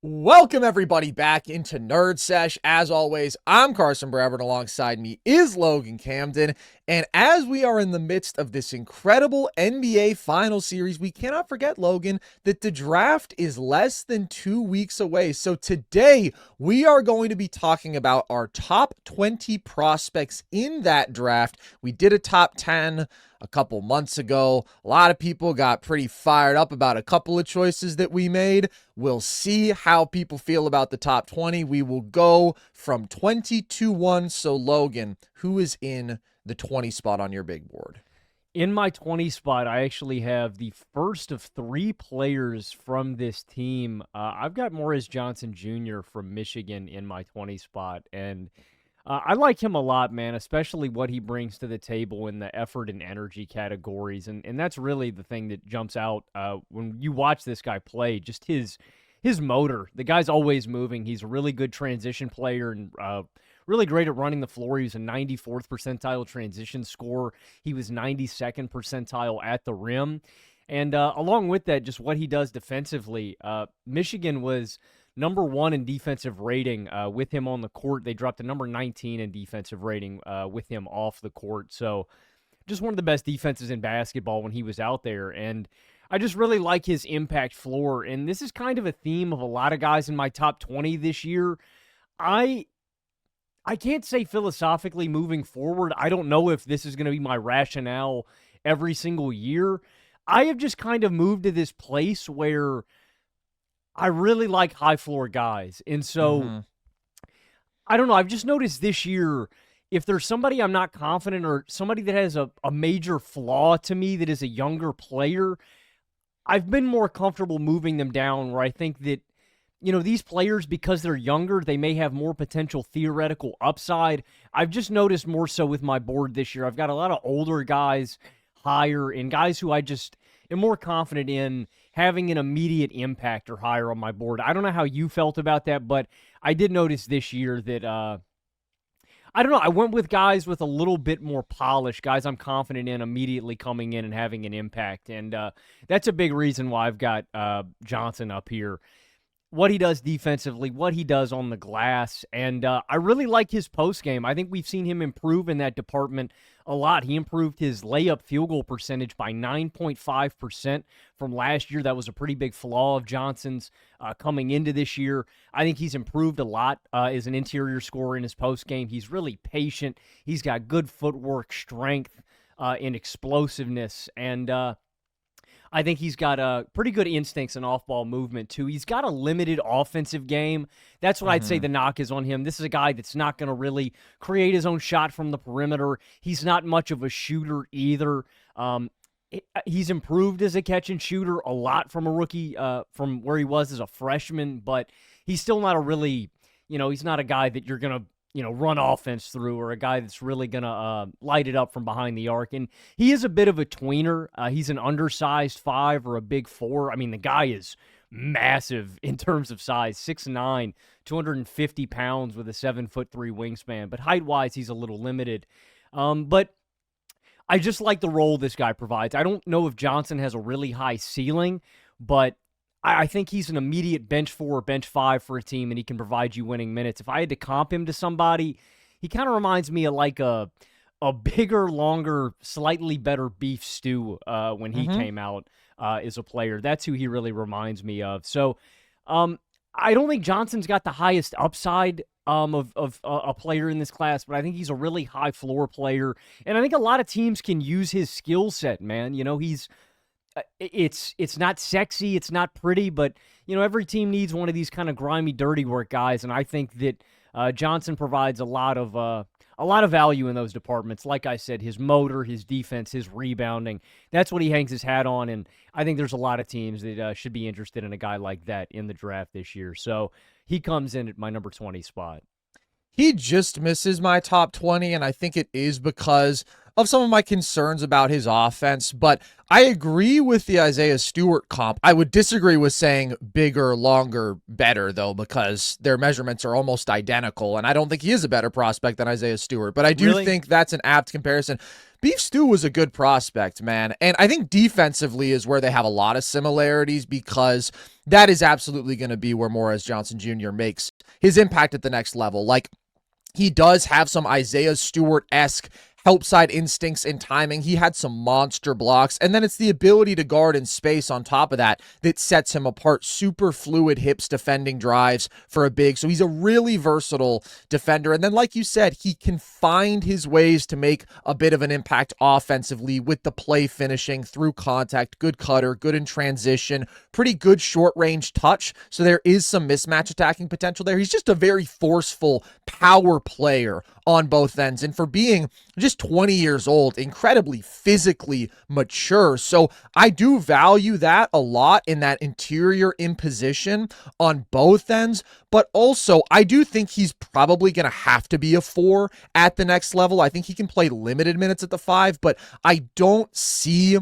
Welcome everybody back into Nerd Sesh. As always, I'm Carson Brevard, and alongside me is Logan Camden. And as we are in the midst of this incredible NBA Final Series, we cannot forget, Logan, that the draft is less than 2 weeks away. So today we are going to be talking about our top 20 prospects in that draft. We did a top 10 a couple months ago. A lot of people got pretty fired up about a couple of choices that we made. We'll see how people feel about the top 20. We will go from 20 to 1. So Logan, who is in the 20 spot on your big board? In my 20 spot, I actually have the first of 3 players from this team. I've got Morez Johnson Jr. from Michigan in my 20 spot, and I like him a lot, man, especially what he brings to the table in the effort and energy categories. And that's really the thing that jumps out when you watch this guy play, just his motor. The guy's always moving. He's a really good transition player and really great at running the floor. He was a 94th percentile transition scorer. He was 92nd percentile at the rim. And along with that, just what he does defensively, Michigan was number 1 in defensive rating with him on the court. They dropped to number 19 in defensive rating with him off the court. So just one of the best defenses in basketball when he was out there. And I just really like his impact floor. And this is kind of a theme of a lot of guys in my top 20 this year. I can't say philosophically moving forward, I don't know if this is going to be my rationale every single year. I have just kind of moved to this place where I really like high floor guys. And so, I don't know, I've just noticed this year, if there's somebody I'm not confident or somebody that has a major flaw to me that is a younger player, I've been more comfortable moving them down where I think that, you know, these players, because they're younger, they may have more potential theoretical upside. I've just noticed more so with my board this year. I've got a lot of older guys higher and guys who I just am more confident in having an immediate impact or higher on my board. I don't know how you felt about that, but I did notice this year that, I don't know, I went with guys with a little bit more polish, guys I'm confident in immediately coming in and having an impact. And that's a big reason why I've got Johnson up here. What he does defensively, what he does on the glass, and I really like his post game. I think we've seen him improve in that department a lot. He improved his layup field goal percentage by 9.5% from last year. That was a pretty big flaw of Johnson's coming into this year. I think he's improved a lot as an interior scorer in his post game. He's really patient. He's got good footwork, strength, and explosiveness, and I think he's got pretty good instincts and off-ball movement, too. He's got a limited offensive game. That's what I'd say the knock is on him. This is a guy that's not going to really create his own shot from the perimeter. He's not much of a shooter either. He's improved as a catch-and-shooter a lot from a rookie, from where he was as a freshman, but he's still not a really, he's not a guy that you're going to run offense through or a guy that's really going to light it up from behind the arc. And he is a bit of a tweener. He's an undersized 5 or a big 4. I mean, the guy is massive in terms of size, 6'9", 250 pounds with a 7'3" wingspan. But height-wise, he's a little limited. But I just like the role this guy provides. I don't know if Johnson has a really high ceiling, but I think he's an immediate bench 4 or bench 5 for a team, and he can provide you winning minutes. If I had to comp him to somebody, he kind of reminds me of like a bigger, longer, slightly better Beef Stew when he came out as a player. That's who he really reminds me of. So I don't think Johnson's got the highest upside of a player in this class, but I think he's a really high floor player, and I think a lot of teams can use his skill set, man. It's not sexy, it's not pretty, but every team needs one of these kind of grimy, dirty work guys, and I think that Johnson provides a lot of value in those departments. Like I said, his motor, his defense, his rebounding, that's what he hangs his hat on, and I think there's a lot of teams that should be interested in a guy like that in the draft this year. So he comes in at my number 20 spot. He just misses my top 20, and I think it is because of some of my concerns about his offense, but I agree with the Isaiah Stewart comp. I would disagree with saying bigger, longer, better, though, because their measurements are almost identical, and I don't think he is a better prospect than Isaiah Stewart, but I do think that's an apt comparison. Beef Stew was a good prospect, man. And I think defensively is where they have a lot of similarities, because that is absolutely going to be where Morez Johnson Jr. makes his impact at the next level. Like, he does have some Isaiah Stewart-esque help side instincts and timing. He had some monster blocks, and then it's the ability to guard in space on top of that that sets him apart. Super fluid hips defending drives for a big. So he's a really versatile defender. And then, like you said, he can find his ways to make a bit of an impact offensively with the play finishing through contact, good cutter, good in transition, pretty good short range touch. So there is some mismatch attacking potential there. He's just a very forceful power player on both ends. And for being just 20 years old, incredibly physically mature. So I do value that a lot in that interior imposition on both ends. But also, I do think he's probably going to have to be a 4 at the next level. I think he can play limited minutes at the 5, but I don't see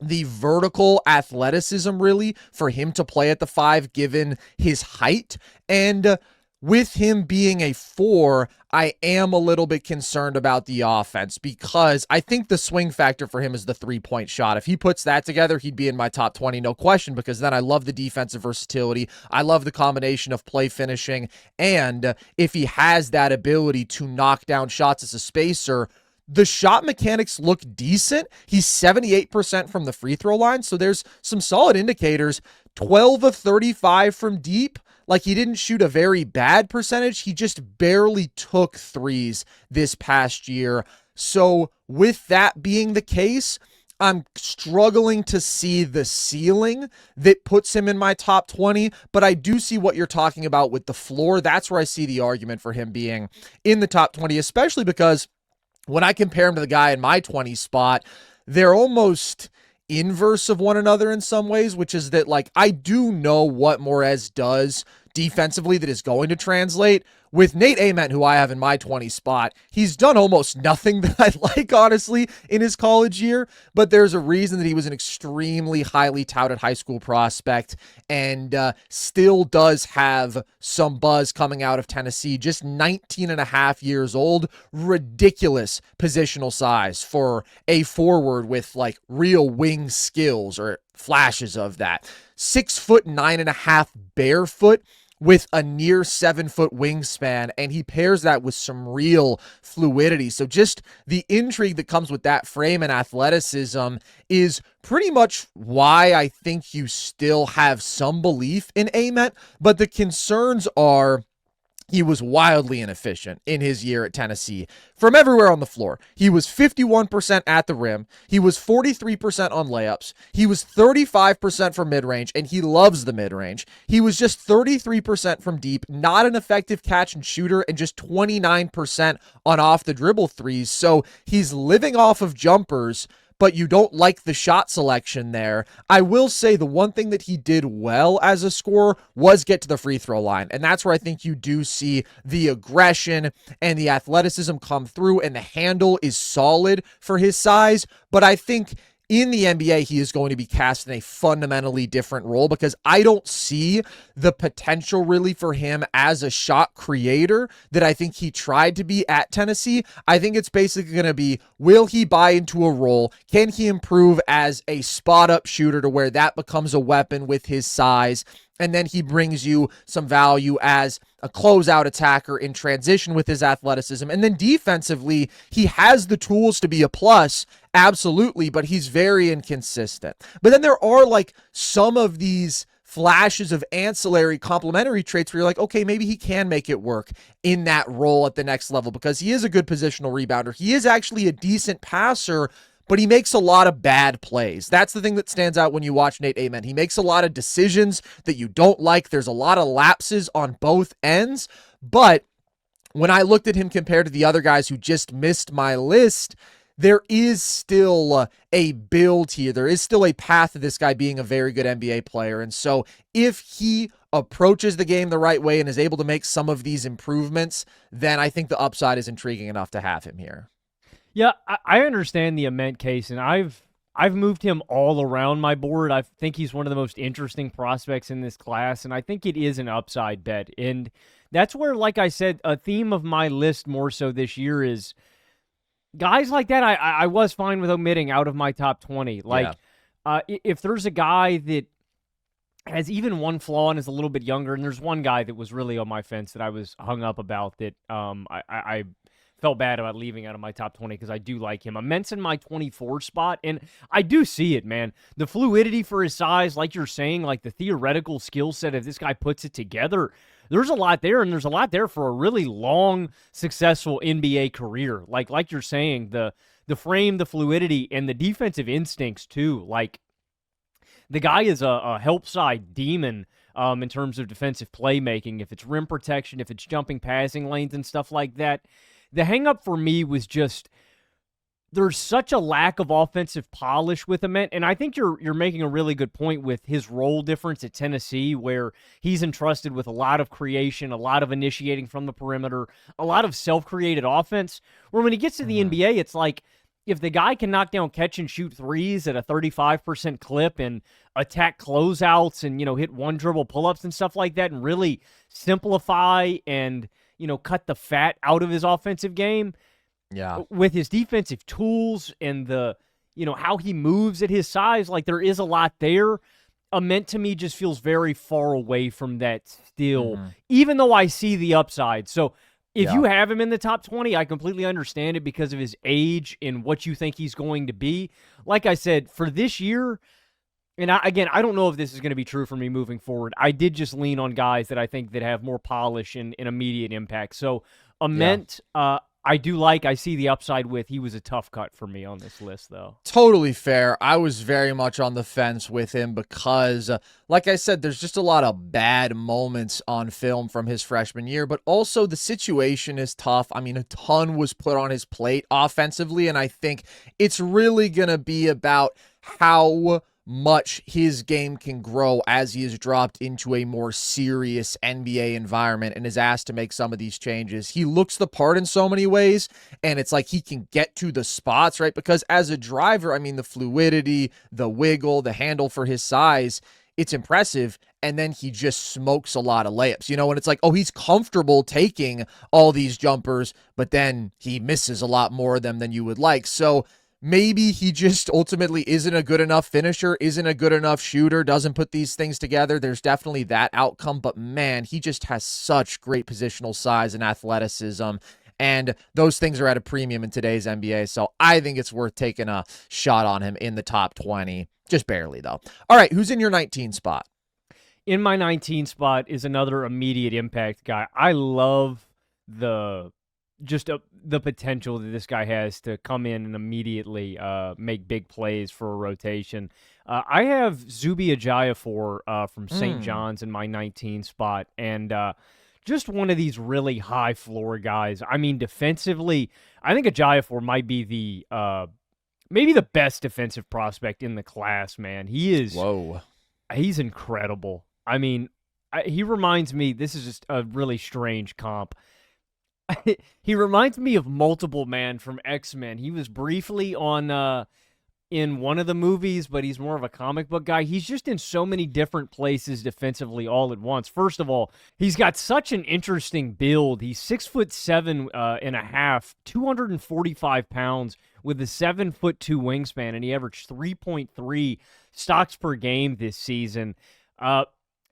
the vertical athleticism really for him to play at the 5 given his height. And with him being a 4, I am a little bit concerned about the offense, because I think the swing factor for him is the 3-point shot. If he puts that together, he'd be in my top 20, no question, because then I love the defensive versatility. I love the combination of play finishing. And if he has that ability to knock down shots as a spacer, the shot mechanics look decent. He's 78% from the free throw line, so there's some solid indicators. 12 of 35 from deep. Like, he didn't shoot a very bad percentage. He just barely took threes this past year. So with that being the case, I'm struggling to see the ceiling that puts him in my top 20, but I do see what you're talking about with the floor. That's where I see the argument for him being in the top 20, especially because when I compare him to the guy in my 20 spot, they're almost inverse of one another in some ways, which is that, like, I do know what Morez does defensively that is going to translate. With Nate Ament, who I have in my 20 spot, he's done almost nothing that I like, honestly, in his college year, but there's a reason that he was an extremely highly touted high school prospect and still does have some buzz coming out of Tennessee. Just 19 and a half years old, ridiculous positional size for a forward with like real wing skills or flashes of that. 6'9.5" barefoot, with a near 7-foot wingspan, and he pairs that with some real fluidity. So just the intrigue that comes with that frame and athleticism is pretty much why I think you still have some belief in Ament, but the concerns are he was wildly inefficient in his year at Tennessee from everywhere on the floor. He was 51% at the rim. He was 43% on layups. He was 35% from mid-range, and he loves the mid-range. He was just 33% from deep, not an effective catch and shooter, and just 29% on off-the-dribble threes. So he's living off of jumpers, but you don't like the shot selection there. I will say the one thing that he did well as a scorer was get to the free throw line, and that's where I think you do see the aggression and the athleticism come through, and the handle is solid for his size, but I think in the NBA, he is going to be cast in a fundamentally different role, because I don't see the potential really for him as a shot creator that I think he tried to be at Tennessee. I think it's basically going to be, will he buy into a role? Can he improve as a spot-up shooter to where that becomes a weapon with his size? And then he brings you some value as a closeout attacker in transition with his athleticism. And then defensively, he has the tools to be a plus, absolutely, but he's very inconsistent. But then there are like some of these flashes of ancillary complementary traits where you're like, okay, maybe he can make it work in that role at the next level, because he is a good positional rebounder. He is actually a decent passer, but he makes a lot of bad plays. That's the thing that stands out when you watch Nate Ament. He makes a lot of decisions that you don't like. There's a lot of lapses on both ends. But when I looked at him compared to the other guys who just missed my list, there is still a build here. There is still a path to this guy being a very good NBA player. And so if he approaches the game the right way and is able to make some of these improvements, then I think the upside is intriguing enough to have him here. Yeah, I understand the Ament case, and I've moved him all around my board. I think he's one of the most interesting prospects in this class, and I think it is an upside bet. And that's where, like I said, a theme of my list more so this year is guys like that, I was fine with omitting out of my top 20. Like, if there's a guy that has even one flaw and is a little bit younger, and there's one guy that was really on my fence that I was hung up about that I felt bad about leaving out of my top 20 because I do like him. Ament's in my 24 spot, and I do see it, man. The fluidity for his size, like you're saying, like the theoretical skill set, if this guy puts it together, there's a lot there, and there's a lot there for a really long, successful NBA career. Like you're saying, the frame, the fluidity, and the defensive instincts, too. Like, the guy is a help side demon in terms of defensive playmaking. If it's rim protection, if it's jumping passing lanes and stuff like that. The hang-up for me was just there's such a lack of offensive polish with Ament, and I think you're making a really good point with his role difference at Tennessee, where he's entrusted with a lot of creation, a lot of initiating from the perimeter, a lot of self-created offense, where when he gets to the NBA, it's like, if the guy can knock down catch and shoot threes at a 35% clip and attack closeouts and, hit one dribble pull-ups and stuff like that and really simplify and, cut the fat out of his offensive game, with his defensive tools and the, how he moves at his size, like there is a lot there. Ament to me just feels very far away from that still, even though I see the upside. So if you have him in the top 20, I completely understand it because of his age and what you think he's going to be. Like I said, for this year, and I don't know if this is going to be true for me moving forward. I did just lean on guys that I think that have more polish and immediate impact. So Ament, I do like. I see the upside with. He was a tough cut for me on this list, though. Totally fair. I was very much on the fence with him because, like I said, there's just a lot of bad moments on film from his freshman year, but also the situation is tough. I mean, a ton was put on his plate offensively, and I think it's really going to be about how much his game can grow as he is dropped into a more serious NBA environment and is asked to make some of these changes. He looks the part in so many ways, and it's like he can get to the spots, right? Because as a driver, I mean, the fluidity, the wiggle, the handle for his size, it's impressive. And then he just smokes a lot of layups, and it's like, oh, he's comfortable taking all these jumpers, but then he misses a lot more of them than you would like. So maybe he just ultimately isn't a good enough finisher, isn't a good enough shooter, doesn't put these things together. There's definitely that outcome, but man, he just has such great positional size and athleticism, and those things are at a premium in today's NBA, so I think it's worth taking a shot on him in the top 20. Just barely, though. All right, who's in your 19 spot? In my 19 spot is another immediate impact guy. I love the potential that this guy has to come in and immediately make big plays for a rotation. I have Zuby Ejiofor from St. John's in my 19 spot, and just one of these really high floor guys. I mean, defensively, I think Ejiofor might be the maybe the best defensive prospect in the class, man. He's incredible. I mean, he reminds me, this is just a really strange comp. He reminds me of Multiple Man from X-Men. He was briefly on in one of the movies, but he's more of a comic book guy. He's just in so many different places defensively all at once. First of all, he's got such an interesting build. He's 6'7" and a half, 245 pounds with a 7'2" wingspan, and he averaged 3.3 stocks per game this season.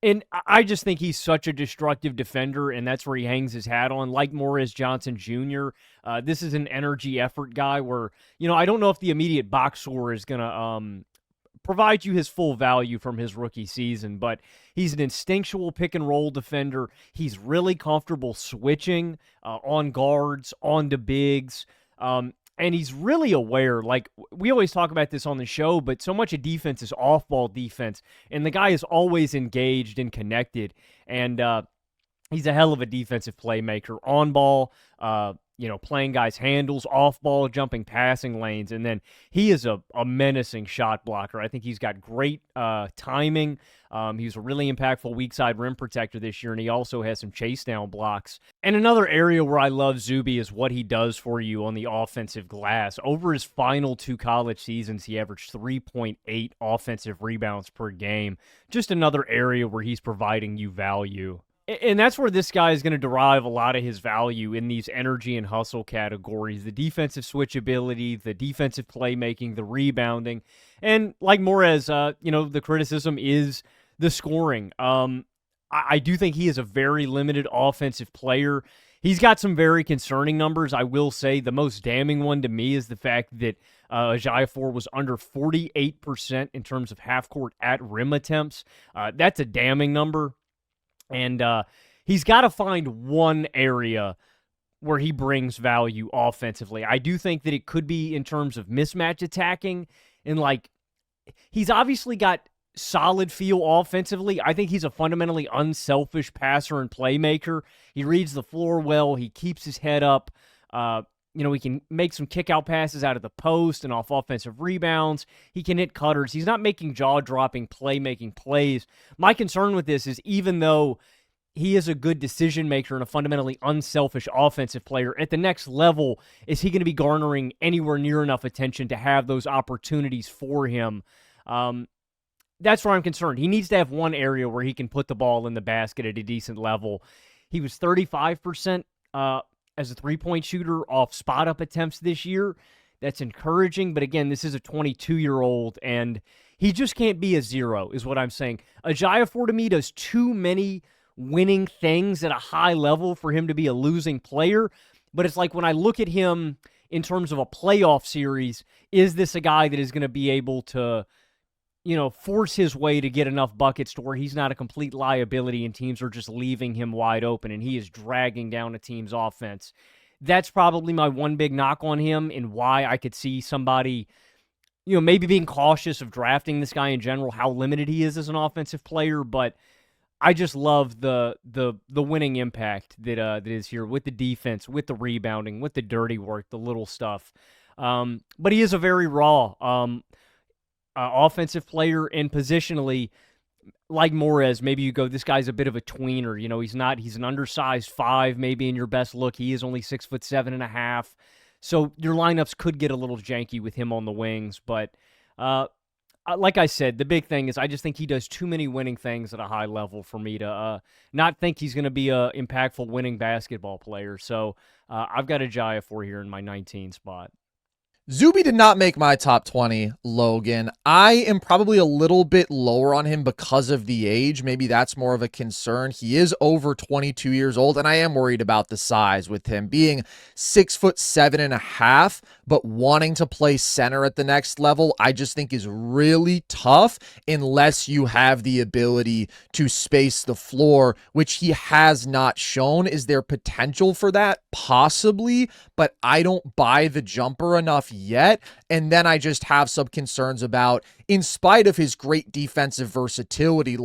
And I just think he's such a destructive defender, and that's where he hangs his hat on. Like Morez Johnson Jr., this is an energy effort guy where, I don't know if the immediate box score is going to provide you his full value from his rookie season, but he's an instinctual pick-and-roll defender. He's really comfortable switching on guards, onto bigs, and he's really aware. Like, we always talk about this on the show, but so much of defense is off-ball defense, and the guy is always engaged and connected, and he's a hell of a defensive playmaker. On ball, playing guys' handles, off ball, jumping passing lanes, and then he is a menacing shot blocker. I think he's got great timing. He was a really impactful weak side rim protector this year, and he also has some chase down blocks. And another area where I love Zuby is what he does for you on the offensive glass. Over his final 2 college seasons, he averaged 3.8 offensive rebounds per game. Just another area where he's providing you value. And that's where this guy is going to derive a lot of his value in these energy and hustle categories. The defensive switchability, the defensive playmaking, the rebounding. And like Morez, the criticism is the scoring. I do think he is a very limited offensive player. He's got some very concerning numbers. I will say the most damning one to me is the fact that Ejiofor was under 48% in terms of half-court at-rim attempts. That's a damning number. And he's got to find one area where he brings value offensively. I do think that it could be in terms of mismatch attacking. And, he's obviously got solid feel offensively. I think he's a fundamentally unselfish passer and playmaker. He reads the floor well. He keeps his head up. He can make some kick-out passes out of the post and off offensive rebounds. He can hit cutters. He's not making jaw-dropping playmaking plays. My concern with this is even though he is a good decision-maker and a fundamentally unselfish offensive player, at the next level, is he going to be garnering anywhere near enough attention to have those opportunities for him? That's where I'm concerned. He needs to have one area where he can put the ball in the basket at a decent level. He was 35% as a three-point shooter off spot-up attempts this year. That's encouraging, but again, this is a 22-year-old, and he just can't be a zero, is what I'm saying. Ejiofor, to me, does too many winning things at a high level for him to be a losing player, but it's like when I look at him in terms of a playoff series, is this a guy that is going to be able to force his way to get enough buckets to where he's not a complete liability and teams are just leaving him wide open and he is dragging down a team's offense? That's probably my one big knock on him and why I could see somebody, maybe being cautious of drafting this guy in general, how limited he is as an offensive player. But I just love the winning impact that is here with the defense, with the rebounding, with the dirty work, the little stuff. But he is a very raw offensive player, and positionally, like Morez, maybe you go, this guy's a bit of a tweener. He's an undersized 5, maybe in your best look. He is only 6'7.5". So your lineups could get a little janky with him on the wings. But like I said, the big thing is I just think he does too many winning things at a high level for me to not think he's going to be a impactful winning basketball player. So I've got Ejiofor here in my 19 spot. Zuby did not make my top 20, Logan. I am probably a little bit lower on him because of the age. Maybe that's more of a concern. He is over 22 years old, and I am worried about the size with him being 6'7.5", but wanting to play center at the next level, I just think is really tough unless you have the ability to space the floor, which he has not shown. Is there potential for that? Possibly, but I don't buy the jumper enough yet. And then I just have some concerns about, in spite of his great defensive versatility,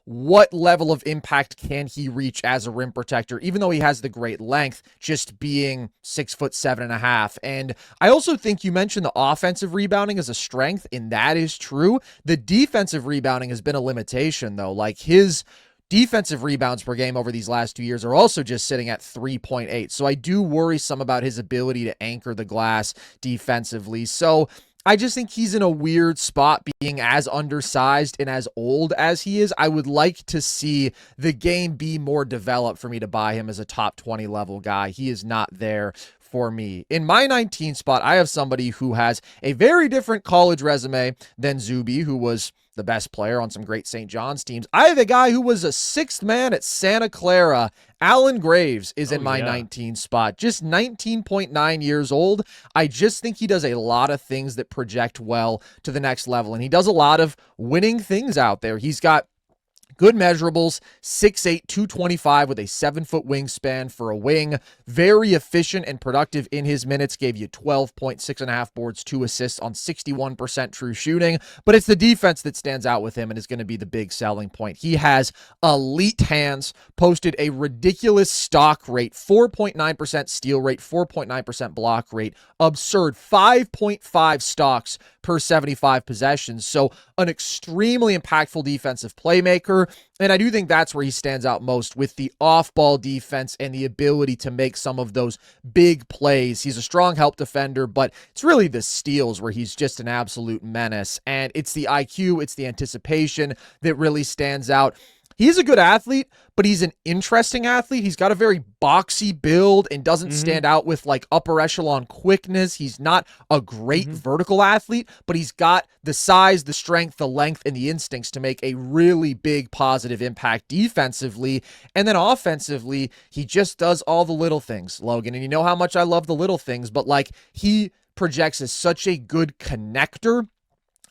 what level of impact can he reach as a rim protector, even though he has the great length, just being 6'7.5". And I also think you mentioned the offensive rebounding as a strength, and that is true. The defensive rebounding has been a limitation, though. His defensive rebounds per game over these last 2 years are also just sitting at 3.8. So I do worry some about his ability to anchor the glass defensively. So I just think he's in a weird spot being as undersized and as old as he is. I would like to see the game be more developed for me to buy him as a top 20 level guy. He is not there for me. In my 19 spot, I have somebody who has a very different college resume than Zuby, who was the best player on some great St. John's teams. I have a guy who was a sixth man at Santa Clara. Alan Graves is in my 19 spot, just 19.9 years old. I just think he does a lot of things that project well to the next level, and he does a lot of winning things out there. He's got good measurables, 6'8", 225 with a 7-foot wingspan for a wing. Very efficient and productive in his minutes. Gave you 12.6.5 boards, 2 assists on 61% true shooting. But it's the defense that stands out with him and is going to be the big selling point. He has elite hands, posted a ridiculous stock rate, 4.9% steal rate, 4.9% block rate. Absurd, 5.5 stocks per 75 possessions. So an extremely impactful defensive playmaker. And I do think that's where he stands out most, with the off-ball defense and the ability to make some of those big plays. He's a strong help defender, but it's really the steals where he's just an absolute menace. And it's the IQ, it's the anticipation that really stands out. He's a good athlete, but he's an interesting athlete. He's got a very boxy build and doesn't stand out with like upper echelon quickness. He's not a great vertical athlete, but he's got the size, the strength, the length, and the instincts to make a really big positive impact defensively. And then offensively, he just does all the little things, Logan. And you know how much I love the little things, but like he projects as such a good connector.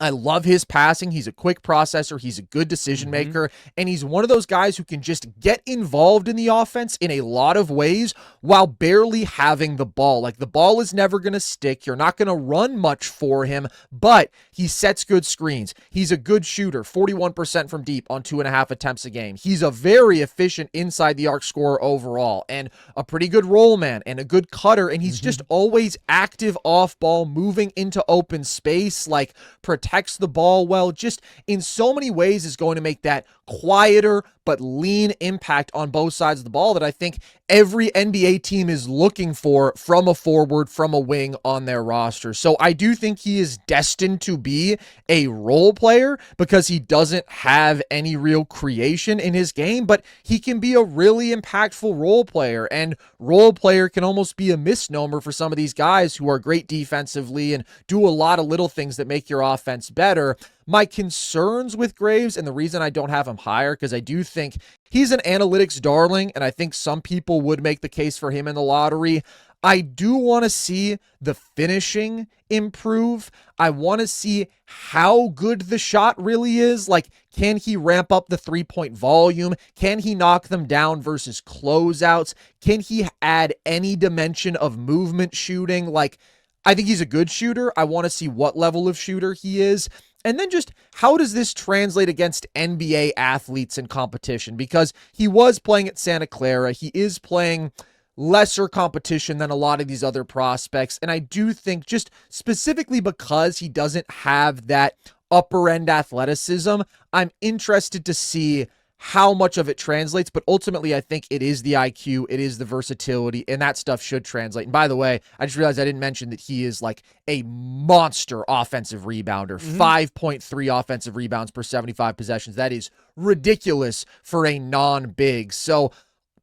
I love his passing. He's a quick processor. He's a good decision maker. And he's one of those guys who can just get involved in the offense in a lot of ways while barely having the ball. Like the ball is never going to stick. You're not going to run much for him, but he sets good screens. He's a good shooter, 41% from deep on 2.5 attempts a game. He's a very efficient inside the arc scorer overall and a pretty good roll man and a good cutter. And he's just always active off ball, moving into open space, like protects the ball well, just in so many ways is going to make that quieter but lean impact on both sides of the ball that I think every NBA team is looking for from a forward, from a wing on their roster. So I do think he is destined to be a role player because he doesn't have any real creation in his game, but he can be a really impactful role player, and role player can almost be a misnomer for some of these guys who are great defensively and do a lot of little things that make your offense better. My concerns with Graves, and the reason I don't have him higher, because I do think he's an analytics darling, and I think some people would make the case for him in the lottery. I do want to see the finishing improve. I want to see how good the shot really is. Like, can he ramp up the three-point volume? Can he knock them down versus closeouts? Can he add any dimension of movement shooting? Like, I think he's a good shooter. I want to see what level of shooter he is. And then just how does this translate against NBA athletes in competition? Because he was playing at Santa Clara. He is playing lesser competition than a lot of these other prospects. And I do think just specifically because he doesn't have that upper end athleticism, I'm interested to see how much of it translates, but ultimately I think it is the IQ, it is the versatility, and that stuff should translate. And by the way, I just realized I didn't mention that he is like a monster offensive rebounder, 5.3 offensive rebounds per 75 possessions. That is ridiculous for a non-big. So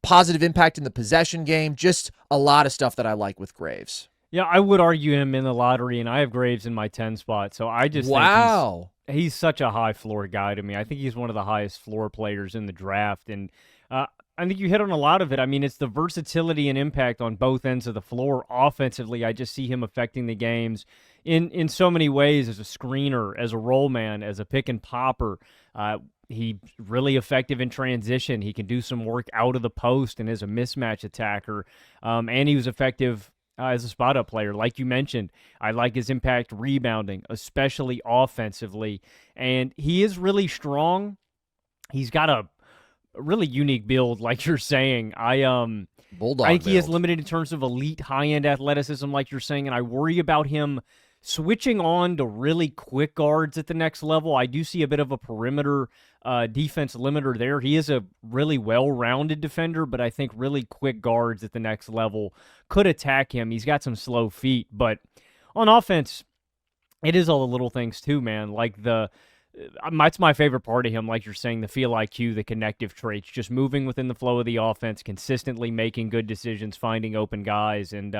positive impact in the possession game, just a lot of stuff that I like with Graves. Yeah, I would argue him in the lottery, and I have Graves in my 10 spot, so I just think he's such a high floor guy to me. I think he's one of the highest floor players in the draft, and I think you hit on a lot of it. I mean, it's the versatility and impact on both ends of the floor. Offensively, I just see him affecting the games in so many ways as a screener, as a roll man, as a pick and popper. He's really effective in transition. He can do some work out of the post and as a mismatch attacker, and he was effective as a spot-up player. Like you mentioned, I like his impact rebounding, especially offensively. And he is really strong. He's got a really unique build, like you're saying. Bulldog I think he is build. limited in terms of elite high-end athleticism, like you're saying, and I worry about him switching on to really quick guards at the next level. I do see a bit of a perimeter defense limiter there. He is a really well-rounded defender, but I think really quick guards at the next level could attack him. He's got some slow feet, but on offense, it is all the little things too, man. Like that's my favorite part of him, like you're saying, the feel IQ, the connective traits, just moving within the flow of the offense, consistently making good decisions, finding open guys, and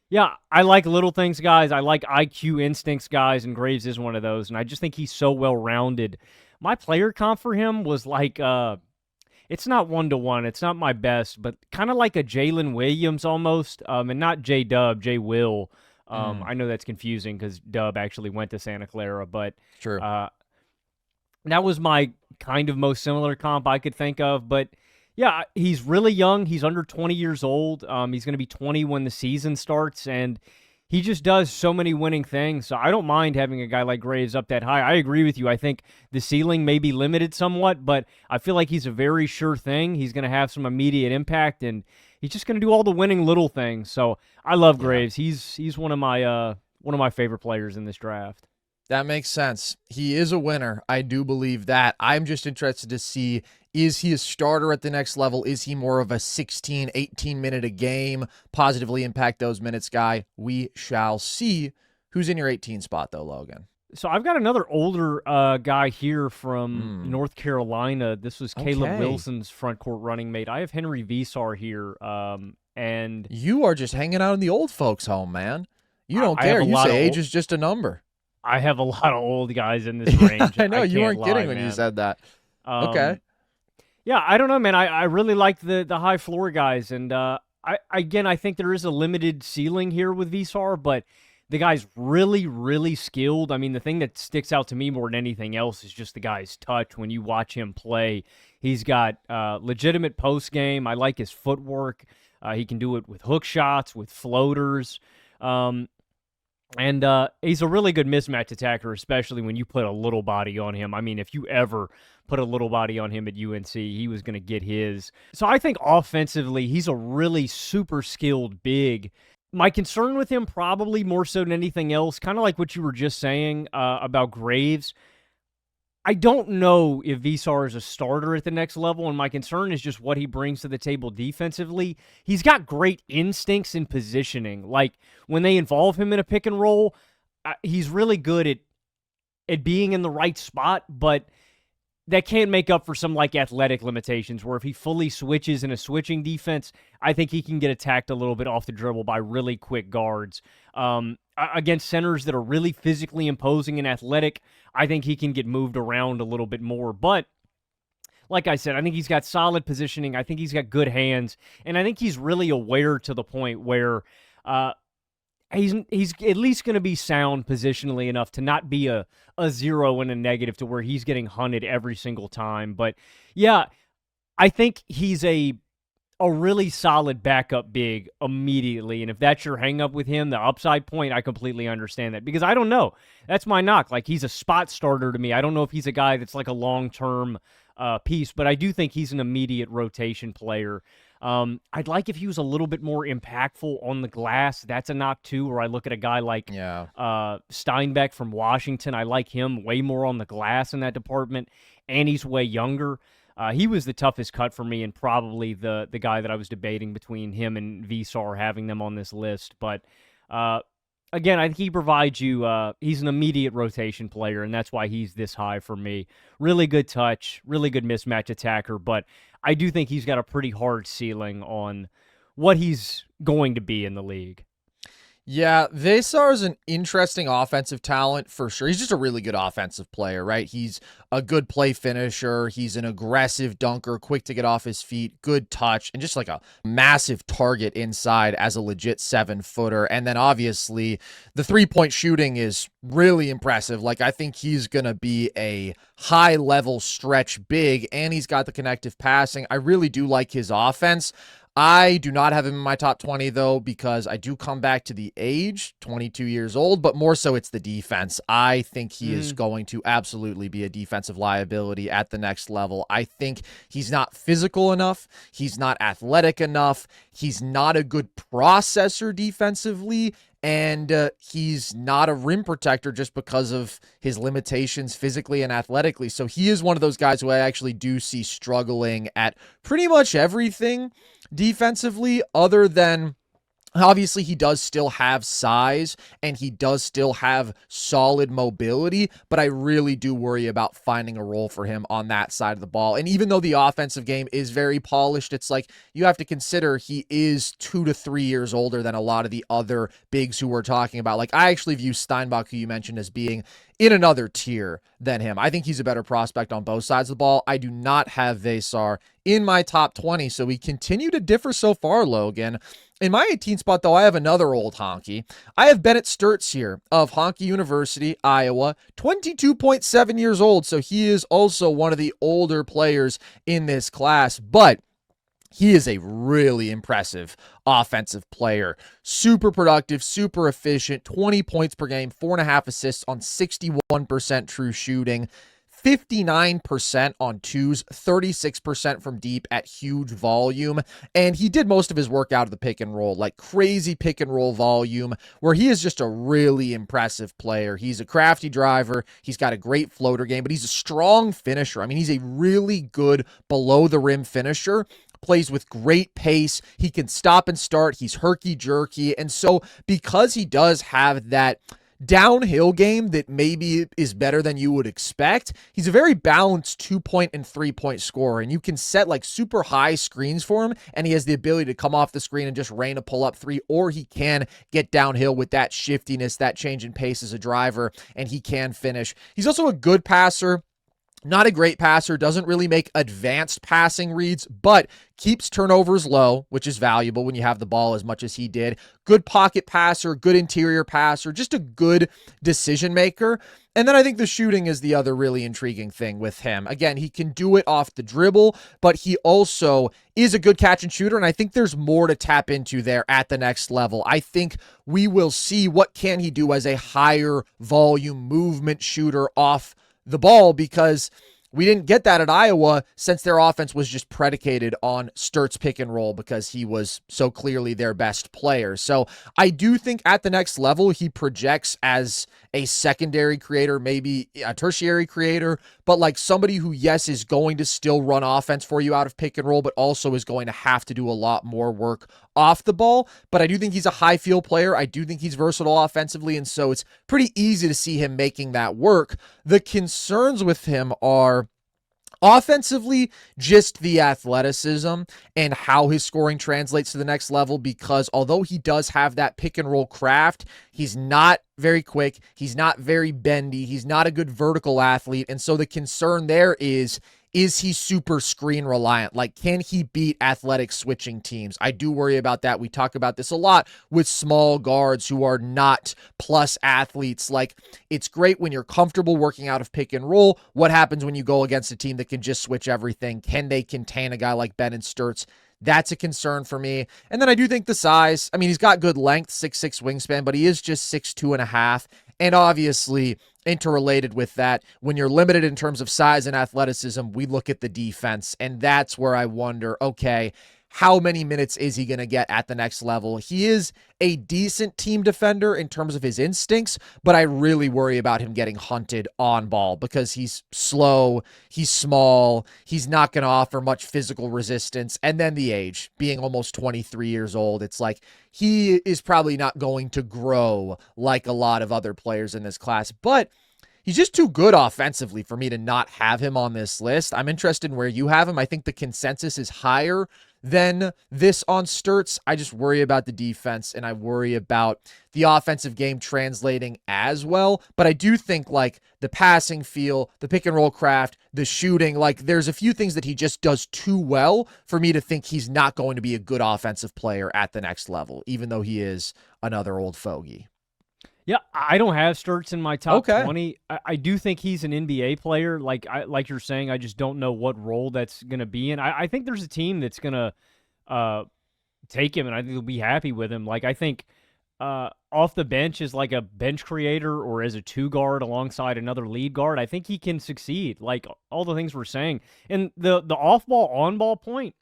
yeah, I like little things, guys. I like IQ instincts, guys, and Graves is one of those, and I just think he's so well-rounded. My player comp for him was like, it's not 1-to-1. It's not my best, but kind of like a Jalen Williams almost, and not J-Dub, J-Will. I know that's confusing because Dub actually went to Santa Clara, but True. That was my kind of most similar comp I could think of, but yeah, he's really young. He's under 20 years old. He's going to be 20 when the season starts, and he just does so many winning things. So I don't mind having a guy like Graves up that high. I agree with you. I think the ceiling may be limited somewhat, but I feel like he's a very sure thing. He's going to have some immediate impact, and he's just going to do all the winning little things. So I love Graves. He's one of my favorite players in this draft. That makes sense. He is a winner. I do believe that. I'm just interested to see, is he a starter at the next level? Is he more of a 16, 18-minute a game, positively impact those minutes guy? We shall see. Who's in your 18 spot, though, Logan? So I've got another older guy here from Hmm. North Carolina. This was Caleb Okay. Wilson's front court running mate. I have Henri Veesar here, and You are just hanging out in the old folks' home, man. You I, don't I have care. a You lot say of age old, is just a number. I have a lot of old guys in this Yeah, range. I know. I You can't weren't kidding lie, when you man. said that. Okay. Um, yeah, I don't know, man. I really like the high floor guys, and I think there is a limited ceiling here with Veesar, but the guy's really skilled. I mean, the thing that sticks out to me more than anything else is just the guy's touch. When you watch him play, he's got legitimate post game. I like his footwork. He can do it with hook shots, with floaters. Um, and he's a really good mismatch attacker, especially when you put a little body on him. I mean, if you ever put a little body on him at UNC, he was going to get his. So I think offensively, he's a really super skilled big. My concern with him, probably more so than anything else, kind of like what you were just saying about Graves. I don't know if Veesar is a starter at the next level, and my concern is just what he brings to the table defensively. He's got great instincts in positioning. Like, when they involve him in a pick and roll, he's really good at being in the right spot, but that can't make up for some like athletic limitations where if he fully switches in a switching defense, I think he can get attacked a little bit off the dribble by really quick guards. Against centers that are really physically imposing and athletic, I think he can get moved around a little bit more. But like I said, I think he's got solid positioning. I think he's got good hands. And I think he's really aware to the point where he's at least going to be sound positionally enough to not be a zero and a negative to where he's getting hunted every single time. But yeah, I think he's a really solid backup big immediately. And if that's your hang up with him, the upside point, I completely understand that because I don't know. That's my knock. Like, he's a spot starter to me. I don't know if he's a guy that's like a long-term piece, but I do think he's an immediate rotation player. I'd like if he was a little bit more impactful on the glass. That's a knock too, where I look at a guy like Yeah. Steinbach from Washington. I like him way more on the glass in that department, and he's way younger. He was the toughest cut for me and probably the guy that I was debating between him and Veesar having them on this list. But again, I think he provides you he's an immediate rotation player, and that's why he's this high for me. Really good touch, really good mismatch attacker, but I do think he's got a pretty hard ceiling on what he's going to be in the league. Yeah, Veesar is an interesting offensive talent for sure. He's just a really good offensive player, right? He's a good play finisher. He's an aggressive dunker, quick to get off his feet, good touch, and just like a massive target inside as a legit 7-footer. And then obviously the 3-point shooting is really impressive. Like, I think he's going to be a high level stretch big, and he's got the connective passing. I really do like his offense. I do not have him in my top 20, though, because I do come back to the age, 22 years old, but more so it's the defense. I think he is going to absolutely be a defensive liability at the next level. I think he's not physical enough. He's not athletic enough. He's not a good processor defensively. And he's not a rim protector just because of his limitations physically and athletically. So he is one of those guys who I actually do see struggling at pretty much everything defensively, other than obviously he does still have size and he does still have solid mobility, but I really do worry about finding a role for him on that side of the ball. And even though the offensive game is very polished, it's like you have to consider he is 2 to 3 years older than a lot of the other bigs who we're talking about. Like, I actually view Steinbach, who you mentioned, as being in another tier than him. I think he's a better prospect on both sides of the ball. I do not have Veesar in my top 20, so we continue to differ so far, Logan. In my 18th spot, though, I have another old honky. I have Bennett Stirtz here of Honky University, Iowa, 22.7 years old, so he is also one of the older players in this class, but he is a really impressive offensive player. Super productive, super efficient, 20 points per game, 4.5 assists on 61% true shooting, 59% on twos, 36% from deep at huge volume. And he did most of his work out of the pick and roll, like crazy pick and roll volume, where he is just a really impressive player. He's a crafty driver. He's got a great floater game, but he's a strong finisher. I mean, he's a really good below the rim finisher. Plays with great pace. He can stop and start. He's herky-jerky. And so because he does have that downhill game that maybe is better than you would expect. He's a very balanced 2-point and 3-point scorer, and you can set like super high screens for him, and he has the ability to come off the screen and just rain a pull-up three, or he can get downhill with that shiftiness, that change in pace as a driver, and he can finish. He's also a good passer. Not a great passer, doesn't really make advanced passing reads, but keeps turnovers low, which is valuable when you have the ball as much as he did. Good pocket passer, good interior passer, just a good decision maker. And then I think the shooting is the other really intriguing thing with him. Again, he can do it off the dribble, but he also is a good catch and shooter, and I think there's more to tap into there at the next level. I think we will see what can he do as a higher volume movement shooter off the ball, because we didn't get that at Iowa since their offense was just predicated on Stirtz pick and roll because he was so clearly their best player. So I do think at the next level, he projects as a secondary creator, maybe a tertiary creator, but like somebody who, yes, is going to still run offense for you out of pick and roll, but also is going to have to do a lot more work off the ball. But I do think he's a high field player. I do think he's versatile offensively, and so it's pretty easy to see him making that work. The concerns with him are offensively, just the athleticism and how his scoring translates to the next level, because although he does have that pick and roll craft, he's not very quick, he's not very bendy, he's not a good vertical athlete, and so the concern there is he super screen reliant? Like, can he beat athletic switching teams? I do worry about that. We talk about this a lot with small guards who are not plus athletes. Like, it's great when you're comfortable working out of pick and roll. What happens when you go against a team that can just switch everything? Can they contain a guy like Bennett Stirtz? That's a concern for me. And then I do think the size. I mean, he's got good length, 6'6" wingspan, but he is just 6'2.5". And obviously, interrelated with that, when you're limited in terms of size and athleticism, we look at the defense, and that's where I wonder, okay, how many minutes is he going to get at the next level? He is a decent team defender in terms of his instincts, but I really worry about him getting hunted on ball because he's slow, he's small, he's not going to offer much physical resistance, and then the age, being almost 23 years old, it's like he is probably not going to grow like a lot of other players in this class, but he's just too good offensively for me to not have him on this list. I'm interested in where you have him. I think the consensus is higher than this on Stirtz. I just worry about the defense, and I worry about the offensive game translating as well. But I do think like the passing feel, the pick and roll craft, the shooting, like there's a few things that he just does too well for me to think he's not going to be a good offensive player at the next level, even though he is another old fogey. Yeah, I don't have Stirtz in my top 20. I do think he's an NBA player. Like you're saying, I just don't know what role that's going to be in. I think there's a team that's going to take him, and I think they'll be happy with him. Like, I think off the bench as like a bench creator or as a two guard alongside another lead guard, I think he can succeed. Like all the things we're saying. And the off-ball, on-ball point,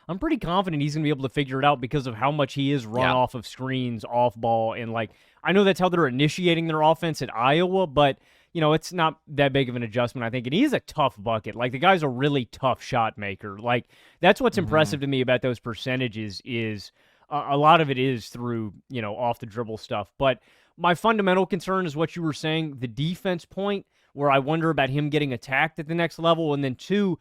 I'm pretty confident he's going to be able to figure it out because of how much he is run off of screens, off ball, and like I know that's how they're initiating their offense at Iowa, but you know, it's not that big of an adjustment, I think. And he's a tough bucket. Like, the guy's a really tough shot maker. Like, that's what's impressive to me about those percentages is a lot of it is through, you know, off the dribble stuff. But my fundamental concern is what you were saying, the defense point, where I wonder about him getting attacked at the next level. And then two,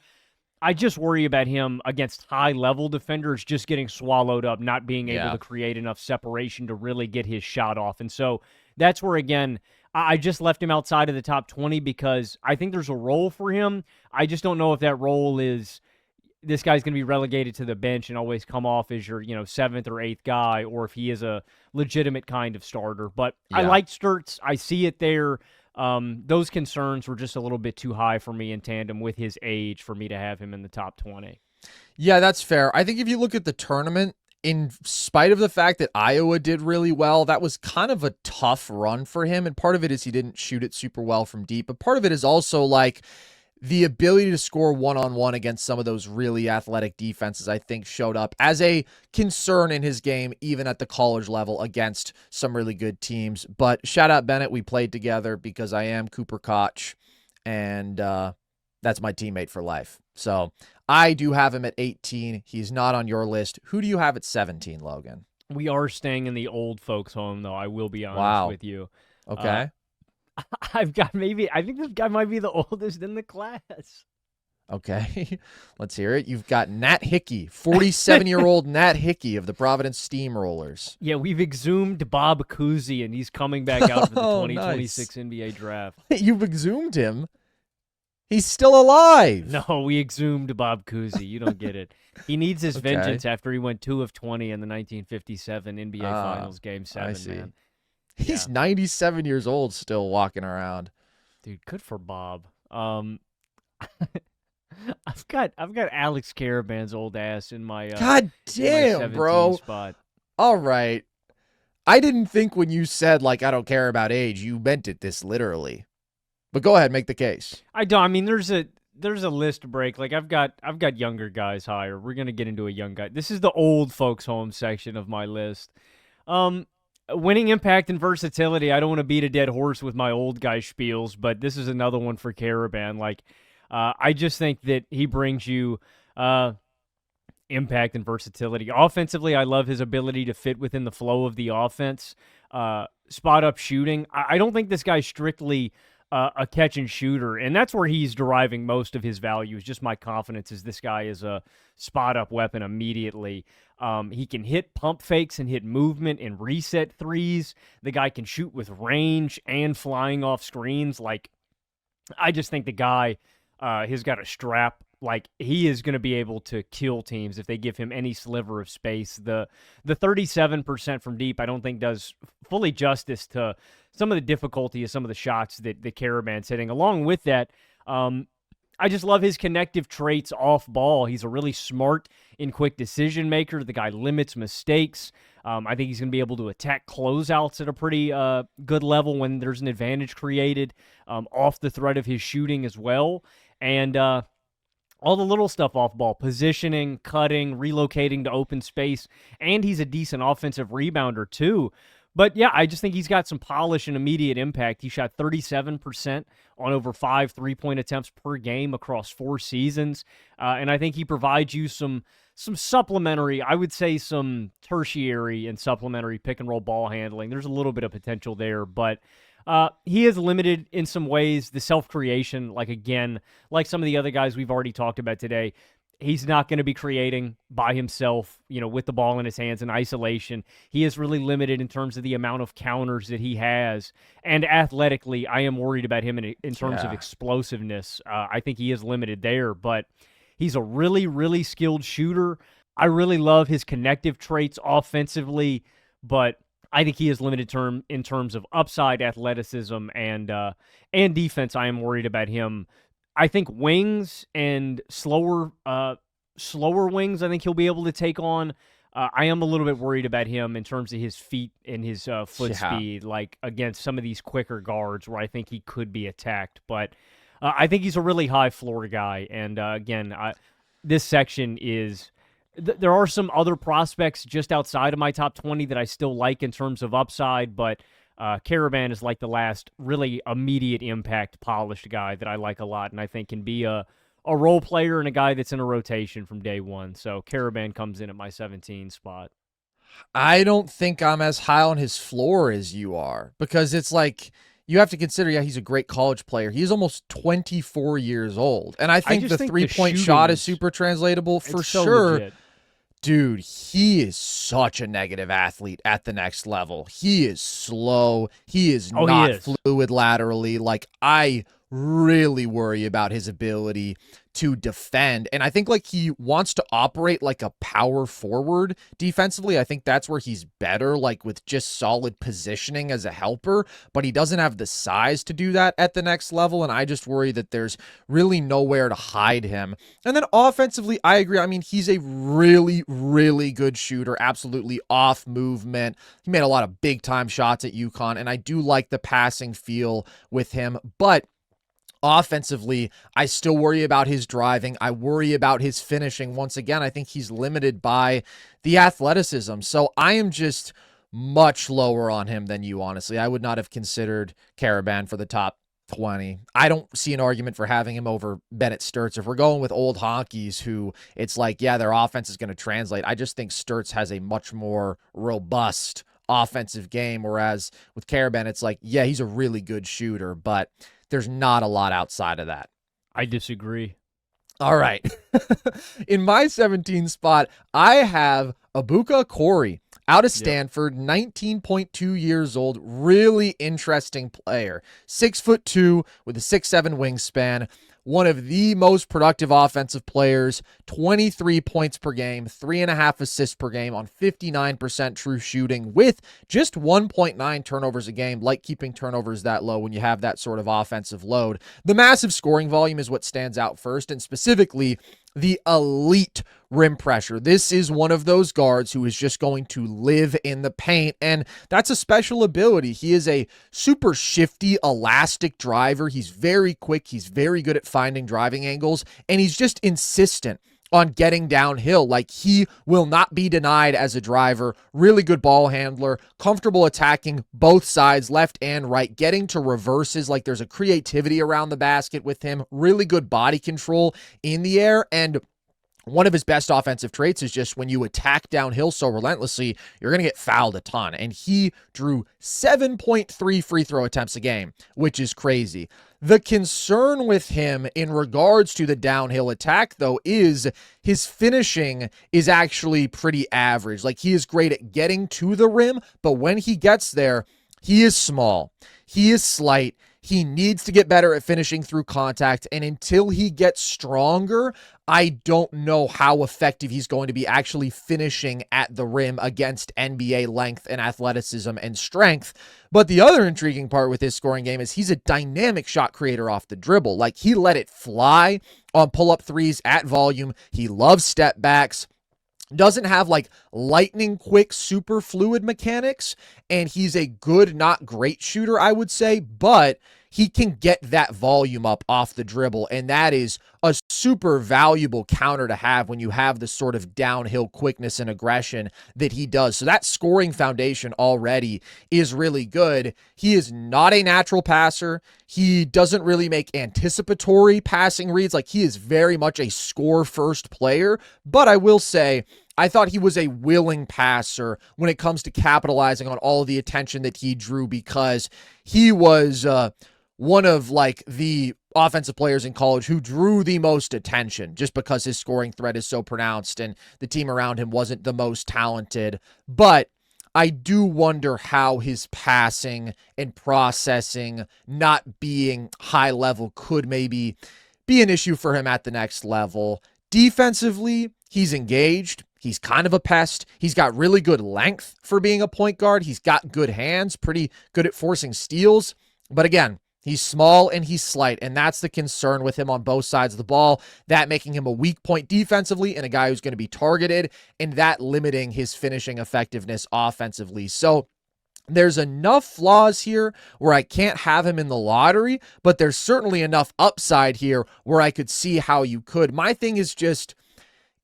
I just worry about him against high-level defenders just getting swallowed up, not being able to create enough separation to really get his shot off. And so that's where, again, I just left him outside of the top 20 because I think there's a role for him. I just don't know if that role is this guy's going to be relegated to the bench and always come off as your, you know, 7th or 8th guy, or if he is a legitimate kind of starter. But I like Stirtz. I see it there. Those concerns were just a little bit too high for me in tandem with his age for me to have him in the top 20. Yeah, that's fair. I think if you look at the tournament, in spite of the fact that Iowa did really well, that was kind of a tough run for him. And part of it is he didn't shoot it super well from deep, but part of it is also like the ability to score one-on-one against some of those really athletic defenses, I think, showed up as a concern in his game, even at the college level against some really good teams. But shout out Bennett, we played together because I am Cooper Koch, and that's my teammate for life. So I do have him at 18. He's not on your list. Who do you have at 17, Logan? We are staying in the old folks' home, though. I will be honest with you. Uh, Okay. I think this guy might be the oldest in the class. Okay. Let's hear it. You've got Nat Hickey, 47-year-old Nat Hickey of the Providence Steamrollers. Yeah, we've exhumed Bob Cousy, and he's coming back out for the Oh, 2026 NBA draft. You've exhumed him. He's still alive. No, we exhumed Bob Cousy. You don't get it. He needs his Okay. vengeance after he went 2 of 20 in the 1957 NBA Finals Game 7, I see. man. He's Yeah. 97 years old still walking around. Dude, good for Bob. I've got Alex Karaban's old ass in my God my damn, 17 bro. spot. All right. I didn't think when you said, like, I don't care about age, you meant it this literally. But go ahead, make the case. I don't. I mean, there's a list break. Like I've got younger guys higher. We're gonna get into a young guy. This is the old folks home section of my list. Winning impact and versatility. I don't want to beat a dead horse with my old guy spiels, but this is another one for Karaban. Like, I just think that he brings you impact and versatility. Offensively, I love his ability to fit within the flow of the offense. Spot up shooting. I don't think this guy's strictly a catch and shooter, and that's where he's deriving most of his value. Is just my confidence is this guy is a spot up weapon immediately. He can hit pump fakes and hit movement and reset threes. The guy can shoot with range and flying off screens. Like, I just think the guy has got a strap. Like, he is going to be able to kill teams if they give him any sliver of space. The 37% from deep, I don't think does fully justice to some of the difficulty of some of the shots that the Karaban's hitting. Along with that, I just love his connective traits off ball. He's a really smart and quick decision maker. The guy limits mistakes. I think he's going to be able to attack closeouts at a pretty good level when there's an advantage created off the threat of his shooting as well. And all the little stuff off ball, positioning, cutting, relocating to open space, and he's a decent offensive rebounder too. But yeah, I just think he's got some polish and immediate impact. He shot 37% on over 5 3-point attempts per game across 4 seasons. And I think he provides you some supplementary, I would say some tertiary and supplementary pick and roll ball handling. There's a little bit of potential there, but he is limited in some ways. The self-creation, like some of the other guys we've already talked about today, he's not going to be creating by himself, with the ball in his hands in isolation. He is really limited in terms of the amount of counters that he has. And athletically, I am worried about him in terms of explosiveness. I think he is limited there, but he's a really, really skilled shooter. I really love his connective traits offensively, but I think he is limited in terms of upside, athleticism, and defense. I am worried about him. I think wings and slower wings, I think he'll be able to take on. I am a little bit worried about him in terms of his feet and his foot speed, like against some of these quicker guards where I think he could be attacked. But I think he's a really high floor guy. And again, this section is... There are some other prospects just outside of my top 20 that I still like in terms of upside, but Karaban is like the last really immediate impact polished guy that I like a lot and I think can be a role player and a guy that's in a rotation from day one. So Karaban comes in at my 17 spot. I don't think I'm as high on his floor as you are, because it's like you have to consider, he's a great college player. He's almost 24 years old. And I think the three-point shot is super translatable for sure. Legit. Dude, he is such a negative athlete at the next level. He is slow. He is not fluid laterally. Like, I really worry about his ability to defend. And I think like he wants to operate like a power forward defensively. I think that's where he's better, like with just solid positioning as a helper, but he doesn't have the size to do that at the next level. And I just worry that there's really nowhere to hide him. And then offensively, I agree. I mean, he's a really, really good shooter, absolutely off movement. He made a lot of big time shots at UConn, and I do like the passing feel with him, but offensively, I still worry about his driving. I worry about his finishing. Once again, I think he's limited by the athleticism. So I am just much lower on him than you, honestly. I would not have considered Karaban for the top 20. I don't see an argument for having him over Bennett Stirtz. If we're going with old honkies who it's like, yeah, their offense is going to translate, I just think Stirtz has a much more robust offensive game. Whereas with Karaban, it's like, yeah, he's a really good shooter, but there's not a lot outside of that. I disagree. All right. In my 17 spot, I have Ebuka Okorie out of Stanford, 19.2 years old, really interesting player. 6'2" with a 6'7" wingspan. One of the most productive offensive players, 23 points per game, 3.5 assists per game on 59% true shooting with just 1.9 turnovers a game. Like keeping turnovers that low when you have that sort of offensive load. The massive scoring volume is what stands out first, and specifically the elite rim pressure. This is one of those guards who is just going to live in the paint, and that's a special ability. He is a super shifty, elastic driver. He's very quick. He's very good at finding driving angles, and he's just insistent on getting downhill. Like, he will not be denied as a driver. Really good ball handler, comfortable attacking both sides, left and right, getting to reverses. Like, there's a creativity around the basket with him. Really good body control in the air, and one of his best offensive traits is just when you attack downhill so relentlessly, you're going to get fouled a ton. And he drew 7.3 free throw attempts a game, which is crazy. The concern with him in regards to the downhill attack, though, is his finishing is actually pretty average. Like, he is great at getting to the rim, but when he gets there, he is small. He is slight. He needs to get better at finishing through contact, and until he gets stronger, I don't know how effective he's going to be actually finishing at the rim against NBA length and athleticism and strength. But the other intriguing part with his scoring game is he's a dynamic shot creator off the dribble. Like, he let it fly on pull-up threes at volume. He loves step backs. Doesn't have like lightning quick, super fluid mechanics, and he's a good, not great shooter, I would say, but he can get that volume up off the dribble, and that is a super valuable counter to have when you have the sort of downhill quickness and aggression that he does. So that scoring foundation already is really good. He is not a natural passer. He doesn't really make anticipatory passing reads. Like, he is very much a score-first player, but I will say, I thought he was a willing passer when it comes to capitalizing on all of the attention that he drew, because he was one of like the offensive players in college who drew the most attention just because his scoring threat is so pronounced and the team around him wasn't the most talented. But I do wonder how his passing and processing not being high level could maybe be an issue for him at the next level. Defensively, he's engaged. He's kind of a pest. He's got really good length for being a point guard. He's got good hands, pretty good at forcing steals. But again, he's small and he's slight, and that's the concern with him on both sides of the ball, that making him a weak point defensively and a guy who's going to be targeted, and that limiting his finishing effectiveness offensively. So there's enough flaws here where I can't have him in the lottery, but there's certainly enough upside here where I could see how you could. My thing is just,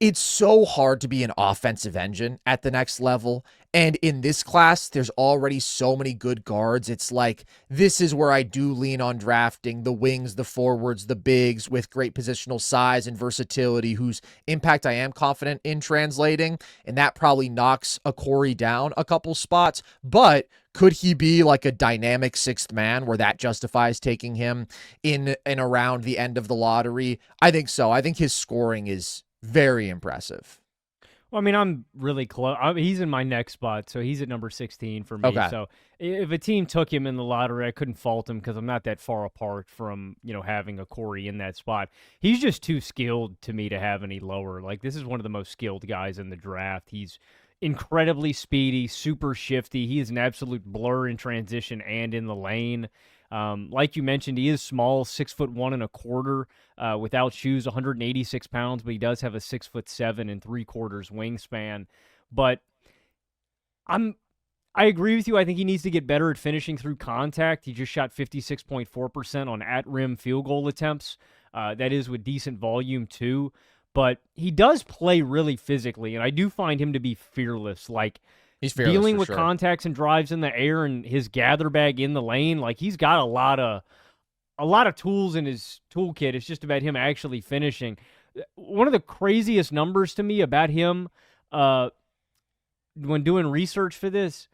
it's so hard to be an offensive engine at the next level. And in this class, there's already so many good guards. It's like, this is where I do lean on drafting the wings, the forwards, the bigs with great positional size and versatility, whose impact I am confident in translating. And that probably knocks Okorie down a couple spots. But could he be like a dynamic sixth man where that justifies taking him in and around the end of the lottery? I think so. I think his scoring is very impressive. Well, I mean, I'm really close. He's in my next spot, so he's at number 16 for me. Okay. So if a team took him in the lottery, I couldn't fault him because I'm not that far apart from, having Okorie in that spot. He's just too skilled to me to have any lower. Like, this is one of the most skilled guys in the draft. He's incredibly speedy, super shifty. He is an absolute blur in transition and in the lane. Like you mentioned, he is small, 6'1.25", without shoes, 186 pounds, but he does have a 6'7" 3/4 wingspan. But I agree with you. I think he needs to get better at finishing through contact. He just shot 56.4% on at-rim field goal attempts. That is with decent volume too. But he does play really physically, and I do find him to be fearless. Like, He's fearless, dealing for with sure. contacts and drives in the air and his gather bag in the lane. Like, he's got a lot of tools in his toolkit. It's just about him actually finishing. One of the craziest numbers to me about him when doing research for this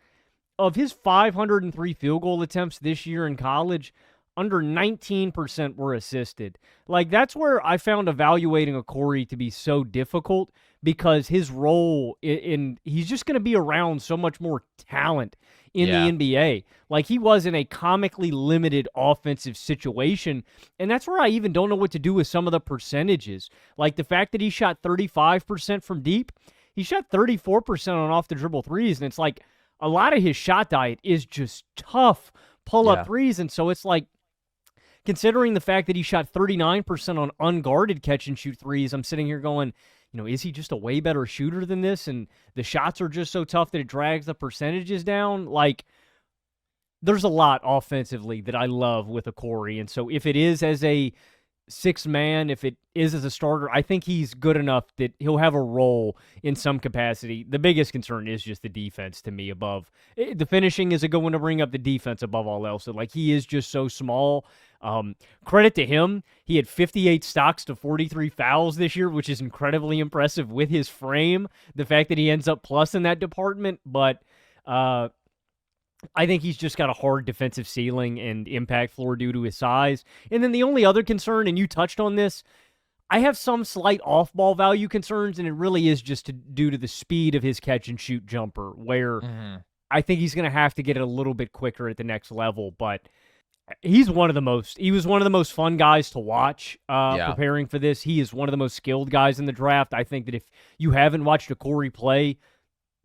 of his 503 field goal attempts this year in college, under 19% were assisted. Like, that's where I found evaluating Okorie to be so difficult, because his role he's just going to be around so much more talent in the NBA. Like, he was in a comically limited offensive situation, and that's where I even don't know what to do with some of the percentages. Like, the fact that he shot 35% from deep, he shot 34% on off-the-dribble threes, and it's like a lot of his shot diet is just tough pull-up threes, and so it's like, considering the fact that he shot 39% on unguarded catch-and-shoot threes, I'm sitting here going, is he just a way better shooter than this? And the shots are just so tough that it drags the percentages down. Like, there's a lot offensively that I love with Okorie. And so if it is as a sixth man, if it is as a starter, I think he's good enough that he'll have a role in some capacity. The biggest concern is just the defense to me above. The finishing is a good one to bring up, the defense above all else. So, like, he is just so small. Credit to him. He had 58 stocks to 43 fouls this year, which is incredibly impressive with his frame. The fact that he ends up plus in that department, but I think he's just got a hard defensive ceiling and impact floor due to his size. And then the only other concern, and you touched on this, I have some slight off-ball value concerns, and it really is just due to the speed of his catch-and-shoot jumper, where I think he's going to have to get it a little bit quicker at the next level, but he was one of the most fun guys to watch preparing for this. He is one of the most skilled guys in the draft. I think that if you haven't watched Okorie play,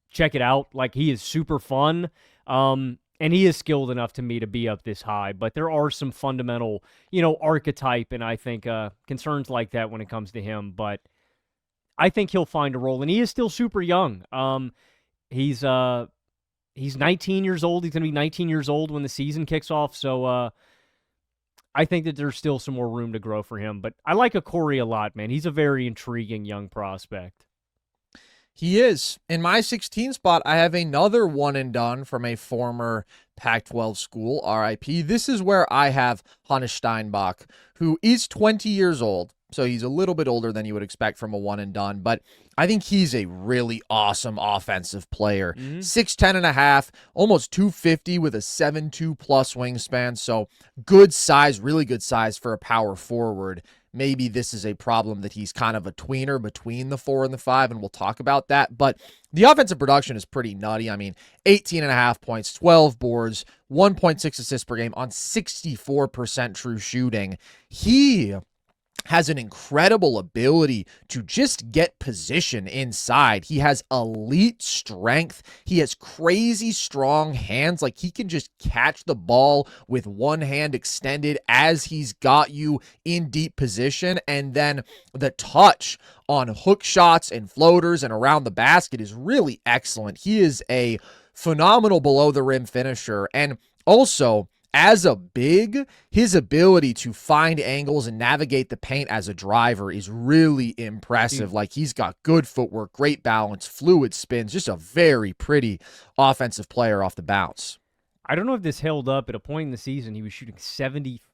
check it out. Like, he is super fun. And he is skilled enough to me to be up this high, but there are some fundamental, archetype and I think concerns like that when it comes to him, but I think he'll find a role, and he is still super young. He's 19 years old. He's going to be 19 years old when the season kicks off, so I think that there's still some more room to grow for him, but I like Okorie a lot, man. He's a very intriguing young prospect. He is. In my 16 spot, I have another one and done from a former Pac-12 school, RIP. This is where I have Hannes Steinbach, who is 20 years old. So he's a little bit older than you would expect from a one and done, but I think he's a really awesome offensive player. 6'10 and a half, almost 250 with a 7'2 plus wingspan. So good size, really good size for a power forward. Maybe this is a problem that he's kind of a tweener between the 4 and the 5, and we'll talk about that. But the offensive production is pretty nutty. I mean, 18 and a half points, 12 boards, 1.6 assists per game on 64% true shooting. He has an incredible ability to just get position inside. He has elite strength. He has crazy strong hands. Like, he can just catch the ball with one hand extended as he's got you in deep position. And then the touch on hook shots and floaters and around the basket is really excellent. He is a phenomenal below the rim finisher. And also, as a big, his ability to find angles and navigate the paint as a driver is really impressive. Like, he's got good footwork, great balance, fluid spins, just a very pretty offensive player off the bounce. I don't know if this held up. At a point in the season, he was shooting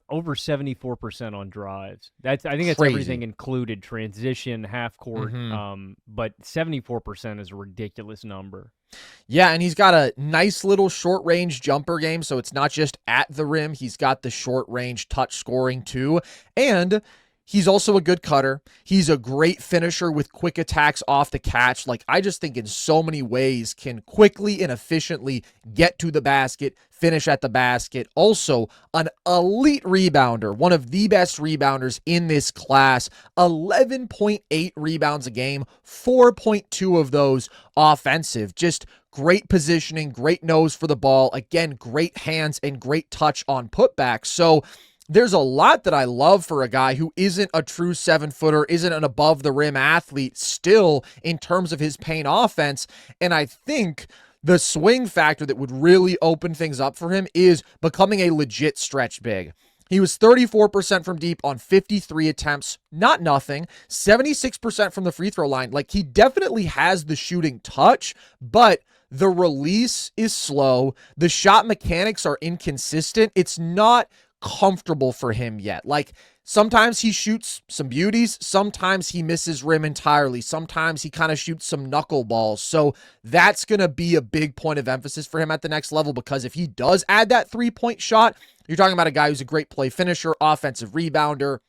over 74% on drives. I think that's Crazy. Everything included, transition, half court. But 74% is a ridiculous number. Yeah, and he's got a nice little short-range jumper game, so it's not just at the rim. He's got the short-range touch scoring too, and he's also a good cutter. He's a great finisher with quick attacks off the catch. Like, I just think in so many ways can quickly and efficiently get to the basket, finish at the basket. Also, an elite rebounder, one of the best rebounders in this class. 11.8 rebounds a game, 4.2 of those offensive. Just great positioning, great nose for the ball. Again, great hands and great touch on putbacks. So there's a lot that I love for a guy who isn't a true 7-footer, isn't an above-the-rim athlete still in terms of his paint offense. And I think the swing factor that would really open things up for him is becoming a legit stretch big. He was 34% from deep on 53 attempts, not nothing, 76% from the free throw line. Like, he definitely has the shooting touch, but the release is slow. The shot mechanics are inconsistent. It's not comfortable for him yet. Like, sometimes he shoots some beauties. Sometimes he misses rim entirely. Sometimes he kind of shoots some knuckleballs. So that's going to be a big point of emphasis for him at the next level, because if he does add that 3-point shot, you're talking about a guy who's a great play finisher, offensive rebounder,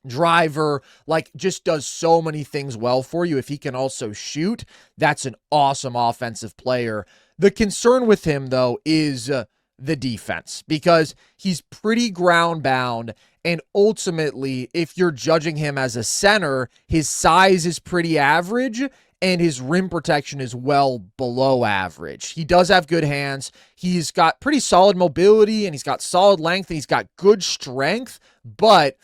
driver, like just does so many things well for you. If he can also shoot, that's an awesome offensive player. The concern with him, though, is the defense, because he's pretty ground bound. And ultimately, if you're judging him as a center, his size is pretty average and his rim protection is well below average. He does have good hands. He's got pretty solid mobility and he's got solid length and he's got good strength, but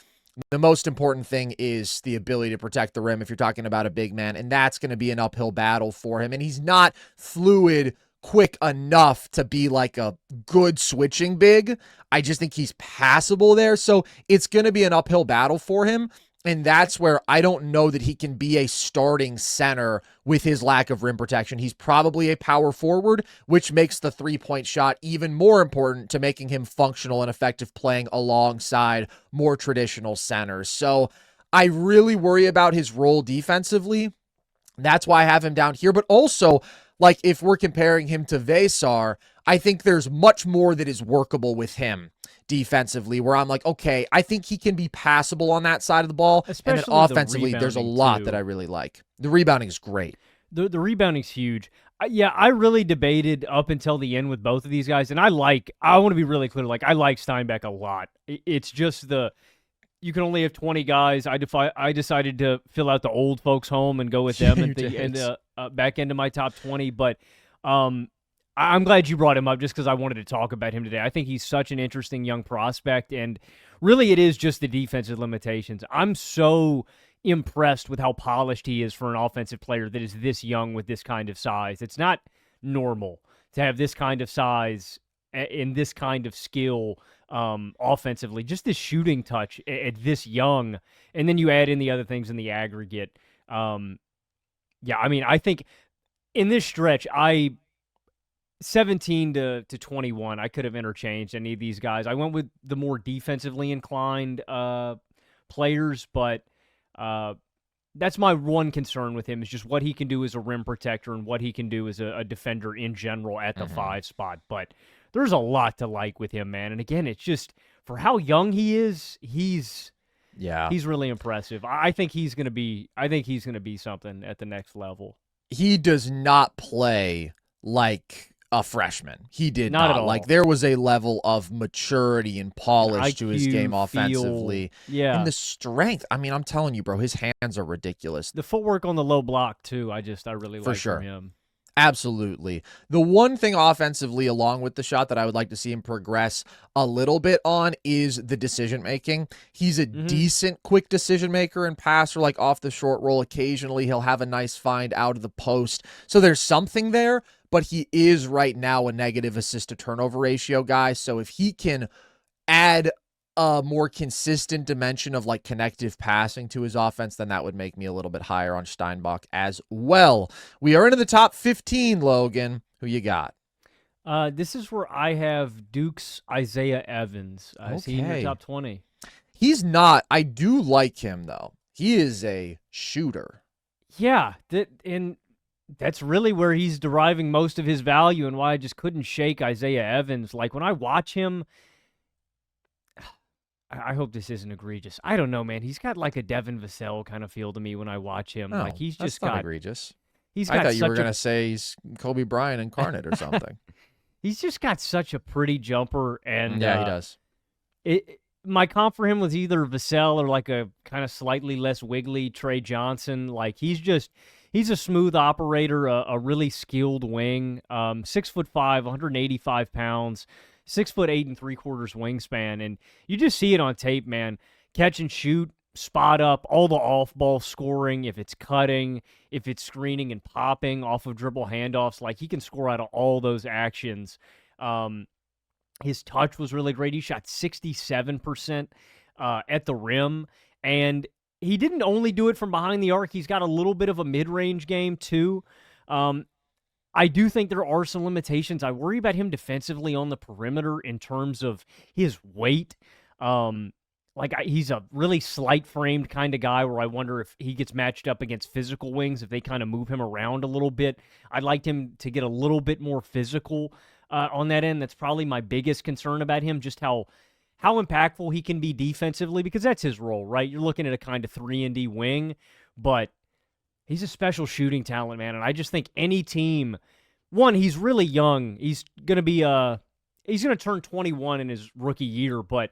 the most important thing is the ability to protect the rim if you're talking about a big man, and that's going to be an uphill battle for him. And he's not fluid quick enough to be like a good switching big. I just think he's passable there. So it's going to be an uphill battle for him. And that's where I don't know that he can be a starting center with his lack of rim protection. He's probably a power forward, which makes the 3-point shot even more important to making him functional and effective playing alongside more traditional centers. So I really worry about his role defensively. That's why I have him down here. But also, like, if we're comparing him to Veesar, I think there's much more that is workable with him defensively, where I'm like, okay, I think he can be passable on that side of the ball. Especially and then offensively, there's a lot too. that I really like. The rebounding is great. The rebounding's huge. Yeah, I really debated up until the end with both of these guys, and I want to be really clear, like, I like Steinbach a lot. It's just you can only have 20 guys. I decided to fill out the old folks home and go with them at the end, back into my top 20, but I'm glad you brought him up just because I wanted to talk about him today. I think he's such an interesting young prospect, and really it is just the defensive limitations. I'm so impressed with how polished he is for an offensive player that is this young with this kind of size. It's not normal to have this kind of size and this kind of skill offensively. Just this shooting touch at this young, and then you add in the other things in the aggregate. Yeah, I mean, I think in this stretch, 17 to 21, I could have interchanged any of these guys. I went with the more defensively inclined players, but that's my one concern with him, is just what he can do as a rim protector and what he can do as a defender in general at the 5 spot. But there's a lot to like with him, man. And again, it's just, for how young he is, he's really impressive. I think he's going to be something at the next level. He does not play like a freshman. He did not. At all. Like, there was a level of maturity and polish to his game offensively. Yeah. And the strength. I mean, I'm telling you, bro, his hands are ridiculous. The footwork on the low block, too, I really like sure. from him. Absolutely. The one thing offensively, along with the shot, that I would like to see him progress a little bit on is the decision making. He's a decent quick decision maker and passer, like off the short roll. Occasionally he'll have a nice find out of the post. So there's something there, but he is right now a negative assist to turnover ratio guy. So if he can add a more consistent dimension of like connective passing to his offense, then that would make me a little bit higher on Steinbach as well. We are into the top 15, Logan. Who you got? This is where I have Duke's Isaiah Evans. Is he in your top 20? He's not. I do like him, though. He is a shooter. Yeah, and that's really where he's deriving most of his value, and why I just couldn't shake Isaiah Evans. Like, when I watch him, I hope this isn't egregious. I don't know, man. He's got like a Devin Vassell kind of feel to me when I watch him. Oh, like, he's just not got egregious. I thought you were going to say he's Kobe Bryant incarnate or something. He's just got such a pretty jumper, and yeah, he does. My comp for him was either Vassell or like a kind of slightly less wiggly Trey Johnson. Like, he's a smooth operator, a really skilled wing. 6'5", 185 pounds. 6'8" 3/4" wingspan, and you just see it on tape, man. Catch and shoot, spot up, all the off-ball scoring, if it's cutting, if it's screening and popping off of dribble handoffs, like, he can score out of all those actions. His touch was really great. He shot 67% at the rim, and he didn't only do it from behind the arc. He's got a little bit of a mid-range game, too. I do think there are some limitations. I worry about him defensively on the perimeter in terms of his weight. he's a really slight framed kind of guy where I wonder if he gets matched up against physical wings, if they kind of move him around a little bit. I'd like him to get a little bit more physical on that end. That's probably my biggest concern about him, just how impactful he can be defensively, because that's his role, right? You're looking at a kind of 3-and-D wing, but he's a special shooting talent, man. And I just think any team, one, he's really young. He's going to turn 21 in his rookie year, but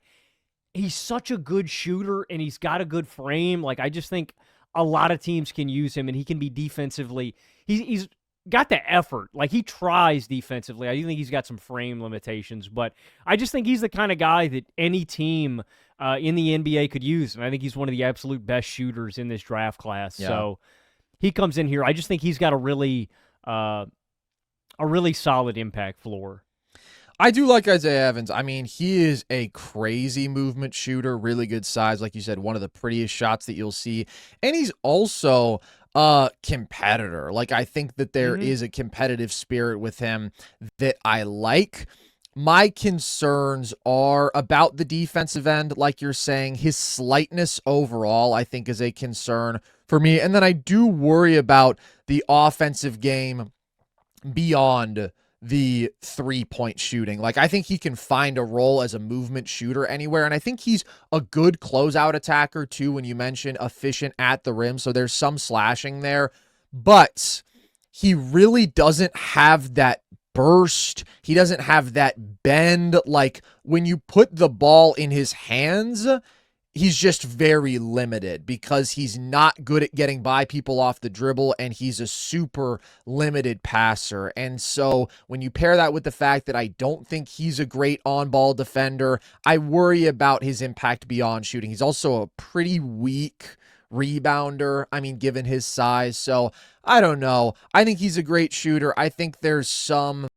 he's such a good shooter and he's got a good frame. Like, I just think a lot of teams can use him, and he can be defensively. He's got the effort. Like, he tries defensively. I do think he's got some frame limitations, but I just think he's the kind of guy that any team in the NBA could use. And I think he's one of the absolute best shooters in this draft class. Yeah. So he comes in here. I just think he's got a really solid impact floor. I do like Isaiah Evans. I mean, he is a crazy movement shooter, really good size. Like you said, one of the prettiest shots that you'll see. And he's also a competitor. Like, I think that there is a competitive spirit with him that I like. My concerns are about the defensive end, like you're saying. His slightness overall, I think, is a concern for me. And then I do worry about the offensive game beyond the 3-point shooting. Like, I think he can find a role as a movement shooter anywhere, and I think he's a good closeout attacker too, when you mention efficient at the rim, so there's some slashing there, but he really doesn't have that burst. He doesn't have that bend. Like, when you put the ball in his hands, he's just very limited because he's not good at getting by people off the dribble, and he's a super limited passer. And so when you pair that with the fact that I don't think he's a great on-ball defender, I worry about his impact beyond shooting. He's also a pretty weak rebounder, I mean, given his size. So I don't know. I think he's a great shooter. I think there's some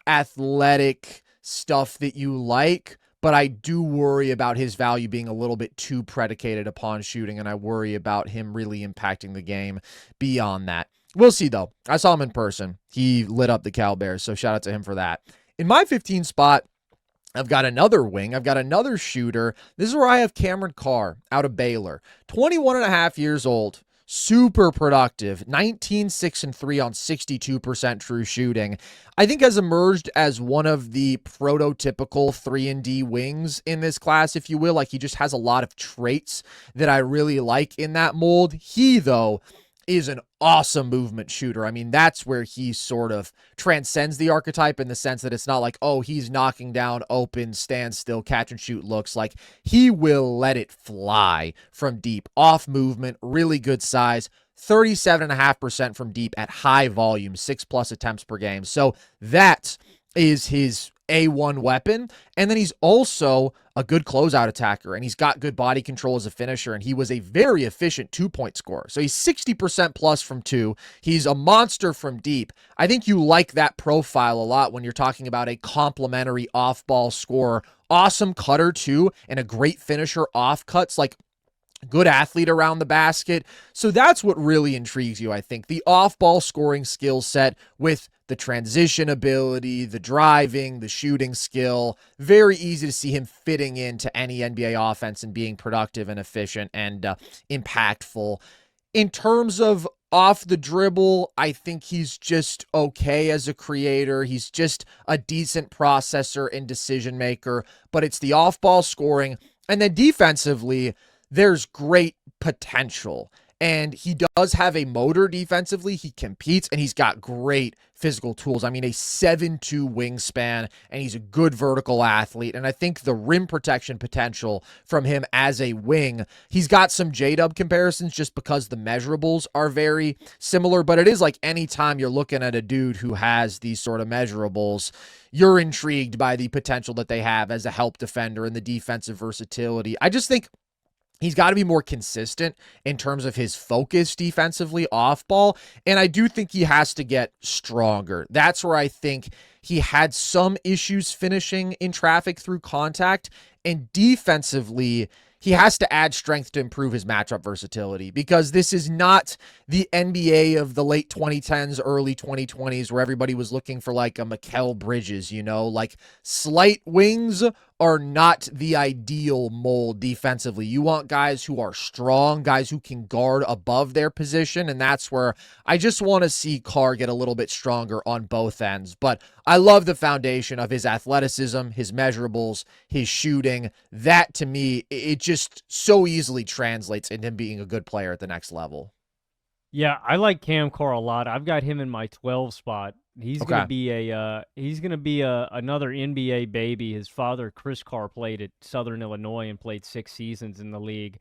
athletic stuff that you like, but I do worry about his value being a little bit too predicated upon shooting, and I worry about him really impacting the game beyond that. We'll see, though. I saw him in person. He lit up the Cal Bears, so shout out to him for that. In my 15 spot, I've got another wing. I've got another shooter. This is where I have Cameron Carr out of Baylor. 21 and a half years old. Super productive, 19, 6, and 3 on 62% true shooting. I think has emerged as one of the prototypical 3-and-D wings in this class, if you will. Like, he just has a lot of traits that I really like in that mold. He, though, is an awesome movement shooter. I mean, that's where he sort of transcends the archetype in the sense that it's not like, oh, he's knocking down open, stand still, catch and shoot looks. Like, he will let it fly from deep, off movement, really good size, 37.5% from deep at high volume, 6+ attempts per game. So that is his A1 weapon. And then he's also a good closeout attacker, and he's got good body control as a finisher, and he was a very efficient 2-point scorer. So he's 60% plus from 2. He's a monster from deep. I think you like that profile a lot when you're talking about a complimentary off-ball scorer. Awesome cutter too, and a great finisher off cuts. Like, good athlete around the basket. So that's what really intrigues you, I think. The off-ball scoring skill set with the transition ability, the driving, the shooting skill. Very easy to see him fitting into any NBA offense and being productive and efficient and impactful. In terms of off the dribble, I think he's just okay as a creator. He's just a decent processor and decision maker, but it's the off-ball scoring. And then defensively, there's great potential, and he does have a motor defensively. He competes, and he's got great physical tools. I mean, a 7'2" wingspan, and he's a good vertical athlete, and I think the rim protection potential from him as a wing, he's got some J-Dub comparisons just because the measurables are very similar, but it is like anytime you're looking at a dude who has these sort of measurables, you're intrigued by the potential that they have as a help defender and the defensive versatility. I just think he's got to be more consistent in terms of his focus defensively off ball, and I do think he has to get stronger. That's where I think he had some issues finishing in traffic through contact, and defensively, he has to add strength to improve his matchup versatility, because this is not the NBA of the late 2010s, early 2020s, where everybody was looking for like a Mikel Bridges, you know, like slight wings are not the ideal mold defensively. You want guys who are strong, guys who can guard above their position, and that's where I just want to see Carr get a little bit stronger on both ends. But I love the foundation of his athleticism, his measurables, his shooting. That, to me, it just so easily translates into him being a good player at the next level. Yeah, I like Cam Carr a lot. I've got him in my 12 spot. He's Okay. gonna be another NBA baby. His father, Chris Carr, played at Southern Illinois and played 6 seasons in the league.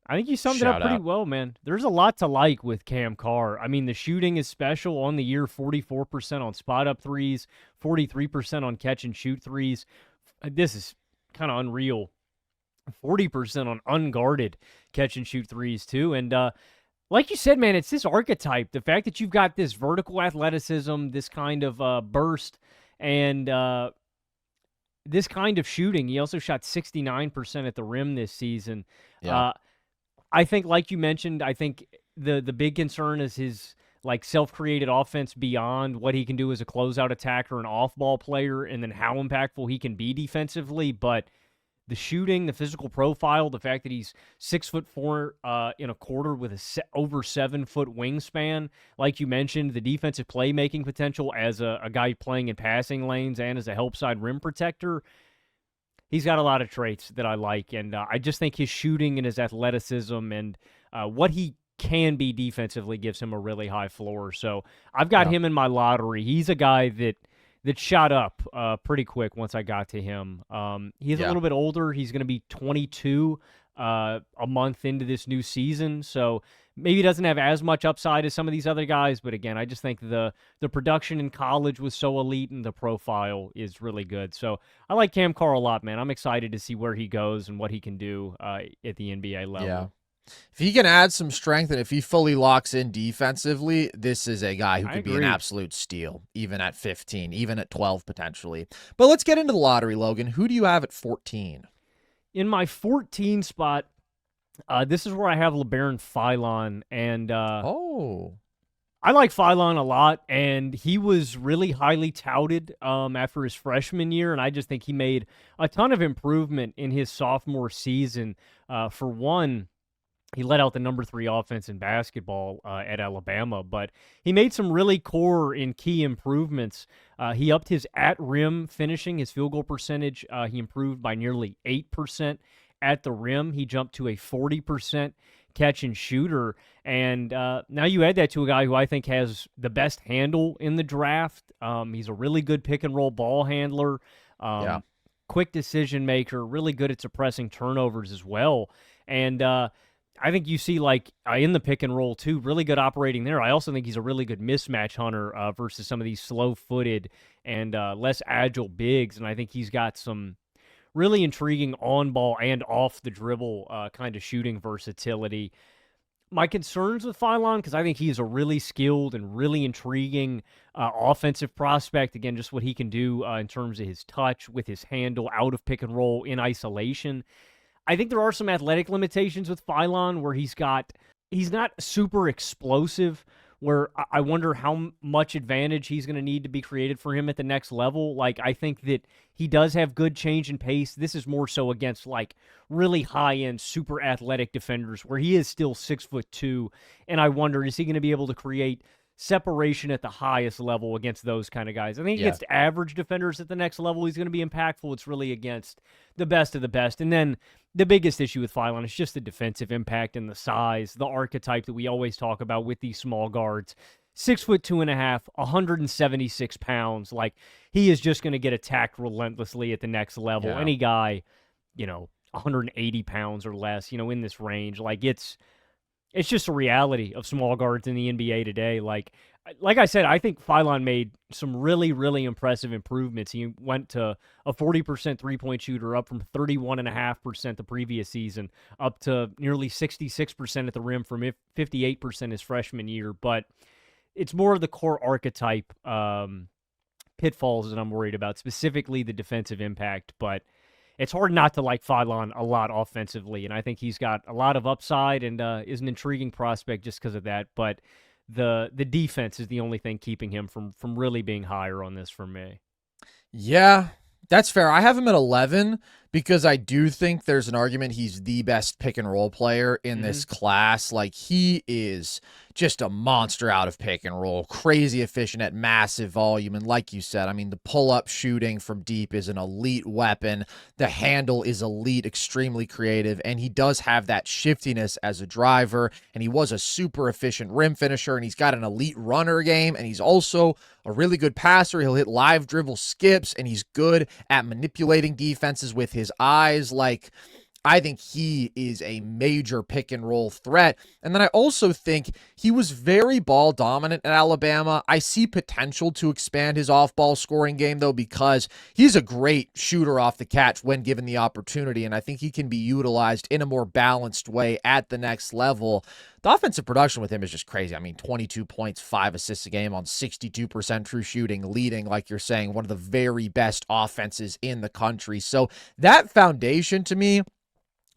I think you summed it up Shout pretty out. well, man. There's a lot to like with Cam Carr. I mean, the shooting is special on the year, 44% on spot up threes, 43% on catch and shoot threes. This is kind of unreal. 40% on unguarded catch and shoot threes too. And like you said, man, it's this archetype. The fact that you've got this vertical athleticism, this kind of burst, and this kind of shooting. He also shot 69% at the rim this season. Yeah. I think, like you mentioned, I think the big concern is his like self-created offense beyond what he can do as a closeout attacker, an off-ball player, and then how impactful he can be defensively. But the shooting, the physical profile, the fact that he's 6'4" in a quarter with over 7-foot wingspan, like you mentioned, the defensive playmaking potential as a guy playing in passing lanes and as a help side rim protector. He's got a lot of traits that I like, and I just think his shooting and his athleticism and what he can be defensively gives him a really high floor. So I've got him in my lottery. He's a guy that shot up pretty quick once I got to him. He's a little bit older. He's going to be 22 a month into this new season, so maybe doesn't have as much upside as some of these other guys. But again, I just think the production in college was so elite, and the profile is really good. So I like Cam Carr a lot, man. I'm excited to see where he goes and what he can do at the NBA level. Yeah. If he can add some strength and if he fully locks in defensively, this is a guy who could be an absolute steal, even at 15, even at 12 potentially. But let's get into the lottery, Logan. Who do you have at 14? In my 14 spot, this is where I have Labaron Philon, and I like Philon a lot, and he was really highly touted after his freshman year, and I just think he made a ton of improvement in his sophomore season. For one, he let out the number 3 offense in basketball at Alabama, but he made some really core and key improvements. He upped his at-rim finishing, his field goal percentage. He improved by nearly 8% at the rim. He jumped to a 40% catch and shooter. And now you add that to a guy who I think has the best handle in the draft. He's a really good pick-and-roll ball handler, quick decision maker, really good at suppressing turnovers as well. And I think you see, like, in the pick and roll, too, really good operating there. I also think he's a really good mismatch hunter versus some of these slow-footed and less agile bigs, and I think he's got some really intriguing on-ball and off-the-dribble kind of shooting versatility. My concerns with Philon, because I think he is a really skilled and really intriguing offensive prospect. Again, just what he can do in terms of his touch, with his handle, out of pick and roll, in isolation. I think there are some athletic limitations with Philon where he's not super explosive, where I wonder how much advantage he's going to need to be created for him at the next level. Like, I think that he does have good change in pace. This is more so against, like, really high-end, super athletic defenders where he is still 6'2", and I wonder, is he going to be able to create separation at the highest level against those kind of guys? I think against average defenders at the next level, he's going to be impactful. It's really against the best of the best. And then the biggest issue with Philon is just the defensive impact and the size, the archetype that we always talk about with these small guards. 6'2.5", 176 pounds. Like, he is just going to get attacked relentlessly at the next level. Yeah. Any guy, 180 pounds or less, in this range. Like, it's just a reality of small guards in the NBA today. Like I said, I think Philon made some really, really impressive improvements. He went to a 40% three-point shooter, up from 31.5% the previous season, up to nearly 66% at the rim from 58% his freshman year. But it's more of the core archetype pitfalls that I'm worried about, specifically the defensive impact. But it's hard not to like Philon a lot offensively, and I think he's got a lot of upside and is an intriguing prospect just because of that. But the defense is the only thing keeping him from really being higher on this for me. Yeah, That's fair. I have him at 11 because I do think there's an argument he's the best pick and roll player in this class. Like, he is just a monster out of pick and roll, crazy efficient at massive volume. And like you said, I mean, the pull-up shooting from deep is an elite weapon. The handle is elite, extremely creative, and he does have that shiftiness as a driver, and he was a super efficient rim finisher, and he's got an elite runner game, and he's also a really good passer. He'll hit live dribble skips, and he's good at manipulating defenses with his eyes. Like, I think he is a major pick and roll threat. And then I also think he was very ball dominant at Alabama. I see potential to expand his off-ball scoring game, though, because he's a great shooter off the catch when given the opportunity, and I think he can be utilized in a more balanced way at the next level. The offensive production with him is just crazy. I mean, 22 points, 5 assists a game on 62% true shooting, leading, like you're saying, one of the very best offenses in the country. So that foundation, to me,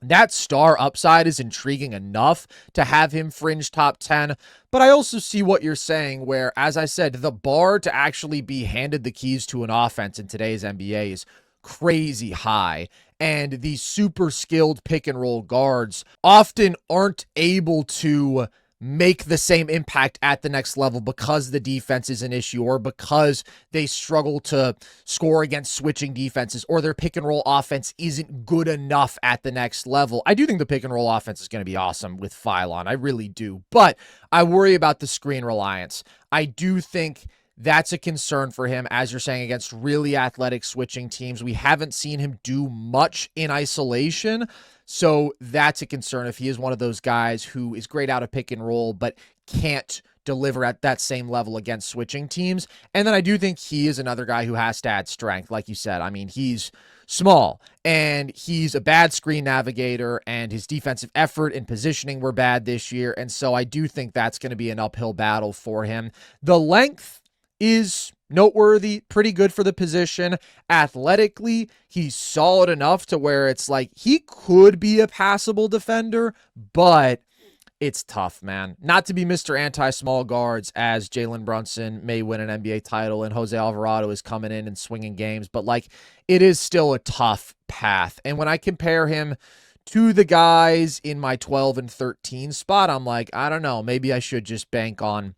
that star upside is intriguing enough to have him fringe top 10, but I also see what you're saying where, as I said, the bar to actually be handed the keys to an offense in today's NBA is crazy high, and these super skilled pick and roll guards often aren't able to make the same impact at the next level because the defense is an issue, or because they struggle to score against switching defenses, or their pick and roll offense isn't good enough at the next level. I do think the pick and roll offense is going to be awesome with Philon. I really do. But I worry about the screen reliance. I do think that's a concern for him, as you're saying, against really athletic switching teams. We haven't seen him do much in isolation, so that's a concern if he is one of those guys who is great out of pick and roll, but can't deliver at that same level against switching teams. And then I do think he is another guy who has to add strength. Like you said, I mean, he's small, and he's a bad screen navigator, and his defensive effort and positioning were bad this year. And so I do think that's going to be an uphill battle for him. The length is noteworthy, pretty good for the position. Athletically, he's solid enough to where it's like he could be a passable defender, but it's tough, man. Not to be Mr. Anti-Small Guards, as Jalen Brunson may win an NBA title and Jose Alvarado is coming in and swinging games, but like, it is still a tough path. And when I compare him to the guys in my 12 and 13 spot, I'm like, I don't know, maybe I should just bank on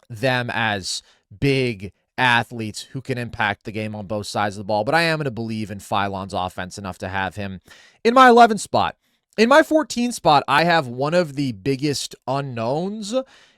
them as big athletes who can impact the game on both sides of the ball. But I am going to believe in Philon's offense enough to have him in my 11 spot. In my 14 spot, I have one of the biggest unknowns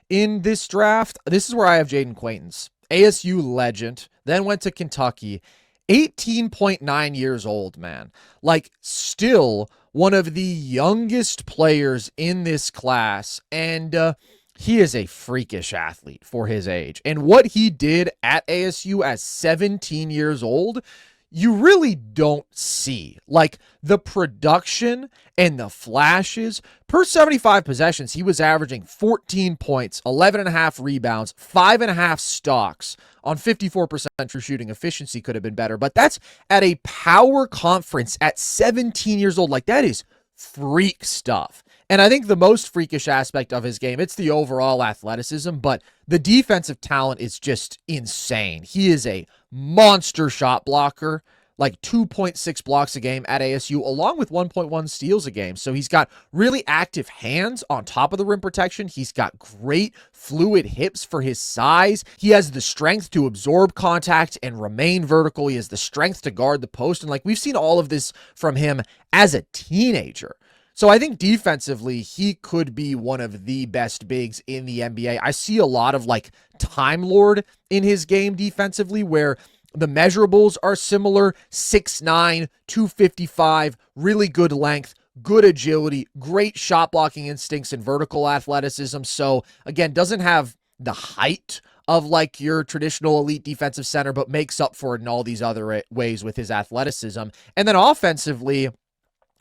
in this draft. This is where I have Jayden Quaintance, ASU legend, then went to Kentucky, 18.9 years old, man. Like, still one of the youngest players in this class, and he is a freakish athlete for his age. And what he did at ASU as 17 years old, you really don't see. Like, the production and the flashes. Per 75 possessions, he was averaging 14 points, 11.5 rebounds, 5.5 stocks on 54% true shooting. Efficiency could have been better, but that's at a power conference at 17 years old. Like, that is freak stuff. And I think the most freakish aspect of his game, it's the overall athleticism, but the defensive talent is just insane. He is a monster shot blocker, like 2.6 blocks a game at ASU, along with 1.1 steals a game. So he's got really active hands on top of the rim protection. He's got great fluid hips for his size. He has the strength to absorb contact and remain vertical. He has the strength to guard the post. And like, we've seen all of this from him as a teenager. So I think defensively, he could be one of the best bigs in the NBA. I see a lot of like Time Lord in his game defensively, where the measurables are similar: 6'9", 255, really good length, good agility, great shot blocking instincts and vertical athleticism. So again, doesn't have the height of like your traditional elite defensive center, but makes up for it in all these other ways with his athleticism. And then offensively,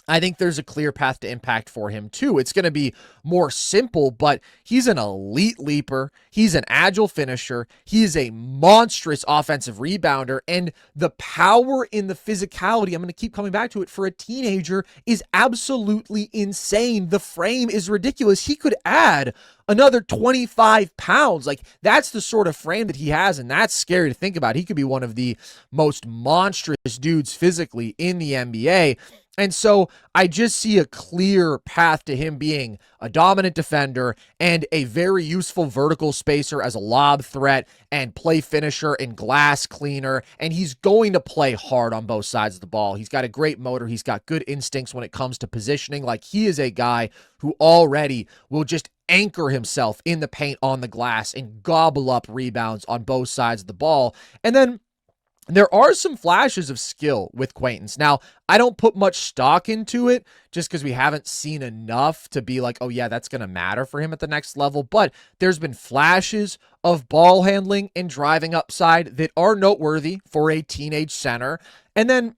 I think there's a clear path to impact for him too. It's going to be more simple, but he's an elite leaper. He's an agile finisher. He is a monstrous offensive rebounder, and the power in the physicality, I'm going to keep coming back to it, for a teenager is absolutely insane. The frame is ridiculous. He could add another 25 pounds. Like, that's the sort of frame that he has, and that's scary to think about. He could be one of the most monstrous dudes physically in the NBA. And so I just see a clear path to him being a dominant defender and a very useful vertical spacer as a lob threat and play finisher and glass cleaner. And he's going to play hard on both sides of the ball. He's got a great motor. He's got good instincts when it comes to positioning. Like, he is a guy who already will just anchor himself in the paint on the glass and gobble up rebounds on both sides of the ball. And then there are some flashes of skill with Quaintance. Now, I don't put much stock into it just because we haven't seen enough to be like, oh yeah, that's going to matter for him at the next level. But there's been flashes of ball handling and driving upside that are noteworthy for a teenage center. And then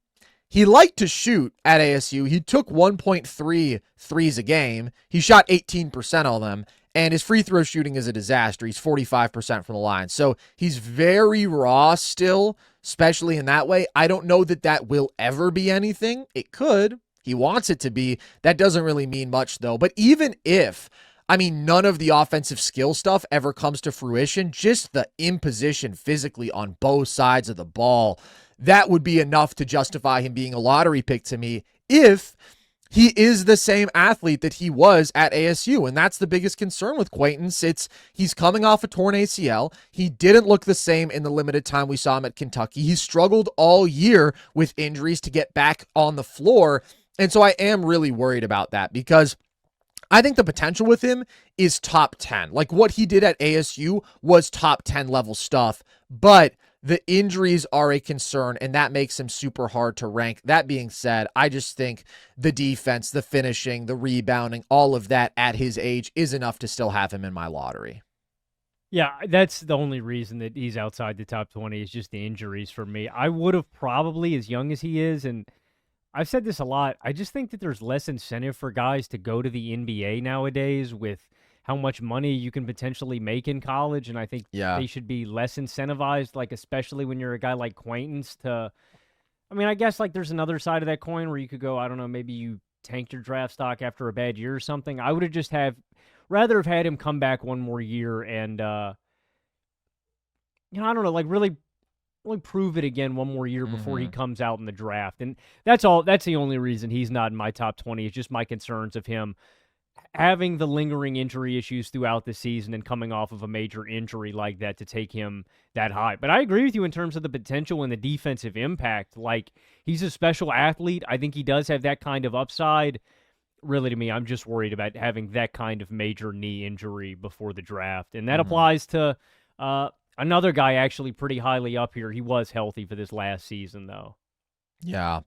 he liked to shoot at ASU. He took 1.3 threes a game. He shot 18% of them. And his free throw shooting is a disaster. He's 45% from the line. So he's very raw still, especially in that way. I don't know that that will ever be anything. It could. He wants it to be. That doesn't really mean much, though. But even if, none of the offensive skill stuff ever comes to fruition, just the imposition physically on both sides of the ball, that would be enough to justify him being a lottery pick to me if he is the same athlete that he was at ASU, and that's the biggest concern with Quaintance. He's coming off a torn ACL. He didn't look the same in the limited time we saw him at Kentucky. He struggled all year with injuries to get back on the floor, and so I am really worried about that because I think the potential with him is top 10. Like, what he did at ASU was top 10 level stuff, but the injuries are a concern, and that makes him super hard to rank. That being said, I just think the defense, the finishing, the rebounding, all of that at his age is enough to still have him in my lottery. Yeah, that's the only reason that he's outside the top 20 is just the injuries for me. I would have probably, as young as he is, and I've said this a lot, I just think that there's less incentive for guys to go to the NBA nowadays with how much money you can potentially make in college, and I think they should be less incentivized, like especially when you're a guy like Quaintance to, I guess like there's another side of that coin where you could go, I don't know, maybe you tanked your draft stock after a bad year or something. I would have just rather have had him come back one more year and, I don't know, like really prove it again one more year before he comes out in the draft. And that's all. That's the only reason he's not in my top 20 is just my concerns of him having the lingering injury issues throughout the season and coming off of a major injury like that to take him that high. But I agree with you in terms of the potential and the defensive impact. Like, he's a special athlete. I think he does have that kind of upside. Really, to me, I'm just worried about having that kind of major knee injury before the draft. And that applies to another guy actually pretty highly up here. He was healthy for this last season, though. Yeah.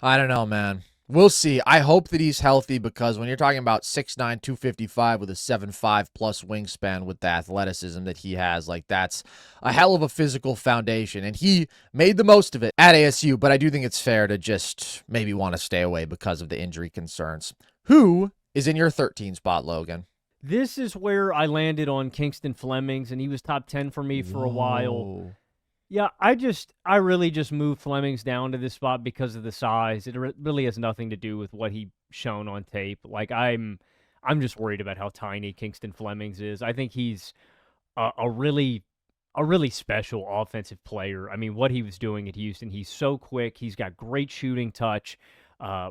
I don't know, man. We'll see. I hope that he's healthy because when you're talking about 6'9", 255 with a 7'5" plus wingspan with the athleticism that he has, like, that's a hell of a physical foundation. And he made the most of it at ASU, but I do think it's fair to just maybe want to stay away because of the injury concerns. Who is in your 13 spot, Logan? This is where I landed on Kingston Flemings, and he was top 10 for me for a while. Yeah, I really just moved Flemings down to this spot because of the size. It really has nothing to do with what he shown on tape. Like, I'm just worried about how tiny Kingston Flemings is. I think he's a really special offensive player. I mean, what he was doing at Houston, he's so quick. He's got great shooting touch,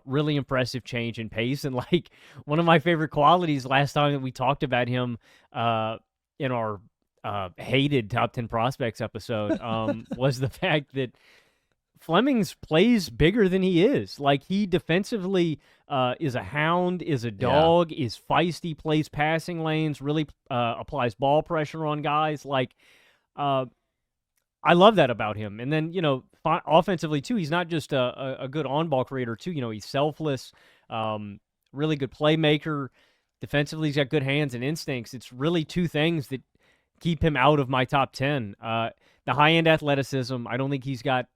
really impressive change in pace. And, like, one of my favorite qualities last time that we talked about him in our hated top 10 prospects episode was the fact that Flemings plays bigger than he is. Like, he defensively is a hound, is a dog, is feisty, plays passing lanes, really applies ball pressure on guys. Like, I love that about him. And then, offensively too, he's not just a good on-ball creator too. He's selfless, really good playmaker. Defensively, he's got good hands and instincts. It's really two things that keep him out of my top 10. The high-end athleticism, I don't think he's got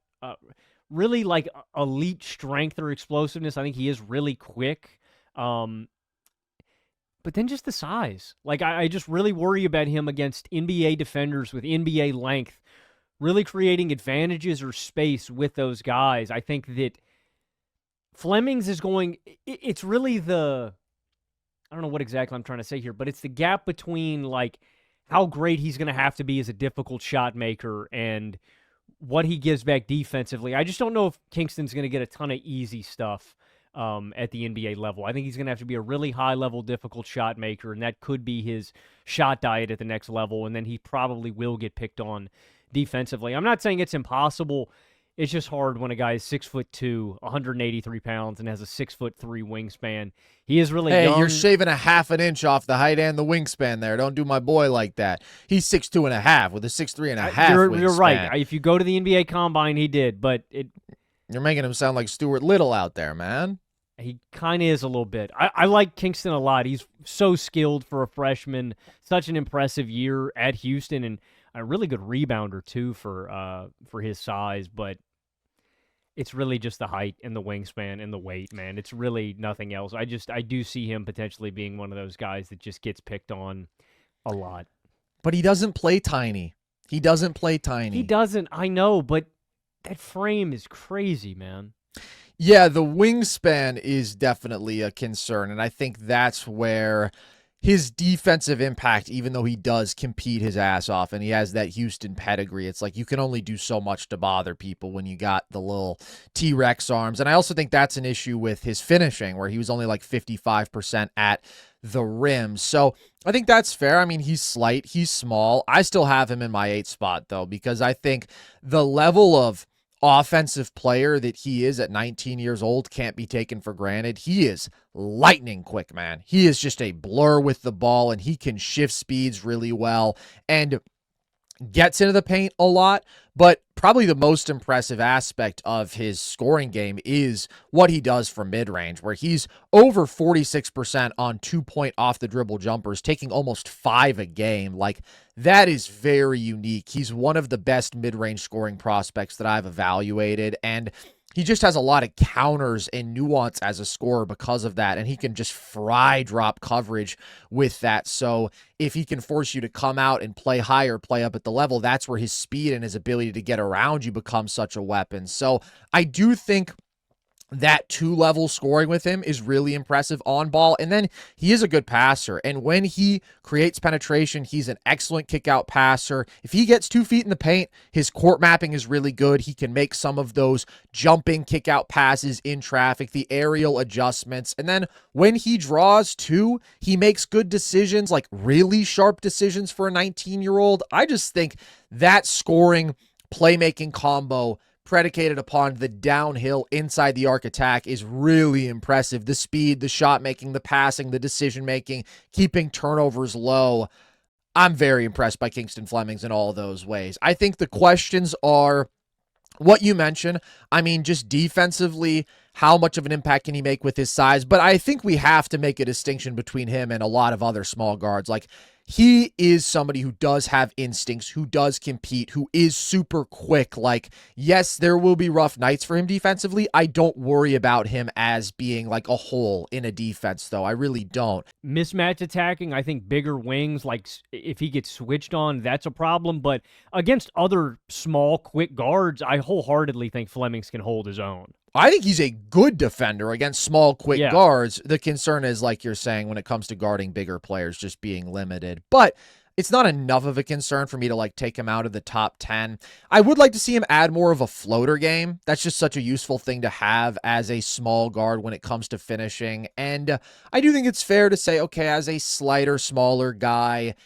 really like elite strength or explosiveness. I think he is really quick. But then just the size. Like, I just really worry about him against NBA defenders with NBA length, really creating advantages or space with those guys. I think that Flemings is going, it's really I don't know what exactly I'm trying to say here, but it's the gap between, like, how great he's going to have to be as a difficult shot maker and what he gives back defensively. I just don't know if Kingston's going to get a ton of easy stuff at the NBA level. I think he's going to have to be a really high-level, difficult shot maker, and that could be his shot diet at the next level, and then he probably will get picked on defensively. I'm not saying it's impossible. It's just hard when a guy is 6'2", 183 pounds, and has a 6'3" wingspan. He is really young. Hey, you're shaving a half an inch off the height and the wingspan there. Don't do my boy like that. He's 6'2.5" with a 6'3.5" wingspan. You're right. If you go to the NBA Combine, he did, but you're making him sound like Stuart Little out there, man. He kind of is a little bit. I like Kingston a lot. He's so skilled for a freshman. Such an impressive year at Houston, and a really good rebounder too for his size. But it's really just the height and the wingspan and the weight, man. It's really nothing else. I do see him potentially being one of those guys that just gets picked on a lot. But he doesn't play tiny. He doesn't play tiny. He doesn't. I know, but that frame is crazy, man. Yeah, the wingspan is definitely a concern, and I think that's where his defensive impact, even though he does compete his ass off and he has that Houston pedigree, it's like you can only do so much to bother people when you got the little T-Rex arms. And I also think that's an issue with his finishing, where he was only like 55% at the rim. So I think that's fair. I mean, he's slight, he's small. I still have him in my 8th spot, though, because I think the level of offensive player that he is at 19 years old can't be taken for granted. He is lightning quick, man. He is just a blur with the ball, and he can shift speeds really well and gets into the paint a lot. But probably the most impressive aspect of his scoring game is what he does from mid-range, where he's over 46% on 2-point off the dribble jumpers, taking almost 5 a game. Like, that is very unique. He's one of the best mid-range scoring prospects that I've evaluated, and he just has a lot of counters and nuance as a scorer because of that, and he can just fry drop coverage with that. So if he can force you to come out and play higher, play up at the level, that's where his speed and his ability to get around you becomes such a weapon. So I do think that 2-level scoring with him is really impressive on ball. And then he is a good passer. And when he creates penetration, he's an excellent kick-out passer. If he gets 2 feet in the paint, his court mapping is really good. He can make some of those jumping kick-out passes in traffic, the aerial adjustments. And then when he draws too, he makes good decisions, like really sharp decisions for a 19-year-old. I just think that scoring playmaking combo predicated upon the downhill inside the arc attack is really impressive. The speed, the shot making, the passing, the decision making, keeping turnovers low. I'm very impressed by Kingston Flemings in all of those ways. I think the questions are what you mentioned. I mean, just defensively, how much of an impact can he make with his size? But I think we have to make a distinction between him and a lot of other small guards. Like, he is somebody who does have instincts, who does compete, who is super quick. Like, yes, there will be rough nights for him defensively. I don't worry about him as being like a hole in a defense, though. I really don't. Mismatch attacking, I think bigger wings, like if he gets switched on, that's a problem. But against other small, quick guards, I wholeheartedly think Flemings can hold his own. I think he's a good defender against small, quick guards. The concern is, like you're saying, when it comes to guarding bigger players, just being limited. But it's not enough of a concern for me to like take him out of the top 10. I would like to see him add more of a floater game. That's just such a useful thing to have as a small guard when it comes to finishing. And I do think it's fair to say, okay, as a slighter, smaller guy,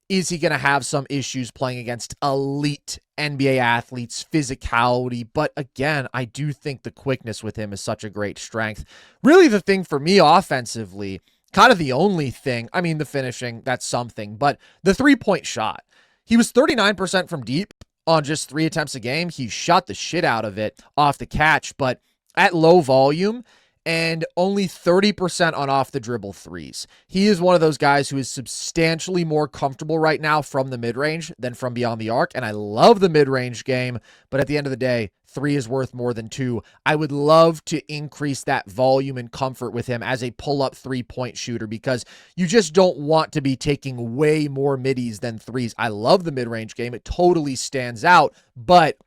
is he going to have some issues playing against elite NBA athletes, physicality? But again, I do think the quickness with him is such a great strength. Really, the thing for me offensively, kind of the only thing, I mean, the finishing, that's something, but the 3-point shot. He was 39% from deep on just 3 attempts a game. He shot the shit out of it off the catch, but at low volume and only 30% on off the dribble threes. He is one of those guys who is substantially more comfortable right now from the mid-range than from beyond the arc, and I love the mid-range game, but at the end of the day, 3 is worth more than 2. I would love to increase that volume and comfort with him as a pull-up three-point shooter because you just don't want to be taking way more middies than 3s. I love the mid-range game. It totally stands out, but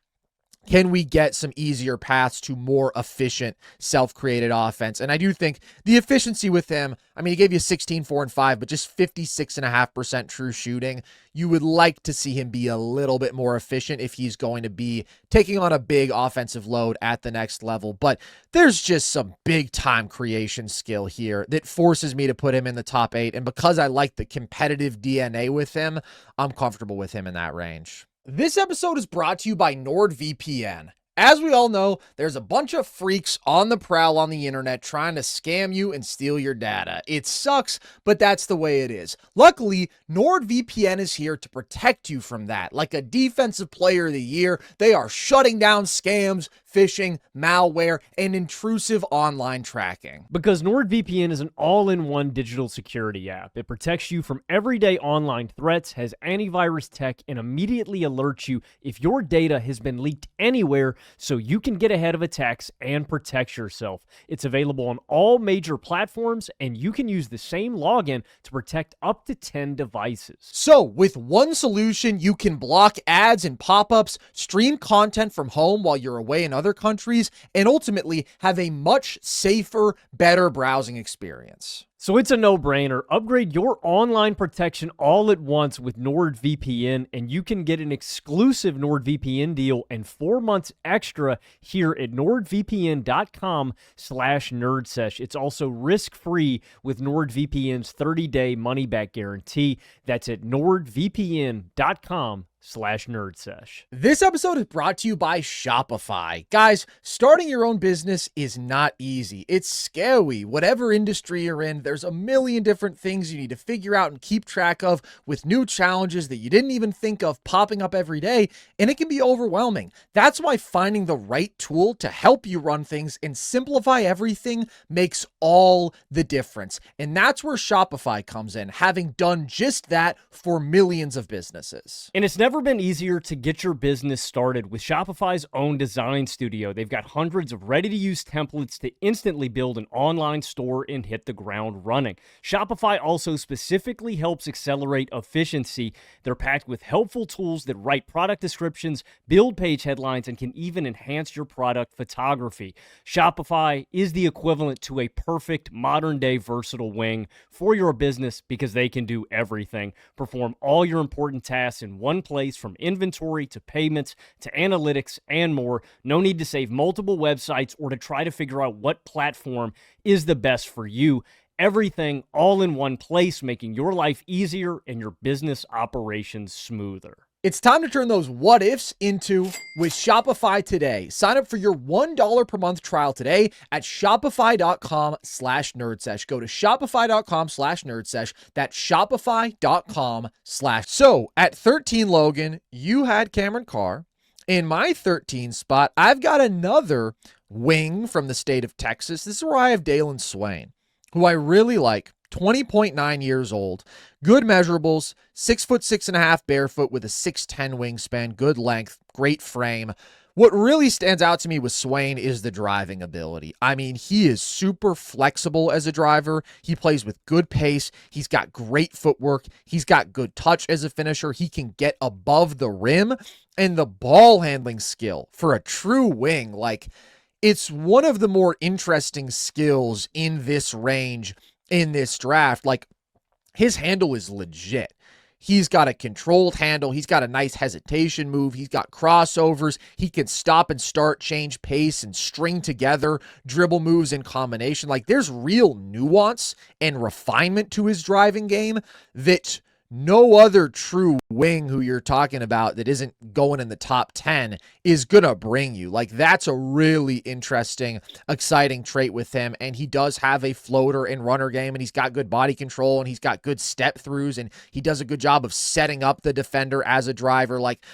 can we get some easier paths to more efficient self-created offense? And I do think the efficiency with him, I mean, he gave you 16, 4, and 5, but just 56.5% true shooting. You would like to see him be a little bit more efficient if he's going to be taking on a big offensive load at the next level. But there's just some big time creation skill here that forces me to put him in the top 8. And because I like the competitive DNA with him, I'm comfortable with him in that range. This episode is brought to you by NordVPN. As we all know, there's a bunch of freaks on the prowl on the internet trying to scam you and steal your data. It sucks, but that's the way it is. Luckily, NordVPN is here to protect you from that. Like a defensive player of the year, they are shutting down scams, phishing, malware, and intrusive online tracking. Because NordVPN is an all-in-one digital security app. It protects you from everyday online threats, has antivirus tech, and immediately alerts you if your data has been leaked anywhere so you can get ahead of attacks and protect yourself. It's available on all major platforms, and you can use the same login to protect up to 10 devices. So, with one solution, you can block ads and pop-ups, stream content from home while you're away in other countries, and ultimately have a much safer, better browsing experience. So it's a no-brainer. Upgrade your online protection all at once with NordVPN, and you can get an exclusive NordVPN deal and 4 months extra here at nordvpn.com/nerdsesh. It's also risk-free with NordVPN's 30-day money-back guarantee. That's at nordvpn.com/nerdsesh. This episode is brought to you by Shopify. Guys, starting your own business is not easy. It's scary. Whatever industry you're in, there's a million different things you need to figure out and keep track of with new challenges that you didn't even think of popping up every day, and it can be overwhelming. That's why finding the right tool to help you run things and simplify everything makes all the difference. And that's where Shopify comes in, having done just that for millions of businesses. And it's never been easier to get your business started with Shopify's own design studio. They've got hundreds of ready-to-use templates to instantly build an online store and hit the ground running. Shopify also specifically helps accelerate efficiency. They're packed with helpful tools that write product descriptions, build page headlines, and can even enhance your product photography. Shopify is the equivalent to a perfect modern-day versatile wing for your business because they can do everything. Perform all your important tasks in one place, from inventory to payments to analytics and more. No need to save multiple websites or to try to figure out what platform is the best for you. Everything all in one place, making your life easier and your business operations smoother. It's time to turn those what ifs into with Shopify today. Sign up for your $1 per month trial today at shopify.com/nerdsesh. Go to shopify.com/nerdsesh. That's shopify.com/. So at 13, Logan, you had Cameron Carr. In my 13 spot, I've got another wing from the state of Texas. This is where I have Dailyn Swain, who I really like. 20.9 years old, good measurables, 6'6.5" barefoot with a 6'10" wingspan, good length, great frame. What really stands out to me with Swain is the driving ability. I mean, he is super flexible as a driver. He plays with good pace. He's got great footwork. He's got good touch as a finisher. He can get above the rim, and the ball handling skill for a true wing, like, it's one of the more interesting skills in this range in this draft. Like, his handle is legit. He's got a controlled handle. He's got a nice hesitation move. He's got crossovers. He can stop and start, change pace, and string together dribble moves in combination. Like, there's real nuance and refinement to his driving game that no other true wing who you're talking about that isn't going in the top 10 is going to bring you. Like, that's a really interesting, exciting trait with him. And he does have a floater and runner game, and he's got good body control, and he's got good step throughs, and he does a good job of setting up the defender as a driver. Like,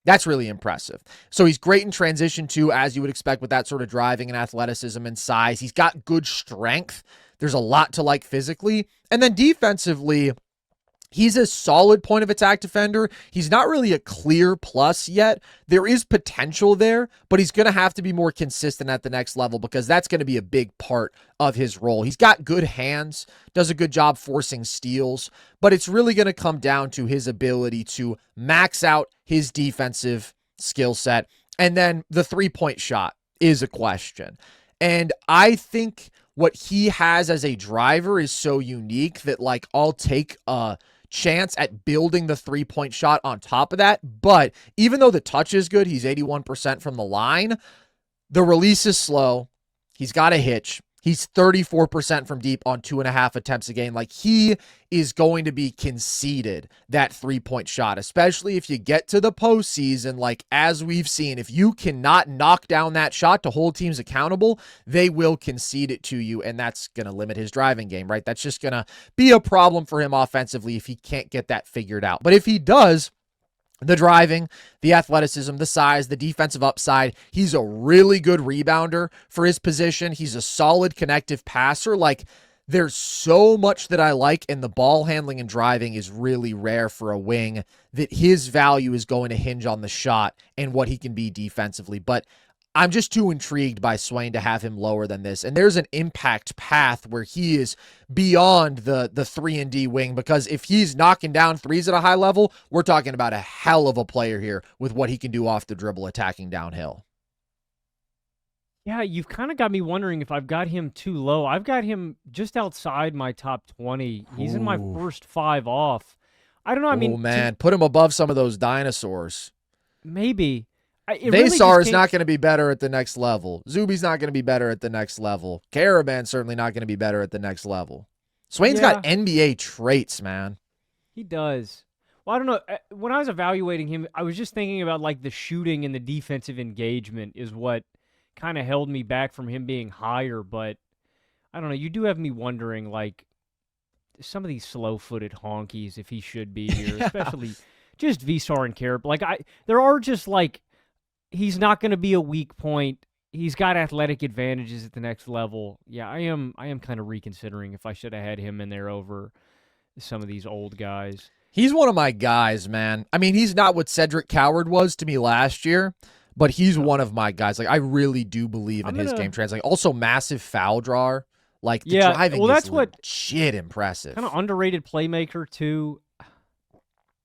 That's really impressive. So he's great in transition too, as you would expect with that sort of driving and athleticism and size. He's got good strength. There's a lot to like physically. And then defensively, he's a solid point of attack defender. He's not really a clear plus yet. There is potential there, but he's going to have to be more consistent at the next level because that's going to be a big part of his role. He's got good hands, does a good job forcing steals, but it's really going to come down to his ability to max out his defensive skill set. And then the three-point shot is a question. And I think what he has as a driver is so unique that, like, I'll take a chance at building the three-point shot on top of that. But even though the touch is good, he's 81% from the line, the release is slow. He's got a hitch. He's 34% from deep on 2.5 attempts a game. Like, he is going to be conceded that three-point shot, especially if you get to the postseason. Like, as we've seen, if you cannot knock down that shot to hold teams accountable, they will concede it to you, and that's going to limit his driving game, right? That's just going to be a problem for him offensively if he can't get that figured out. But if he does, the driving, the athleticism, the size, the defensive upside. He's a really good rebounder for his position. He's a solid connective passer. Like, there's so much that I like, and the ball handling and driving is really rare for a wing, that his value is going to hinge on the shot and what he can be defensively. But I'm just too intrigued by Swain to have him lower than this. And there's an impact path where he is beyond the 3-and-D wing, because if he's knocking down threes at a high level, we're talking about a hell of a player here with what he can do off the dribble attacking downhill. Yeah, you've kind of got me wondering if I've got him too low. I've got him just outside my top 20. He's in my first 5 off. I don't know. I mean, man, put him above some of those dinosaurs. Maybe. Veesar is not going to be better at the next level. Zuby's not going to be better at the next level. Karaban certainly not going to be better at the next level. Swain's got NBA traits, man. He does. Well, I don't know. When I was evaluating him, I was just thinking about, like, the shooting and the defensive engagement is what kind of held me back from him being higher. But I don't know. You do have me wondering, like, some of these slow-footed honkies, if he should be here, especially just Veesar and Karaban. Like, there are just, like, he's not going to be a weak point. He's got athletic advantages at the next level. Yeah, I am kind of reconsidering if I should have had him in there over some of these old guys. He's one of my guys, man. I mean, he's not what Cedric Coward was to me last year, but he's one of my guys. Like, I really do believe in his game translating. Also, massive foul drawer. Like, the driving is legit impressive. Kind of underrated playmaker, too.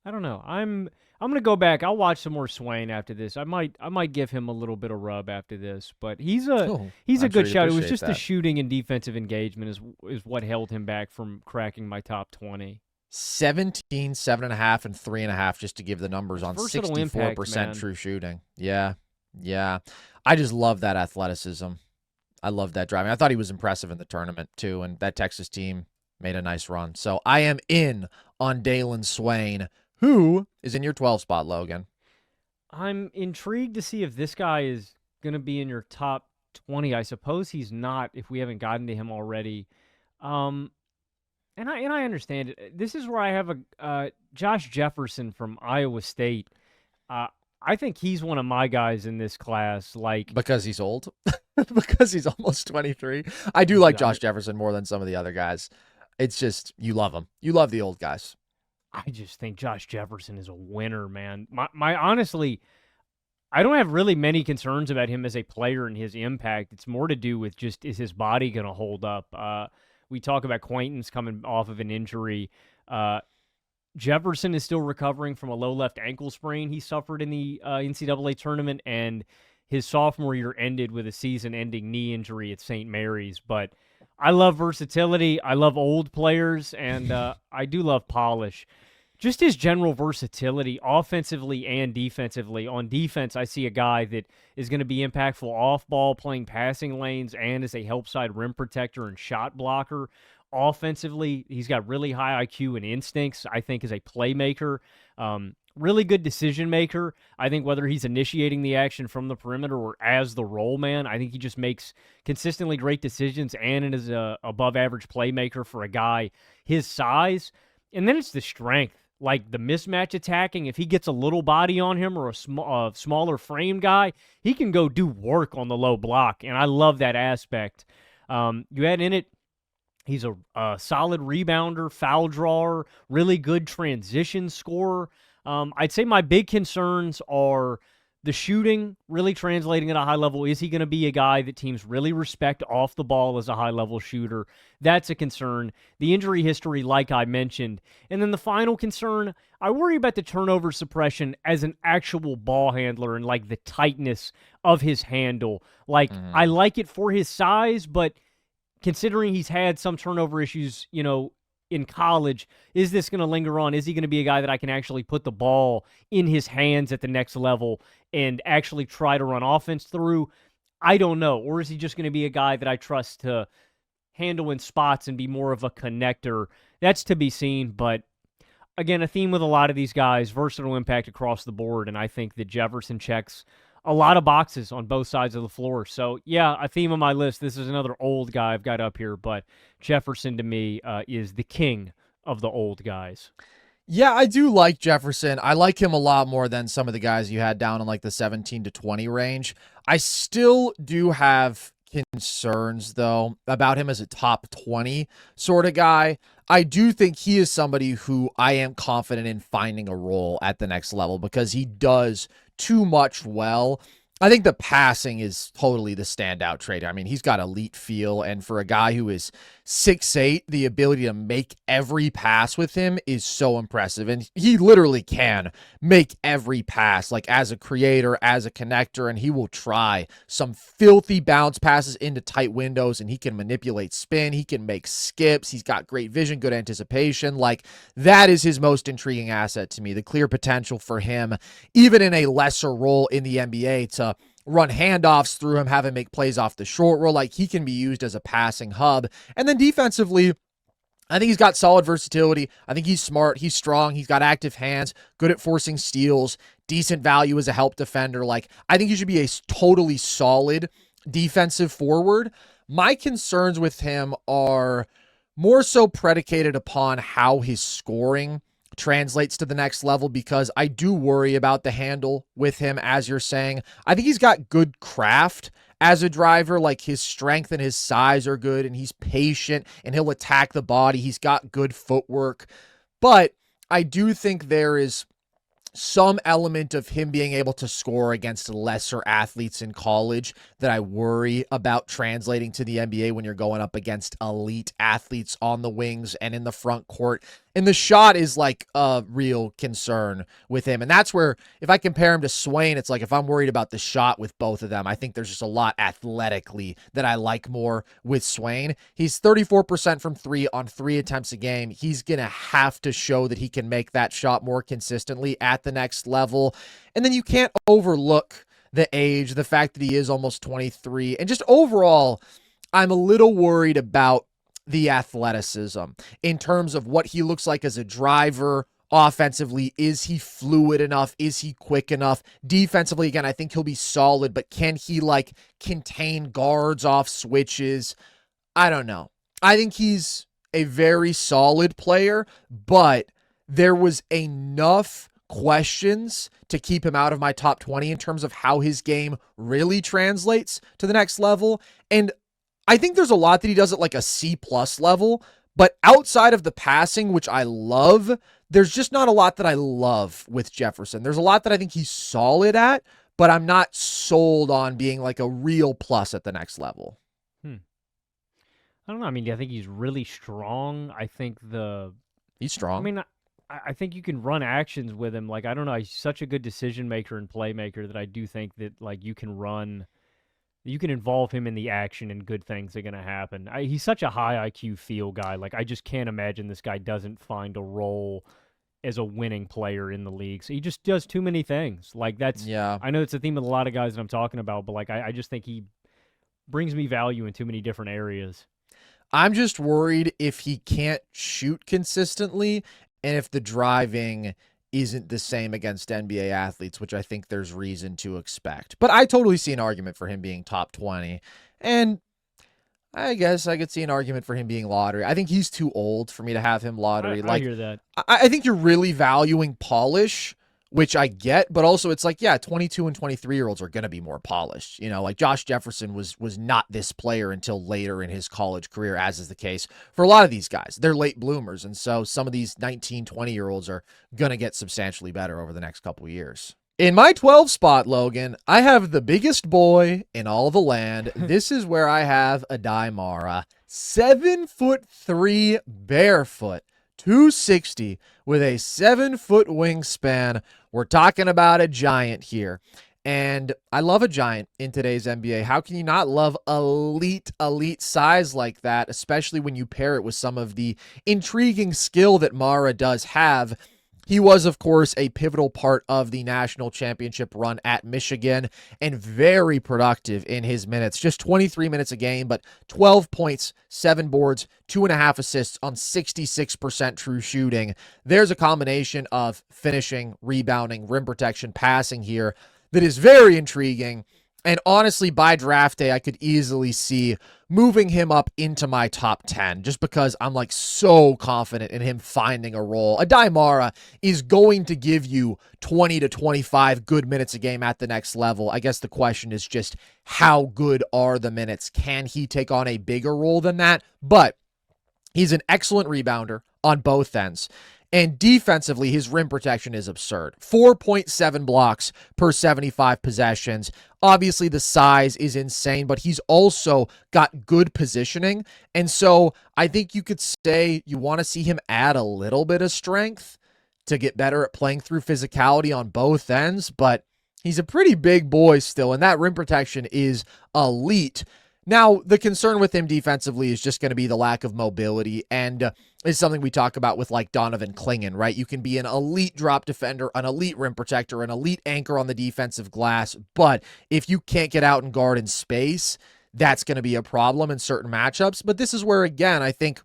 I don't know. I'm going to go back. I'll watch some more Swain after this. I might give him a little bit of rub after this, but he's a good shot. It was just the shooting and defensive engagement is what held him back from cracking my top 20. 17, 7.5, and 3.5, just to give the numbers on 64% impact, true shooting. Yeah. I just love that athleticism. I love that driving. I thought he was impressive in the tournament too, and that Texas team made a nice run. So I am in on Dailyn Swain. Who is in your 12 spot, Logan? I'm intrigued to see if this guy is going to be in your top 20. I suppose he's not if we haven't gotten to him already. And I understand it. This is where I have a Josh Jefferson from Iowa State. I think he's one of my guys in this class. Like, because he's old? Because he's almost 23? I do like Josh Jefferson more than some of the other guys. It's just, you love him. You love the old guys. I just think Josh Jefferson is a winner, man. My honestly, I don't have really many concerns about him as a player and his impact. It's more to do with just, is his body going to hold up? We talk about Quaintance coming off of an injury. Jefferson is still recovering from a low left ankle sprain he suffered in the NCAA tournament, and his sophomore year ended with a season-ending knee injury at St. Mary's. But I love versatility. I love old players, and I do love polish. Just his general versatility, offensively and defensively. On defense, I see a guy that is going to be impactful off ball, playing passing lanes, and as a help side rim protector and shot blocker. Offensively, he's got really high IQ and instincts, I think, as a playmaker. Really good decision maker. I think whether he's initiating the action from the perimeter or as the roll man, I think he just makes consistently great decisions and is a above average playmaker for a guy his size. And then it's the strength. like the mismatch attacking, if he gets a little body on him or a smaller frame guy, he can go do work on the low block, and I love that aspect. You add in it, he's a solid rebounder, foul drawer, really good transition scorer. I'd say my big concerns are the shooting, really translating at a high level. Is he going to be a guy that teams really respect off the ball as a high-level shooter? That's a concern. The injury history, like I mentioned. And then the final concern, I worry about the turnover suppression as an actual ball handler and, like, the tightness of his handle. Like, I like it for his size, but considering he's had some turnover issues, in college, is this going to linger on? Is he going to be a guy that I can actually put the ball in his hands at the next level and actually try to run offense through? I don't know. Or is he just going to be a guy that I trust to handle in spots and be more of a connector? That's to be seen. But again, a theme with a lot of these guys, versatile impact across the board. And I think that Jefferson checks a lot of boxes on both sides of the floor. So, yeah, a theme on my list. This is another old guy I've got up here, but Jefferson to me is the king of the old guys. Yeah, I do like Jefferson. I like him a lot more than some of the guys you had down in like the 17 to 20 range. I still do have concerns, though, about him as a top 20 sort of guy. I do think he is somebody who I am confident in finding a role at the next level because he does too much well. I think the passing is totally the standout trait. I mean, he's got elite feel, and for a guy who is 6'8", the ability to make every pass with him is so impressive. And he literally can make every pass, like as a creator, as a connector, and he will try some filthy bounce passes into tight windows, and he can manipulate spin. He can make skips. He's got great vision, good anticipation. Like, that is his most intriguing asset to me, the clear potential for him, even in a lesser role in the NBA, to run handoffs through him, have him make plays off the short roll. Like, he can be used as a passing hub. And then defensively, I think he's got solid versatility. I think he's smart. He's strong. He's got active hands, good at forcing steals, decent value as a help defender. Like, I think he should be a totally solid defensive forward. My concerns with him are more so predicated upon how his scoring translates to the next level, because I do worry about the handle with him, as you're saying. I think he's got good craft as a driver. Like, his strength and his size are good, and he's patient, and he'll attack the body. He's got good footwork. But I do think there is some element of him being able to score against lesser athletes in college that I worry about translating to the NBA when you're going up against elite athletes on the wings and in the front court. And the shot is like a real concern with him. And that's where, if I compare him to Swain, it's like, if I'm worried about the shot with both of them, I think there's just a lot athletically that I like more with Swain. He's 34% from three on 3 attempts a game. He's going to have to show that he can make that shot more consistently at the next level. And then you can't overlook the age, the fact that he is almost 23. And just overall, I'm a little worried about the athleticism in terms of what he looks like as a driver. Offensively, is he fluid enough? Is he quick enough? Defensively, again, I think he'll be solid, but can he like contain guards off switches? I don't know. I think he's a very solid player, but there was enough questions to keep him out of my top 20 in terms of how his game really translates to the next level. And I think there's a lot that he does at like a C+ level, but outside of the passing, which I love, there's just not a lot that I love with Jefferson. There's a lot that I think he's solid at, but I'm not sold on being like a real plus at the next level. I don't know. I mean, I think he's really strong. I think he's strong. I mean, I think you can run actions with him. Like, I don't know. He's such a good decision maker and playmaker that I do think that, like, you can involve him in the action and good things are going to happen. He's such a high IQ feel guy. Like, I just can't imagine this guy doesn't find a role as a winning player in the league. So he just does too many things. Like, I know it's a theme of a lot of guys that I'm talking about, but like, I just think he brings me value in too many different areas. I'm just worried if he can't shoot consistently and if the driving isn't the same against NBA athletes, which I think there's reason to expect. But I totally see an argument for him being top 20. And I guess I could see an argument for him being lottery. I think he's too old for me to have him lottery. I hear that. I think you're really valuing polish, which I get, but also it's like, yeah, 22 and 23-year-olds are going to be more polished. Like Josh Jefferson was not this player until later in his college career, as is the case for a lot of these guys. They're late bloomers, and so some of these 19, 20-year-olds are going to get substantially better over the next couple years. In my 12 spot, Logan, I have the biggest boy in all the land. This is where I have Aday Mara, 7'3" barefoot, 260 with a 7-foot wingspan. We're talking about a giant here. And I love a giant in today's NBA. How can you not love elite size like that, especially when you pair it with some of the intriguing skill that Mara does have? He was, of course, a pivotal part of the national championship run at Michigan and very productive in his minutes. Just 23 minutes a game, but 12 points, 7 boards, 2.5 assists on 66% true shooting. There's a combination of finishing, rebounding, rim protection, passing here that is very intriguing. And honestly, by draft day, I could easily see moving him up into my top 10 just because I'm like so confident in him finding a role. Aday Mara is going to give you 20 to 25 good minutes a game at the next level. I guess the question is just how good are the minutes? Can he take on a bigger role than that? But he's an excellent rebounder on both ends. And defensively, his rim protection is absurd. 4.7 blocks per 75 possessions. Obviously, the size is insane, but he's also got good positioning. And so I think you could say you want to see him add a little bit of strength to get better at playing through physicality on both ends. But he's a pretty big boy still, and that rim protection is elite. Now, the concern with him defensively is just going to be the lack of mobility, and is something we talk about with like Donovan Clingan, right? You can be an elite drop defender, an elite rim protector, an elite anchor on the defensive glass, but if you can't get out and guard in space, that's going to be a problem in certain matchups. But this is where, again, I think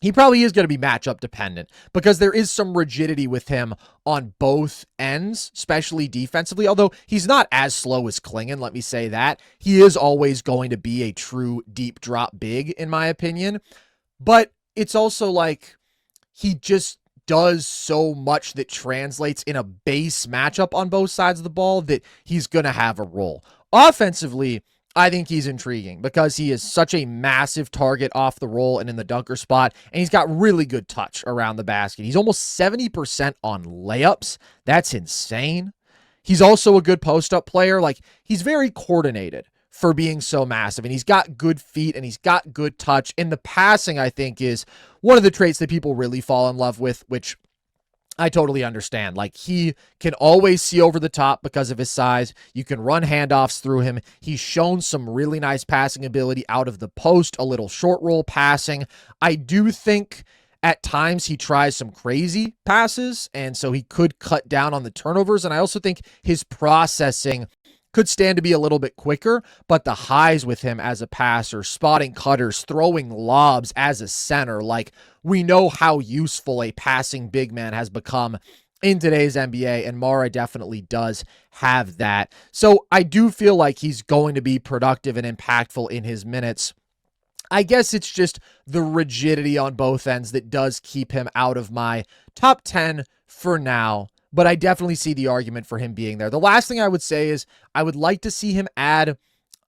he probably is going to be matchup dependent because there is some rigidity with him on both ends, especially defensively, although he's not as slow as Clingan, let me say that. He is always going to be a true deep drop big, in my opinion. But it's also like he just does so much that translates in a base matchup on both sides of the ball that he's going to have a role. Offensively, I think he's intriguing because he is such a massive target off the roll and in the dunker spot, and he's got really good touch around the basket. He's almost 70% on layups. That's insane. He's also a good post-up player. Like, he's very coordinated for being so massive, and he's got good feet, and he's got good touch. And the passing, I think, is one of the traits that people really fall in love with, which I totally understand. Like, he can always see over the top because of his size. You can run handoffs through him. He's shown some really nice passing ability out of the post, a little short roll passing. I do think at times he tries some crazy passes, and so he could cut down on the turnovers. And I also think his processing could stand to be a little bit quicker, but the highs with him as a passer, spotting cutters, throwing lobs as a center, like, we know how useful a passing big man has become in today's NBA, and Mara definitely does have that. So I do feel like he's going to be productive and impactful in his minutes. I guess it's just the rigidity on both ends that does keep him out of my top 10 for now. But I definitely see the argument for him being there. The last thing I would say is I would like to see him add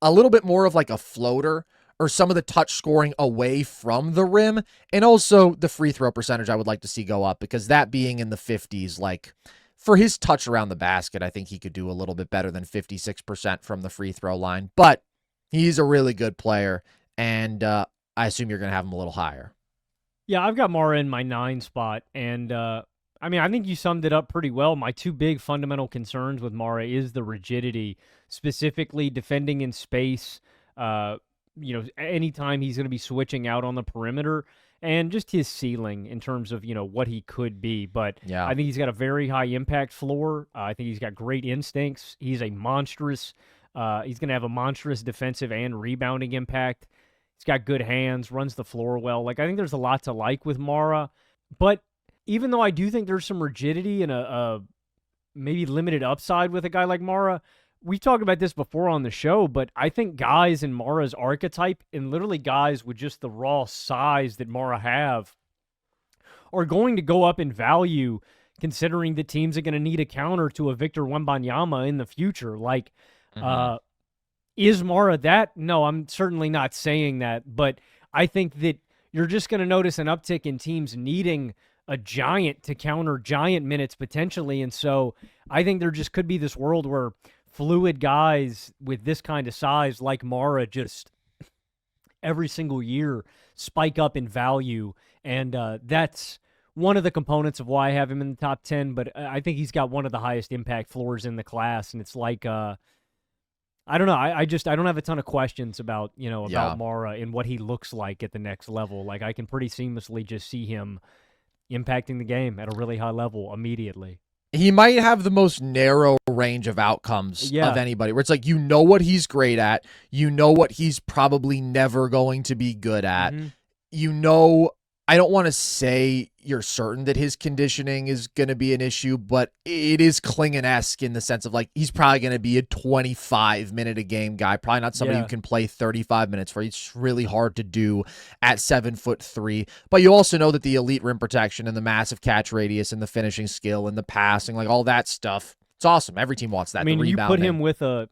a little bit more of like a floater or some of the touch scoring away from the rim. And also the free throw percentage I would like to see go up, because that being in the 50s, like, for his touch around the basket, I think he could do a little bit better than 56% from the free throw line. But he's a really good player, and I assume you're going to have him a little higher. Yeah, I've got Mara in my 9 spot, and I mean, I think you summed it up pretty well. My 2 big fundamental concerns with Mara is the rigidity, specifically defending in space, anytime he's going to be switching out on the perimeter, and just his ceiling in terms of, what he could be. But yeah, I think he's got a very high impact floor. I think he's got great instincts. He's a monstrous, he's going to have a monstrous defensive and rebounding impact. He's got good hands, runs the floor well. Like, I think there's a lot to like with Mara, but even though I do think there's some rigidity and a maybe limited upside with a guy like Mara, we talked about this before on the show, but I think guys in Mara's archetype, and literally guys with just the raw size that Mara have, are going to go up in value considering the teams are going to need a counter to a Victor Wembanyama in the future. Like, is Mara that? No, I'm certainly not saying that, but I think that you're just going to notice an uptick in teams needing a giant to counter giant minutes potentially, and so I think there just could be this world where fluid guys with this kind of size like Mara just every single year spike up in value, and that's one of the components of why I have him in the top 10, but I think he's got one of the highest impact floors in the class, and it's like, I don't know, I don't have a ton of questions about, about Mara and what he looks like at the next level. Like, I can pretty seamlessly just see him impacting the game at a really high level immediately. He might have the most narrow range of outcomes of anybody, where it's like, what he's great at, what he's probably never going to be good at. I don't want to say you're certain that his conditioning is going to be an issue, but it is Klingon-esque in the sense of like, he's probably going to be a 25-minute-a-game guy, probably not somebody who can play 35 minutes for. It's really hard to do at 7'3". But you also know that the elite rim protection and the massive catch radius and the finishing skill and the passing, like all that stuff, it's awesome. Every team wants that. I mean, you put him with a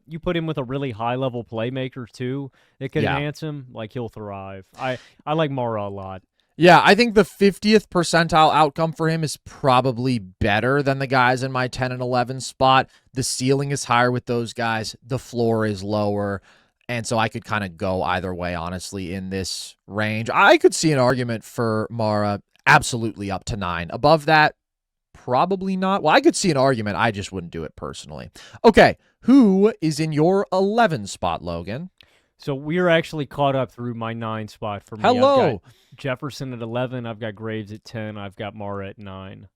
really high-level playmaker too that could enhance him, like he'll thrive. I like Mara a lot. Yeah, I think the 50th percentile outcome for him is probably better than the guys in my 10 and 11 spot. The ceiling is higher with those guys. The floor is lower. And so I could kind of go either way, honestly, in this range. I could see an argument for Mara absolutely up to 9. Above that, probably not. Well, I could see an argument. I just wouldn't do it personally. Okay, who is in your 11 spot, Logan? So we are actually caught up through my 9 spot for me. Hello. I've got Jefferson at 11. I've got Graves at 10. I've got Mara at 9.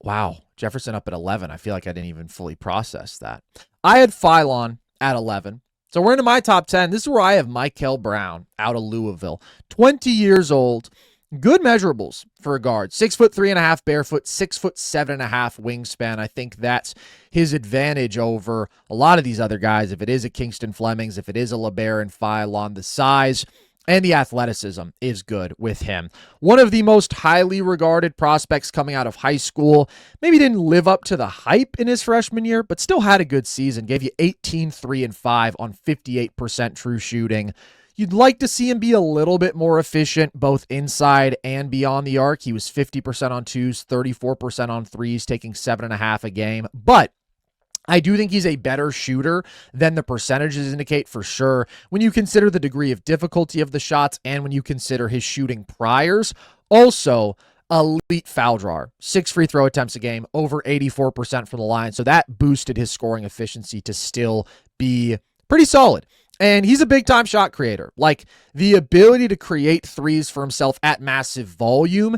Wow. Jefferson up at 11. I feel like I didn't even fully process that. I had Philon at 11. So we're into my top 10. This is where I have Mikel Brown out of Louisville. 20 years old. Good measurables for a guard. 6'3.5" barefoot, 6'7.5" wingspan. I think that's his advantage over a lot of these other guys. If it is a Kingston Flemings, if it is a Labaron Philon, the size and the athleticism is good with him. One of the most highly regarded prospects coming out of high school. Maybe didn't live up to the hype in his freshman year, but still had a good season. Gave you 18, 3, and 5 on 58% true shooting. You'd like to see him be a little bit more efficient, both inside and beyond the arc. He was 50% on twos, 34% on threes, taking 7.5 a game. But I do think he's a better shooter than the percentages indicate for sure. When you consider the degree of difficulty of the shots and when you consider his shooting priors, also elite foul drawer, 6 free throw attempts a game, over 84% from the line. So that boosted his scoring efficiency to still be pretty solid. And he's a big-time shot creator. Like, the ability to create threes for himself at massive volume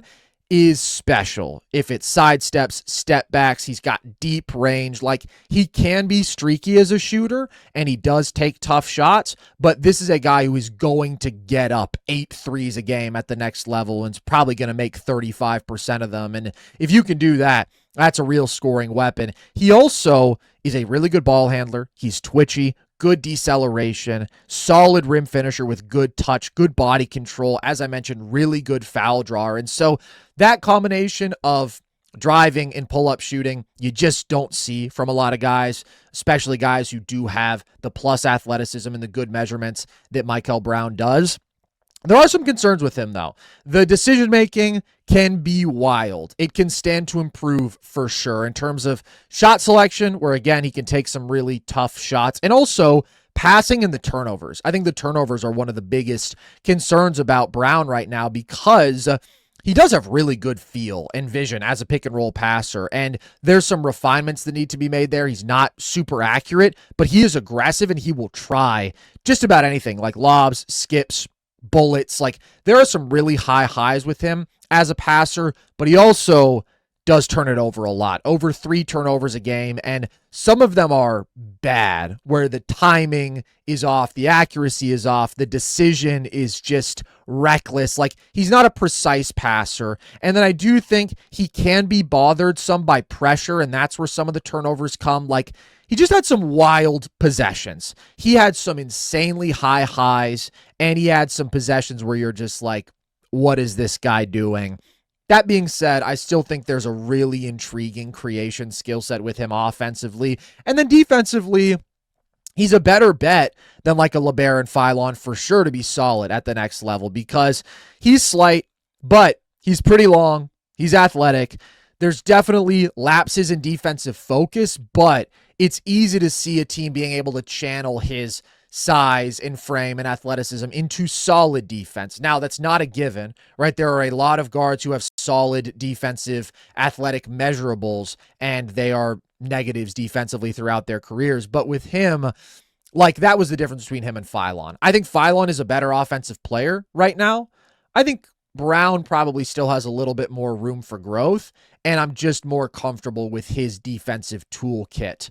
is special. If it's sidesteps, step backs, he's got deep range. Like, he can be streaky as a shooter, and he does take tough shots, but this is a guy who is going to get up 8 threes a game at the next level and is probably going to make 35% of them. And if you can do that, that's a real scoring weapon. He also is a really good ball handler. He's twitchy, good deceleration, solid rim finisher with good touch, good body control. As I mentioned, really good foul drawer. And so that combination of driving and pull-up shooting, you just don't see from a lot of guys, especially guys who do have the plus athleticism and the good measurements that Mikel Brown does. There are some concerns with him, though. The decision-making can be wild. It can stand to improve for sure in terms of shot selection, where, again, he can take some really tough shots, and also passing and the turnovers. I think the turnovers are one of the biggest concerns about Brown right now because he does have really good feel and vision as a pick-and-roll passer, and there's some refinements that need to be made there. He's not super accurate, but he is aggressive, and he will try just about anything, like lobs, skips, bullets. Like, there are some really high highs with him as a passer, but he also does turn it over a lot, over 3 turnovers a game, and some of them are bad, where the timing is off, the accuracy is off, the decision is just reckless. Like, he's not a precise passer, and then I do think he can be bothered some by pressure, and that's where some of the turnovers come. Like, he just had some wild possessions. He had some insanely high highs, and he had some possessions where you're just like, what is this guy doing? That being said, I still think there's a really intriguing creation skill set with him offensively. And then defensively, he's a better bet than like a Labaron Philon for sure to be solid at the next level, because he's slight, but he's pretty long. He's athletic. There's definitely lapses in defensive focus, but it's easy to see a team being able to channel his size and frame and athleticism into solid defense. Now, that's not a given, right? There are a lot of guards who have solid defensive athletic measurables, and they are negatives defensively throughout their careers. But with him, like, that was the difference between him and Philon. I think Philon is a better offensive player right now. I think Brown probably still has a little bit more room for growth, and I'm just more comfortable with his defensive toolkit.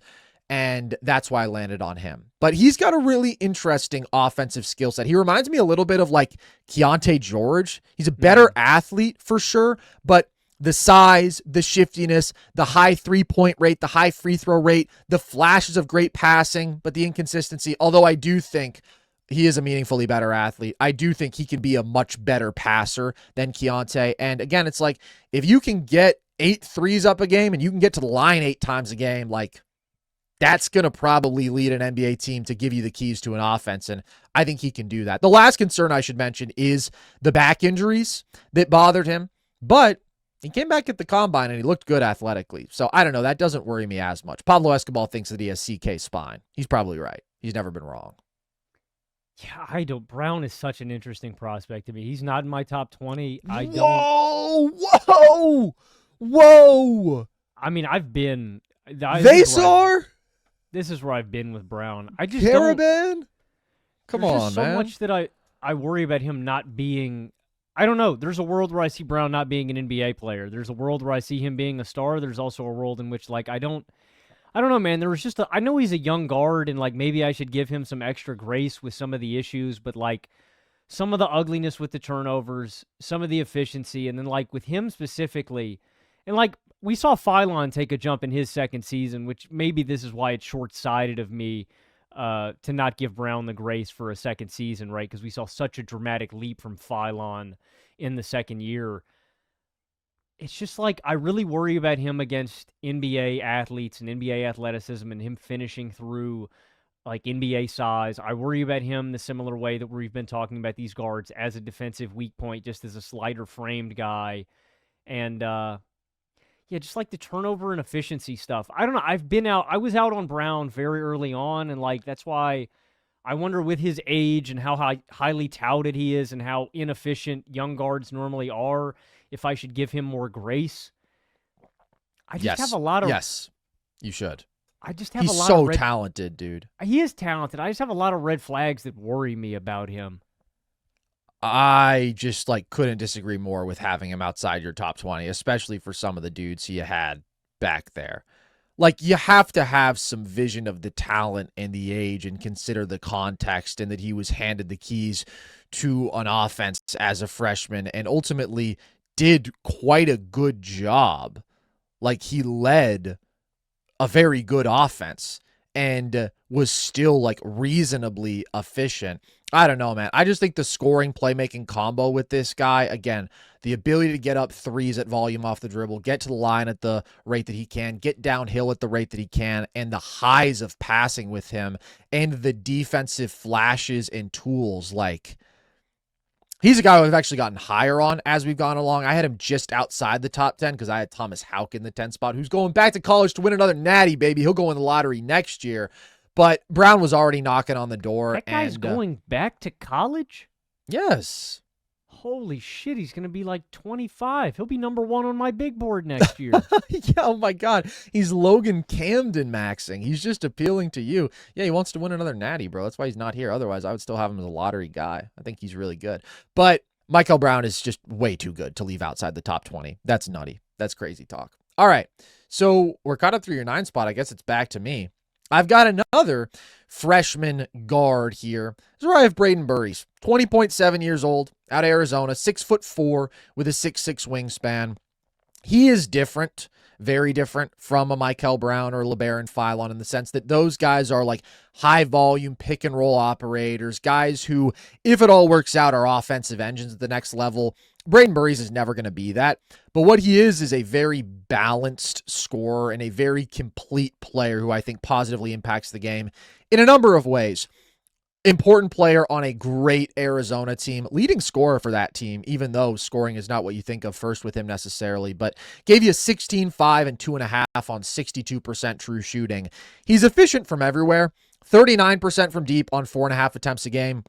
And that's why I landed on him. But he's got a really interesting offensive skill set. He reminds me a little bit of like Keyonte George. He's a better athlete for sure, but the size, the shiftiness, the high 3-point rate, the high free throw rate, the flashes of great passing, but the inconsistency, although I do think he is a meaningfully better athlete. I do think he can be a much better passer than Keyonte. And again, it's like, if you can get 8 threes up a game and you can get to the line 8 times a game, like, that's going to probably lead an NBA team to give you the keys to an offense, and I think he can do that. The last concern I should mention is the back injuries that bothered him, but he came back at the combine and he looked good athletically. So I don't know. That doesn't worry me as much. Pablo Escobar thinks that he has CK spine. He's probably right. He's never been wrong. Yeah, I don't. Brown is such an interesting prospect to me. He's not in my top 20. Whoa! I mean, Veesar? This is where I've been with Brown. I just Karaban? Come on, just so man. much that I worry about him not being. I don't know. There's a world where I see Brown not being an NBA player. There's a world where I see him being a star. There's also a world in which, like, I don't know, man. There was just I know he's a young guard, and like maybe I should give him some extra grace with some of the issues, but like some of the ugliness with the turnovers, some of the efficiency, and then like with him specifically, and like we saw Philon take a jump in his second season, which maybe this is why it's short-sighted of me to not give Brown the grace for a second season, right? Because we saw such a dramatic leap from Philon in the second year. It's just like I really worry about him against NBA athletes and NBA athleticism and him finishing through like NBA size. I worry about him the similar way that we've been talking about these guards as a defensive weak point, just as a slighter framed guy. And yeah, just like the turnover and efficiency stuff. I don't know. I was out on Brown very early on, and like that's why I wonder with his age and how highly touted he is and how inefficient young guards normally are, if I should give him more grace. I just have a lot of... Yes, you should. I just have a lot of... He's so talented, dude. He is talented. I just have a lot of red flags that worry me about him. I just like couldn't disagree more with having him outside your top 20, especially for some of the dudes you had back there. Like, you have to have some vision of the talent and the age and consider the context, and that he was handed the keys to an offense as a freshman and ultimately did quite a good job. Like, he led a very good offense and was still like reasonably efficient. I don't know, man. I just think the scoring playmaking combo with this guy, again, the ability to get up threes at volume off the dribble, get to the line at the rate that he can, get downhill at the rate that he can, and the highs of passing with him, and the defensive flashes and tools, like, he's a guy who I've actually gotten higher on as we've gone along. I had him just outside the top 10 because I had Thomas Houck in the 10 spot, who's going back to college to win another natty, baby. He'll go in the lottery next year. But Brown was already knocking on the door. That guy's going back to college? Yes. Holy shit, he's going to be like 25. He'll be number 1 on my big board next year. Yeah, oh my God. He's Logan Camden maxing. He's just appealing to you. Yeah, he wants to win another natty, bro. That's why he's not here. Otherwise, I would still have him as a lottery guy. I think he's really good. But Mikel Brown is just way too good to leave outside the top 20. That's nutty. That's crazy talk. All right. So we're caught up through your 9 spot. I guess it's back to me. I've got another freshman guard here. This is where I have Brayden Burries, 20.7 years old, out of Arizona, 6'4" with a 6'6" wingspan. He is different, very different from a Mikel Brown or Labaron Philon in the sense that those guys are like high volume pick and roll operators, guys who, if it all works out, are offensive engines at the next level. Brayden Burries is never going to be that, but what he is a very balanced scorer and a very complete player who I think positively impacts the game in a number of ways. Important player on a great Arizona team, leading scorer for that team, even though scoring is not what you think of first with him necessarily, but gave you 16, 5, and 2.5 on 62% true shooting. He's efficient from everywhere, 39% from deep on 4.5 attempts a game.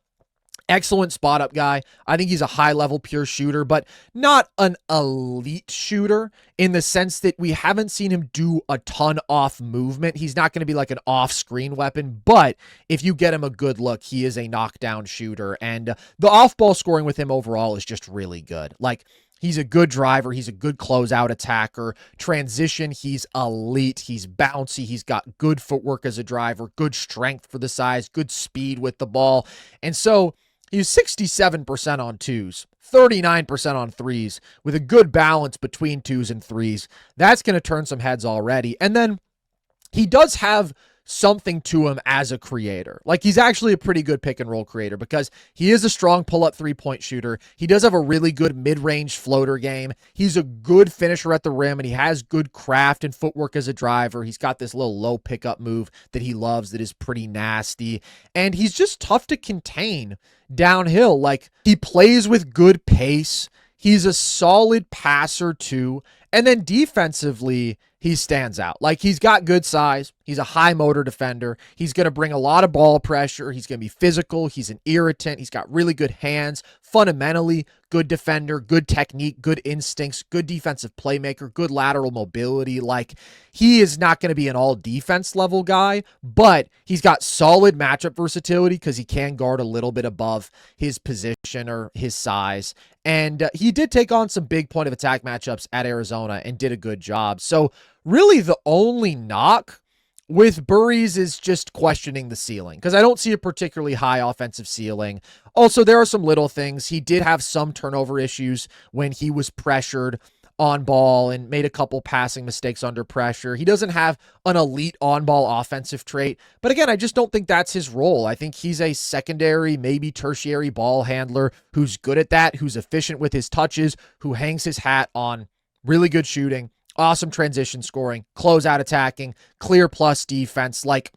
Excellent spot up guy. I think he's a high level pure shooter, but not an elite shooter in the sense that we haven't seen him do a ton off movement. He's not going to be like an off screen weapon, but if you get him a good look, he is a knockdown shooter. And the off ball scoring with him overall is just really good. Like, he's a good driver. He's a good closeout attacker. Transition, he's elite. He's bouncy. He's got good footwork as a driver, good strength for the size, good speed with the ball. And so he's 67% on twos, 39% on threes, with a good balance between twos and threes. That's going to turn some heads already. And then he does have something to him as a creator. Like, he's actually a pretty good pick and roll creator because he is a strong pull-up three-point shooter. He does have a really good mid-range floater game. He's a good finisher at the rim, and he has good craft and footwork as a driver. He's got this little low pickup move that he loves that is pretty nasty, and he's just tough to contain downhill. Like, he plays with good pace. He's a solid passer too, and then defensively, he stands out. Like, he's got good size. He's a high motor defender. He's going to bring a lot of ball pressure. He's going to be physical. He's an irritant. He's got really good hands. Fundamentally, good defender, good technique, good instincts, good defensive playmaker, good lateral mobility. Like, he is not going to be an all defense level guy, but he's got solid matchup versatility because he can guard a little bit above his position or his size. And he did take on some big point of attack matchups at Arizona and did a good job. So really the only knock with Burries is just questioning the ceiling because I don't see a particularly high offensive ceiling. Also, there are some little things. He did have some turnover issues when he was pressured on ball and made a couple passing mistakes under pressure. He doesn't have an elite on-ball offensive trait, but again, I just don't think that's his role. I think he's a secondary, maybe tertiary ball handler who's good at that, who's efficient with his touches, who hangs his hat on really good shooting, awesome transition scoring, closeout attacking, clear plus defense. Like,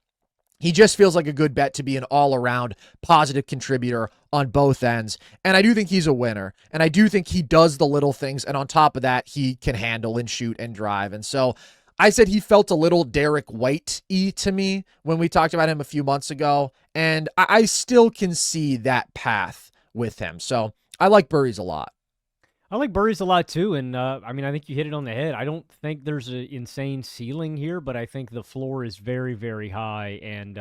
he just feels like a good bet to be an all-around positive contributor on both ends. And I do think he's a winner. And I do think he does the little things. And on top of that, he can handle and shoot and drive. And so I said he felt a little Derek White-y to me when we talked about him a few months ago. And I still can see that path with him. So I like Burries a lot. I like Burries a lot too, and I mean, I think you hit it on the head. I don't think there's an insane ceiling here, but I think the floor is very, very high, and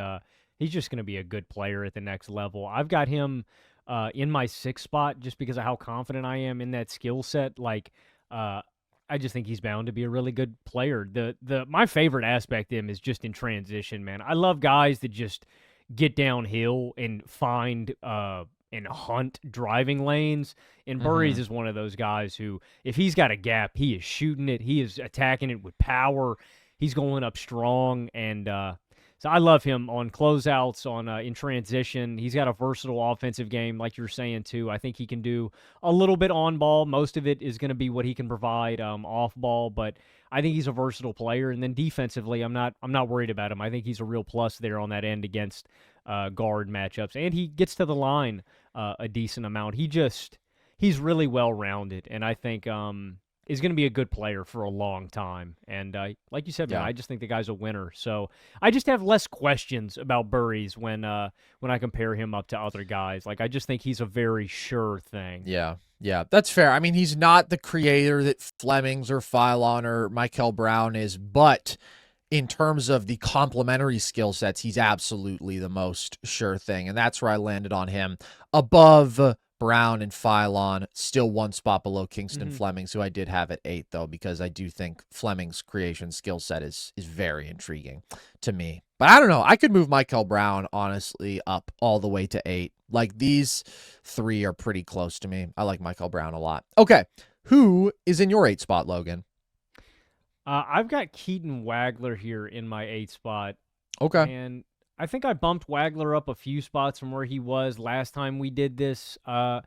he's just going to be a good player at the next level. I've got him in my 6th spot just because of how confident I am in that skill set. Like, I just think he's bound to be a really good player. My favorite aspect of him is just in transition, man. I love guys that just get downhill and find and hunt driving lanes. And Burries is one of those guys who, if he's got a gap, he is shooting it. He is attacking it with power. He's going up strong. And so I love him on closeouts, on in transition. He's got a versatile offensive game, like you're saying, too. I think he can do a little bit on ball. Most of it is going to be what he can provide off ball. But I think he's a versatile player. And then defensively, I'm not worried about him. I think he's a real plus there on that end against guard matchups. And he gets to the line a decent amount. He's really well-rounded, and I think is going to be a good player for a long time. And like you said, man, I just think the guy's a winner. So I just have less questions about Burries when I compare him up to other guys. Like, I just think he's a very sure thing. Yeah, that's fair. I mean, he's not the creator that Flemings or Philon or Mikel Brown is, but in terms of the complementary skill sets, he's absolutely the most sure thing. And that's where I landed on him above Brown and Philon, still one spot below Kingston Flemings, who I did have at 8, though, because I do think Fleming's creation skill set is very intriguing to me. But I don't know. I could move Mikel Brown, honestly, up all the way to 8. Like, these 3 are pretty close to me. I like Mikel Brown a lot. Okay, who is in your 8 spot, Logan? I've got Keaton Wagler here in my 8 spot. Okay. And I think I bumped Wagler up a few spots from where he was last time we did this. I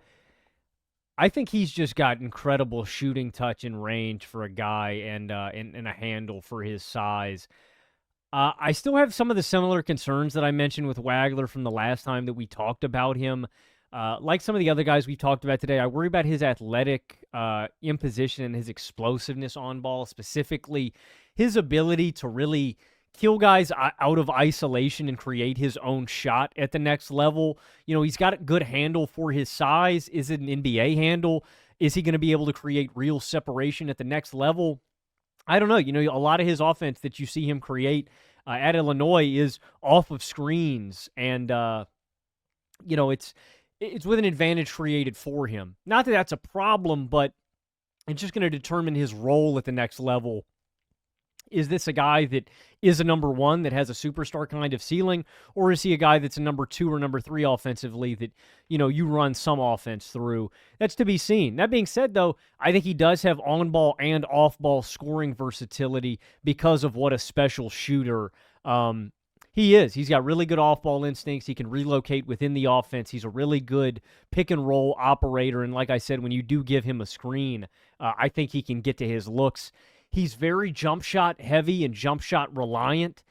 think he's just got incredible shooting touch and range for a guy and a handle for his size. I still have some of the similar concerns that I mentioned with Wagler from the last time that we talked about him. Like some of the other guys we talked about today, I worry about his athletic imposition and his explosiveness on ball, specifically his ability to really kill guys out of isolation and create his own shot at the next level. You know, he's got a good handle for his size. Is it an NBA handle? Is he going to be able to create real separation at the next level? I don't know. You know, a lot of his offense that you see him create at Illinois is off of screens, and you know, it's with an advantage created for him. Not that that's a problem, but it's just going to determine his role at the next level. Is this a guy that is a number 1 that has a superstar kind of ceiling, or is he a guy that's a number 2 or number 3 offensively that, you know, you run some offense through? That's to be seen. That being said, though, I think he does have on-ball and off-ball scoring versatility because of what a special shooter he is. He's got really good off-ball instincts. He can relocate within the offense. He's a really good pick-and-roll operator, and like I said, when you do give him a screen, I think he can get to his looks. He's very jump shot heavy and jump shot reliant.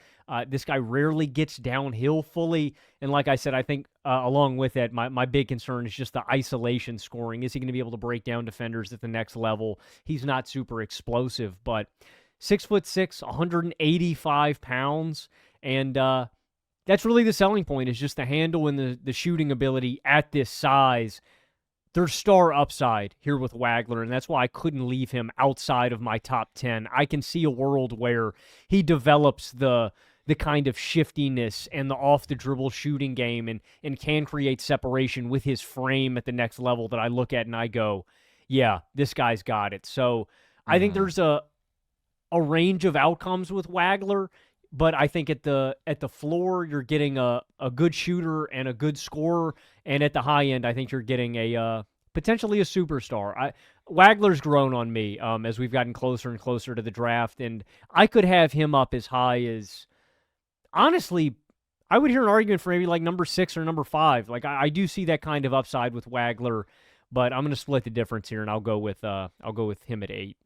This guy rarely gets downhill fully. And like I said, I think along with that, my big concern is just the isolation scoring. Is he going to be able to break down defenders at the next level? He's not super explosive, but 6'6", 185 pounds. And that's really the selling point, is just the handle and the shooting ability at this size. There's star upside here with Wagler, and that's why I couldn't leave him outside of my top 10. I can see a world where he develops the kind of shiftiness and the off-the-dribble shooting game and can create separation with his frame at the next level that I look at and I go, yeah, this guy's got it. So I think there's a range of outcomes with Wagler, but I think at the floor, you're getting a good shooter and a good scorer, and at the high end, I think you're getting a potentially a superstar. Wagler's grown on me as we've gotten closer and closer to the draft, and I could have him up as high as, honestly, I would hear an argument for maybe like number 6 or number 5. Like I do see that kind of upside with Wagler, but I'm going to split the difference here, and I'll go with him at 8.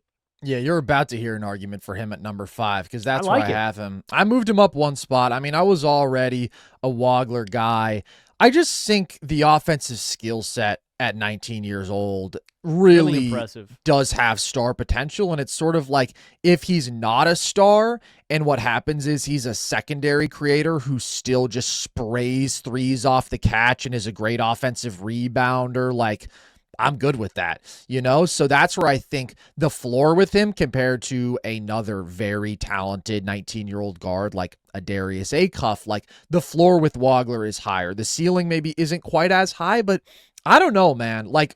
Yeah, you're about to hear an argument for him at number 5, because that's where I have him. I moved him up 1 spot. I mean, I was already a Wagler guy. I just think the offensive skill set at 19 years old really impressive. Does have star potential, and it's sort of like if he's not a star and what happens is he's a secondary creator who still just sprays threes off the catch and is a great offensive rebounder, like, I'm good with that, you know? So that's where I think the floor with him compared to another very talented 19-year-old guard like a Darius Acuff, like the floor with Wagler is higher. The ceiling maybe isn't quite as high, but I don't know, man. Like,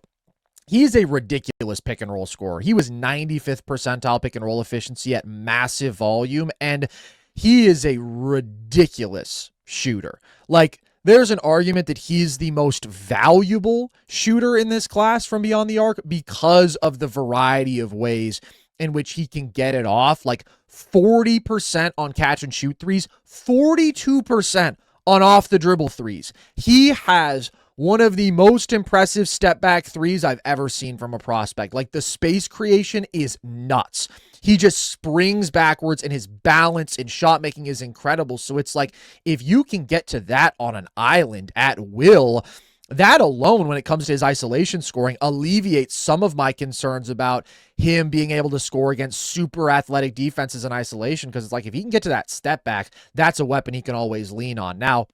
he's a ridiculous pick and roll scorer. He was 95th percentile pick and roll efficiency at massive volume, and he is a ridiculous shooter. Like, there's an argument that he's the most valuable shooter in this class from beyond the arc because of the variety of ways in which he can get it off. Like 40% on catch and shoot threes, 42% on off the dribble threes. He has one of the most impressive step back threes I've ever seen from a prospect. Like, the space creation is nuts. He just springs backwards, and his balance and shot making is incredible. So it's like, if you can get to that on an island at will, that alone, when it comes to his isolation scoring, alleviates some of my concerns about him being able to score against super athletic defenses in isolation. Because it's like, if he can get to that step back, that's a weapon he can always lean on. Now,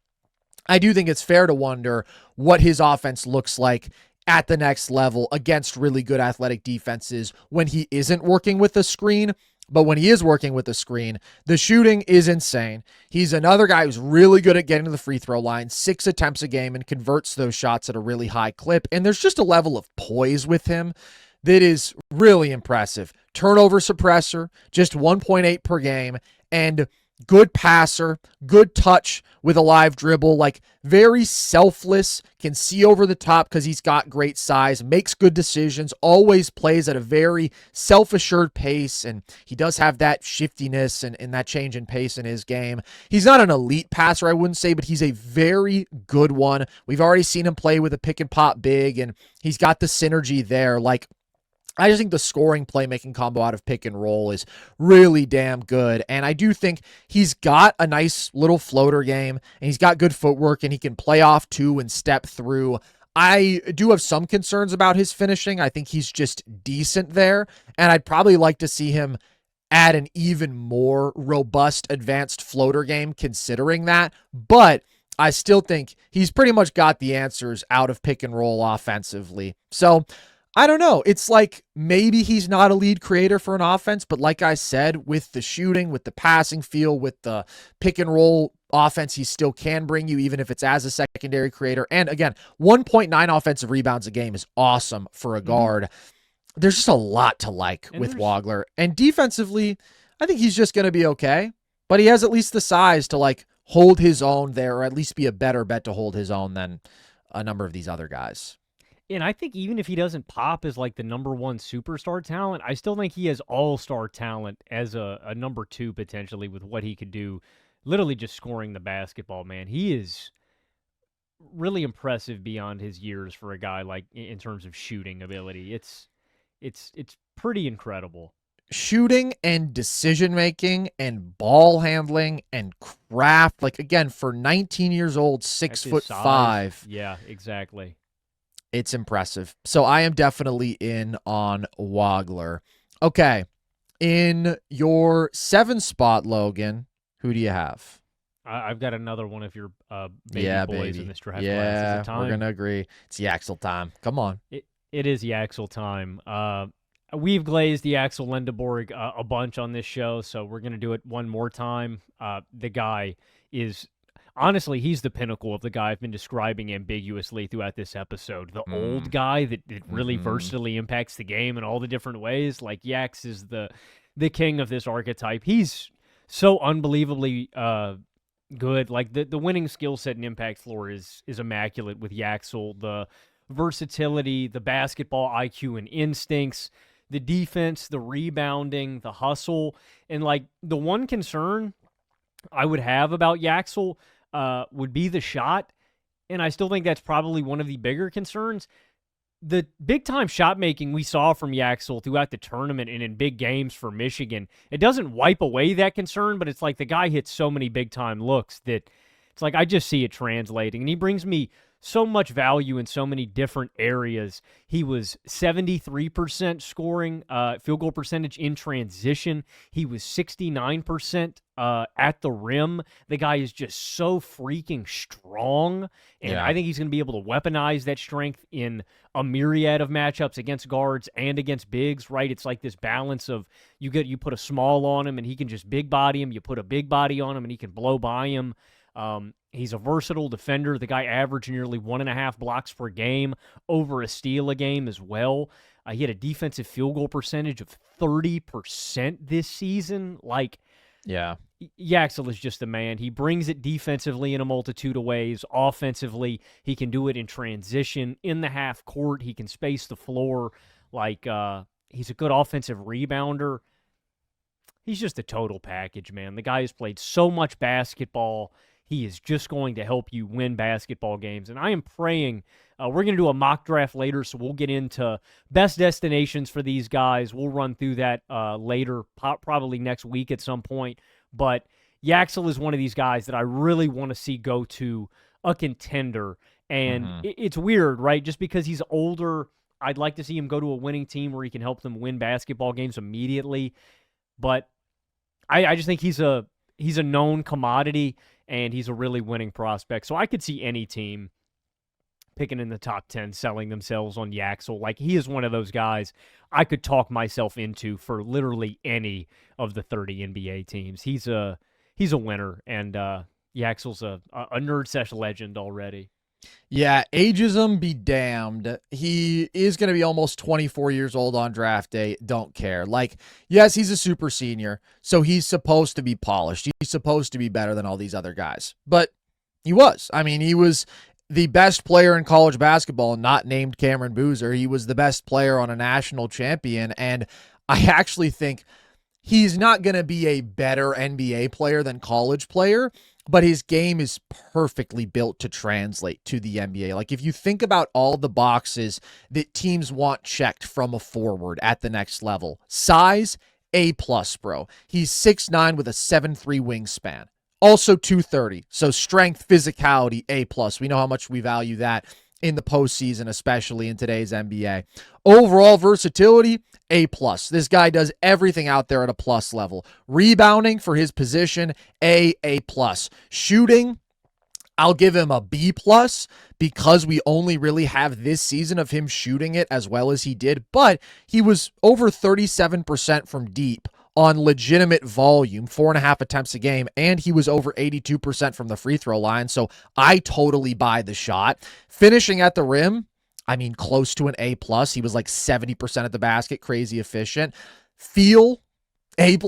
I do think it's fair to wonder what his offense looks like at the next level against really good athletic defenses when he isn't working with the screen. But when he is working with the screen, the shooting is insane. He's another guy who's really good at getting to the free throw line, 6 attempts a game, and converts those shots at a really high clip. And there's just a level of poise with him that is really impressive. Turnover suppressor, just 1.8 per game, and good passer, good touch with a live dribble, like very selfless, can see over the top because he's got great size, makes good decisions, always plays at a very self-assured pace, and he does have that shiftiness and that change in pace in his game. He's not an elite passer, I wouldn't say, but he's a very good one. We've already seen him play with a pick and pop big, and he's got the synergy there. Like, I just think the scoring playmaking combo out of pick and roll is really damn good. And I do think he's got a nice little floater game, and he's got good footwork, and he can play off too and step through. I do have some concerns about his finishing. I think he's just decent there, and I'd probably like to see him add an even more robust advanced floater game considering that. But I still think he's pretty much got the answers out of pick and roll offensively. So I don't know. It's like maybe he's not a lead creator for an offense, but like I said, with the shooting, with the passing feel, with the pick and roll offense, he still can bring you, even if it's as a secondary creator. And again, 1.9 offensive rebounds a game is awesome for a guard. There's just a lot to like with Wagler. And defensively, I think he's just going to be okay, but he has at least the size to like hold his own there, or at least be a better bet to hold his own than a number of these other guys. And I think even if he doesn't pop as like the number one superstar talent, I still think he has all-star talent as a number two potentially with what he could do, literally just scoring the basketball, man. He is really impressive beyond his years for a guy like in terms of shooting ability. It's pretty incredible. Shooting and decision-making and ball handling and craft. Like, again, for 19 years old, 6'5". Yeah, exactly. It's impressive. So I am definitely in on Wagler. Okay. In your 7 spot, Logan, who do you have? I've got another one of your boys baby. in this draft class. class. We're going to agree. It's Yaxel time. Come on. It is Yaxel time. We've glazed the Yaxel Lendeborg a bunch on this show, so we're going to do it one more time. The guy is... Honestly, he's the pinnacle of the guy I've been describing ambiguously throughout this episode. The old guy that really versatilely impacts the game in all the different ways. Like, Yax is the king of this archetype. He's so unbelievably good. Like, the winning skill set and impact floor is immaculate with Yaxel. The versatility, the basketball IQ and instincts, the defense, the rebounding, the hustle. And, like, the one concern I would have about Yaxel would be the shot, and I still think that's probably one of the bigger concerns. The big-time shot-making we saw from Yaxel throughout the tournament and in big games for Michigan, it doesn't wipe away that concern, but it's like the guy hits so many big-time looks that it's like I just see it translating, and he brings me so much value in so many different areas. He was 73% scoring field goal percentage in transition. He was 69% at the rim. The guy is just so freaking strong, and I think he's going to be able to weaponize that strength in a myriad of matchups against guards and against bigs, right? It's like this balance of you put a small on him, and he can just big body him. You put a big body on him, and he can blow by him. He's a versatile defender. The guy averaged nearly 1.5 blocks per game, over a steal a game as well. He had a defensive field goal percentage of 30% this season. Like, Yaxel is just a man. He brings it defensively in a multitude of ways. Offensively, he can do it in transition, in the half court. He can space the floor. Like, he's a good offensive rebounder. He's just a total package, man. The guy has played so much basketball. He is just going to help you win basketball games. And I am praying, we're going to do a mock draft later, so we'll get into best destinations for these guys. We'll run through that later, probably next week at some point. But Yaxel is one of these guys that I really want to see go to a contender. And it's weird, right? Just because he's older, I'd like to see him go to a winning team where he can help them win basketball games immediately. But I just think he's a known commodity, and he's a really winning prospect. So I could see any team picking in the top 10, selling themselves on Yaxel. Like, he is one of those guys I could talk myself into for literally any of the 30 NBA teams. He's a winner, and Yaxel's a Nerd Sesh legend already. Yeah, ageism be damned. He is going to be almost 24 years old on draft day. Don't care. Like, yes, he's a super senior, so he's supposed to be polished. He's supposed to be better than all these other guys. But he was. I mean, he was the best player in college basketball, not named Cameron Boozer. He was the best player on a national champion, and I actually think he's not going to be a better NBA player than college player, but his game is perfectly built to translate to the NBA. Like, if you think about all the boxes that teams want checked from a forward at the next level, size, A+, bro. He's 6'9" with a 7'3" wingspan. Also 230. So strength, physicality, A+. We know how much we value that in the postseason, especially in today's NBA. Overall versatility, A+. This guy does everything out there at a plus level. Rebounding for his position, A+. Shooting, I'll give him a B+ because we only really have this season of him shooting it as well as he did, but he was over 37% from deep on legitimate volume, 4.5 attempts a game, and he was over 82% from the free throw line, so I totally buy the shot. Finishing at the rim, I mean, close to an A+. He was like 70% at the basket, crazy efficient. Feel, A+.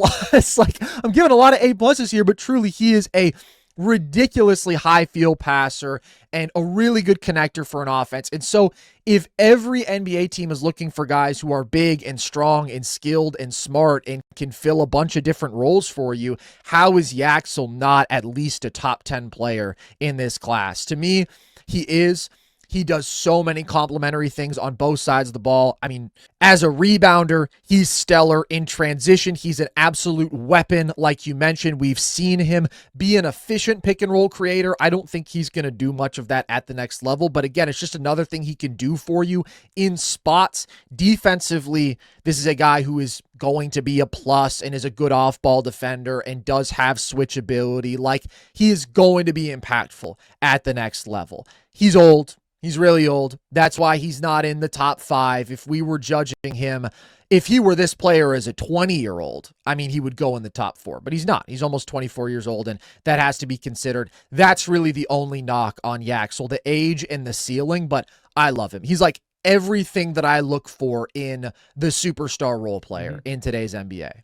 Like, I'm giving a lot of A+'s here, but truly he is a ridiculously high field passer and a really good connector for an offense. And so if every NBA team is looking for guys who are big and strong and skilled and smart and can fill a bunch of different roles for you, how is Yaxel not at least a top 10 player in this class? To me, he is. He does so many complementary things on both sides of the ball. I mean, as a rebounder, he's stellar. In transition, he's an absolute weapon. Like you mentioned, we've seen him be an efficient pick and roll creator. I don't think he's going to do much of that at the next level. But again, it's just another thing he can do for you in spots. Defensively, this is a guy who is going to be a plus and is a good off-ball defender and does have switchability. Like, he is going to be impactful at the next level. He's old. He's really old. That's why he's not in the top 5. If we were judging him, if he were this player as a 20-year-old, I mean, he would go in the top 4, but he's not. He's almost 24 years old, and that has to be considered. That's really the only knock on Yaxel, the age and the ceiling, but I love him. He's like everything that I look for in the superstar role player in today's NBA.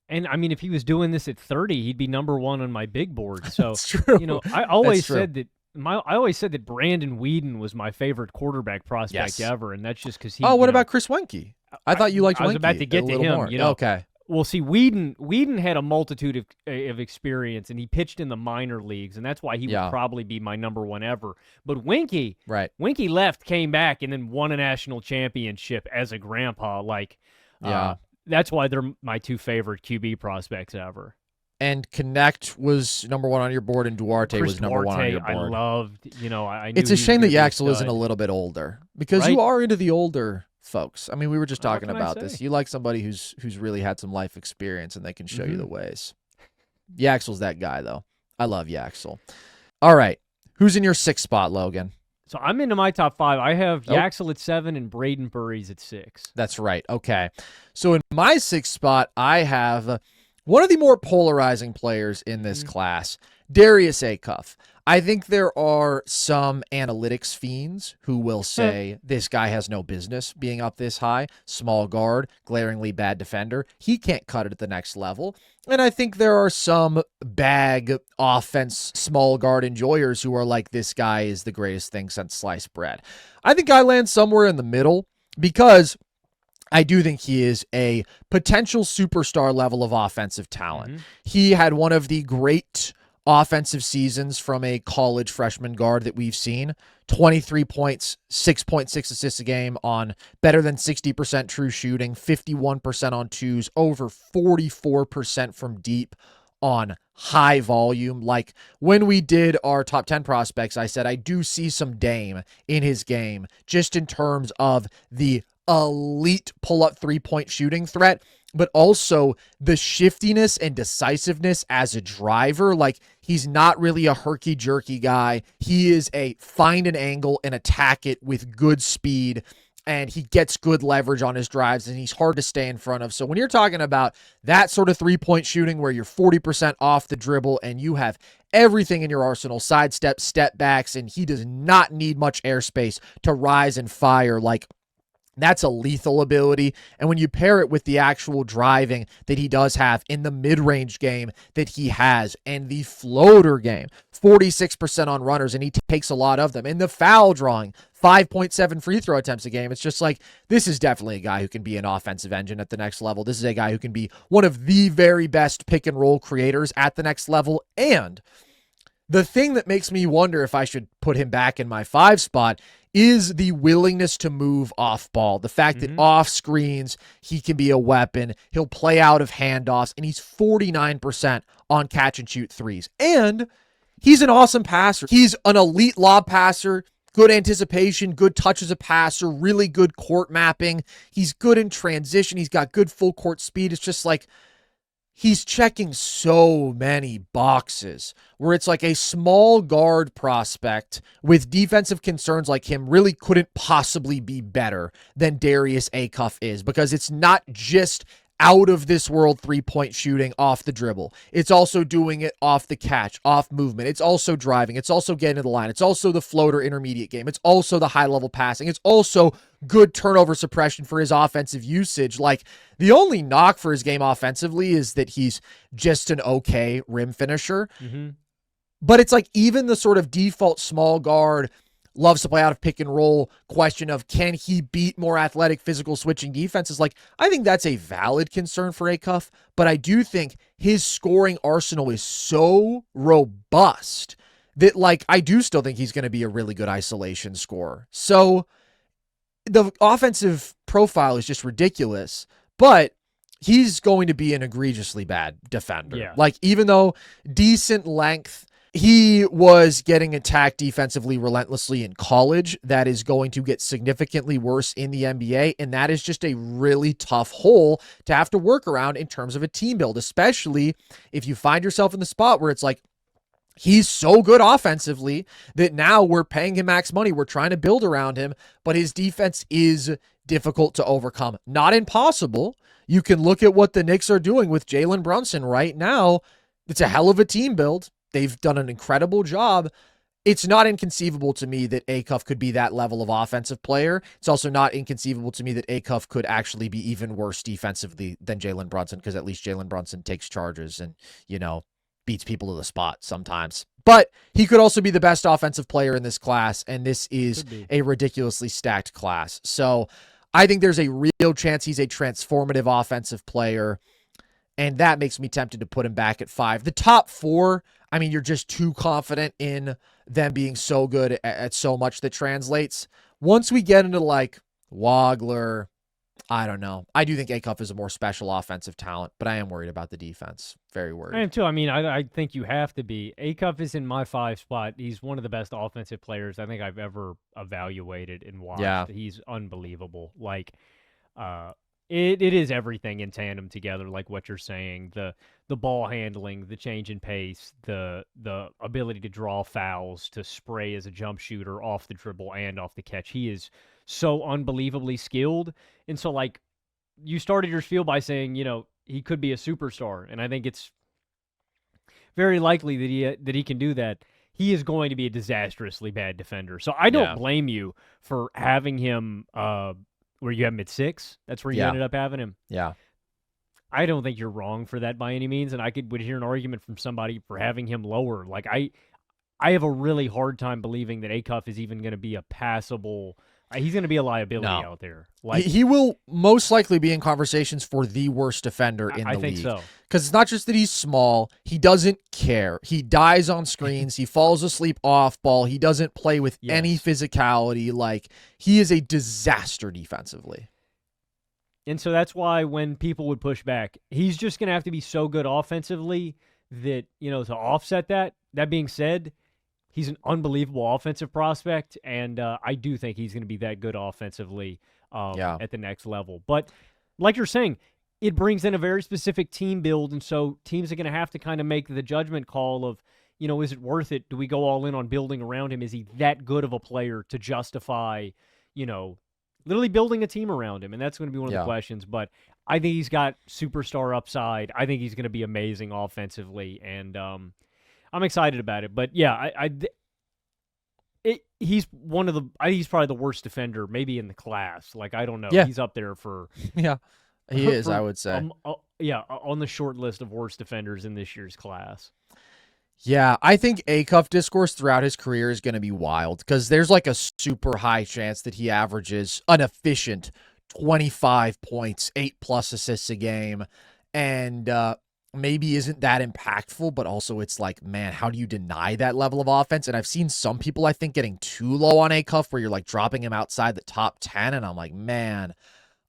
And I mean, if he was doing this at 30, he'd be number 1 on my big board. So, That's true. You know, I always said that Brandon Weeden was my favorite quarterback prospect ever, and that's just because he. Oh, what about Chris Weinke? I thought you liked Weinke. I was about to get to him. More. You know, okay. Well, see, Weeden had a multitude of experience, and he pitched in the minor leagues, and that's why he would probably be my number 1 ever. But Weinke left, came back, and then won a national championship as a grandpa. Like, that's why they're my 2 favorite QB prospects ever. And Connect was number 1 on your board, and Duarte was number 1 on your board. I loved, I knew it's a shame that Yaxel isn't a little bit older, because you are into the older folks. I mean, we were just talking about this. You like somebody who's really had some life experience, and they can show you the ways. Yaxel's that guy, though. I love Yaxel. All right. Who's in your 6th spot, Logan? So I'm into my top 5. I have Yaxel at 7 and Brayden Burries at 6. That's right. Okay. So in my 6th spot, I have one of the more polarizing players in this class, Darius Acuff. I think there are some analytics fiends who will say this guy has no business being up this high. Small guard, glaringly bad defender. He can't cut it at the next level. And I think there are some bag offense small guard enjoyers who are like, this guy is the greatest thing since sliced bread. I think I land somewhere in the middle because I do think he is a potential superstar level of offensive talent. He had one of the great offensive seasons from a college freshman guard that we've seen. 23 points, 6.6 assists a game on better than 60% true shooting, 51% on twos, over 44% from deep on high volume. Like, when we did our top 10 prospects, I said I do see some Dame in his game, just in terms of the elite pull-up three-point shooting threat, but also the shiftiness and decisiveness as a driver. Like, he's not really a herky-jerky guy. He is a find an angle and attack it with good speed, and he gets good leverage on his drives, and he's hard to stay in front of. So when you're talking about that sort of three-point shooting where you're 40% off the dribble and you have everything in your arsenal, sidesteps, step backs, and he does not need much airspace to rise and fire, like, that's a lethal ability. And when you pair it with the actual driving that he does have in the mid-range game that he has, and the floater game, 46% on runners, and he takes a lot of them, and the foul drawing, 5.7 free throw attempts a game, it's just like, this is definitely a guy who can be an offensive engine at the next level. This is a guy who can be one of the very best pick and roll creators at the next level. And the thing that makes me wonder if I should put him back in my 5 spot is the willingness to move off ball. The fact that off screens, he can be a weapon. He'll play out of handoffs, and he's 49% on catch and shoot threes. And he's an awesome passer. He's an elite lob passer, good anticipation, good touch as a passer, really good court mapping. He's good in transition. He's got good full court speed. It's just like, he's checking so many boxes where it's like a small guard prospect with defensive concerns like him really couldn't possibly be better than Darius Acuff is, because it's not just out of this world three-point shooting off the dribble. It's also doing it off the catch, off movement. It's also driving. It's also getting to the line. It's also the floater intermediate game. It's also the high-level passing. It's also good turnover suppression for his offensive usage. Like, the only knock for his game offensively is that he's just an okay rim finisher. But it's like, even the sort of default small guard loves to play out of pick and roll question of, can he beat more athletic physical switching defenses? Like, I think that's a valid concern for Acuff, but I do think his scoring arsenal is so robust that, like, I do still think he's going to be a really good isolation scorer. So the offensive profile is just ridiculous, but he's going to be an egregiously bad defender. Yeah. Like, even though decent length, he was getting attacked defensively relentlessly in college. That is going to get significantly worse in the NBA, and that is just a really tough hole to have to work around in terms of a team build, especially if you find yourself in the spot where it's like, he's so good offensively that now we're paying him max money. We're trying to build around him, but his defense is difficult to overcome. Not impossible. You can look at what the Knicks are doing with Jalen Brunson right now. It's a hell of a team build. They've done an incredible job. It's not inconceivable to me that Acuff could be that level of offensive player. It's also not inconceivable to me that Acuff could actually be even worse defensively than Jalen Brunson, because at least Jalen Brunson takes charges and, you know, beats people to the spot sometimes. But he could also be the best offensive player in this class, and this is a ridiculously stacked class. So I think there's a real chance he's a transformative offensive player, and that makes me tempted to put him back at 5. The top 4, I mean, you're just too confident in them being so good at so much that translates. Once we get into, like, Wagler, I don't know. I do think Acuff is a more special offensive talent, but I am worried about the defense. Very worried. I am too. I mean, I think you have to be. Acuff is in my 5 spot. He's one of the best offensive players I think I've ever evaluated and watched. Yeah. He's unbelievable. Like, it is everything in tandem together, like what you're saying. The ball handling, the change in pace, the ability to draw fouls, to spray as a jump shooter off the dribble and off the catch. He is so unbelievably skilled. And so, like, you started your spiel by saying, you know, he could be a superstar, and I think it's very likely that he can do that. He is going to be a disastrously bad defender. So I don't blame you for having him where you have him at 6. That's where you ended up having him. Yeah. I don't think you're wrong for that by any means, and I would hear an argument from somebody for having him lower. Like, I have a really hard time believing that Acuff is even going to be a passable. He's going to be a liability out there. Like, he will most likely be in conversations for the worst defender in the league. I think so. Because it's not just that he's small. He doesn't care. He dies on screens. He falls asleep off ball. He doesn't play with any physicality. Like, he is a disaster defensively. And so that's why when people would push back, he's just going to have to be so good offensively that, you know, to offset that. That being said, he's an unbelievable offensive prospect, and I do think he's going to be that good offensively at the next level. But like you're saying, it brings in a very specific team build, and so teams are going to have to kind of make the judgment call of, is it worth it? Do we go all in on building around him? Is he that good of a player to justify, literally building a team around him? And that's going to be one of the questions. But I think he's got superstar upside. I think he's going to be amazing offensively, and I'm excited about it. But yeah, he's he's probably the worst defender maybe in the class. Like, I don't know. Yeah. He's up there for he is, I would say. On the short list of worst defenders in this year's class. Yeah, I think Acuff discourse throughout his career is going to be wild because there's like a super high chance that he averages an efficient 25 points, 8+ assists a game, and maybe isn't that impactful, but also it's like, man, how do you deny that level of offense? And I've seen some people, I think, getting too low on Acuff where you're like dropping him outside the top 10, and I'm like, man,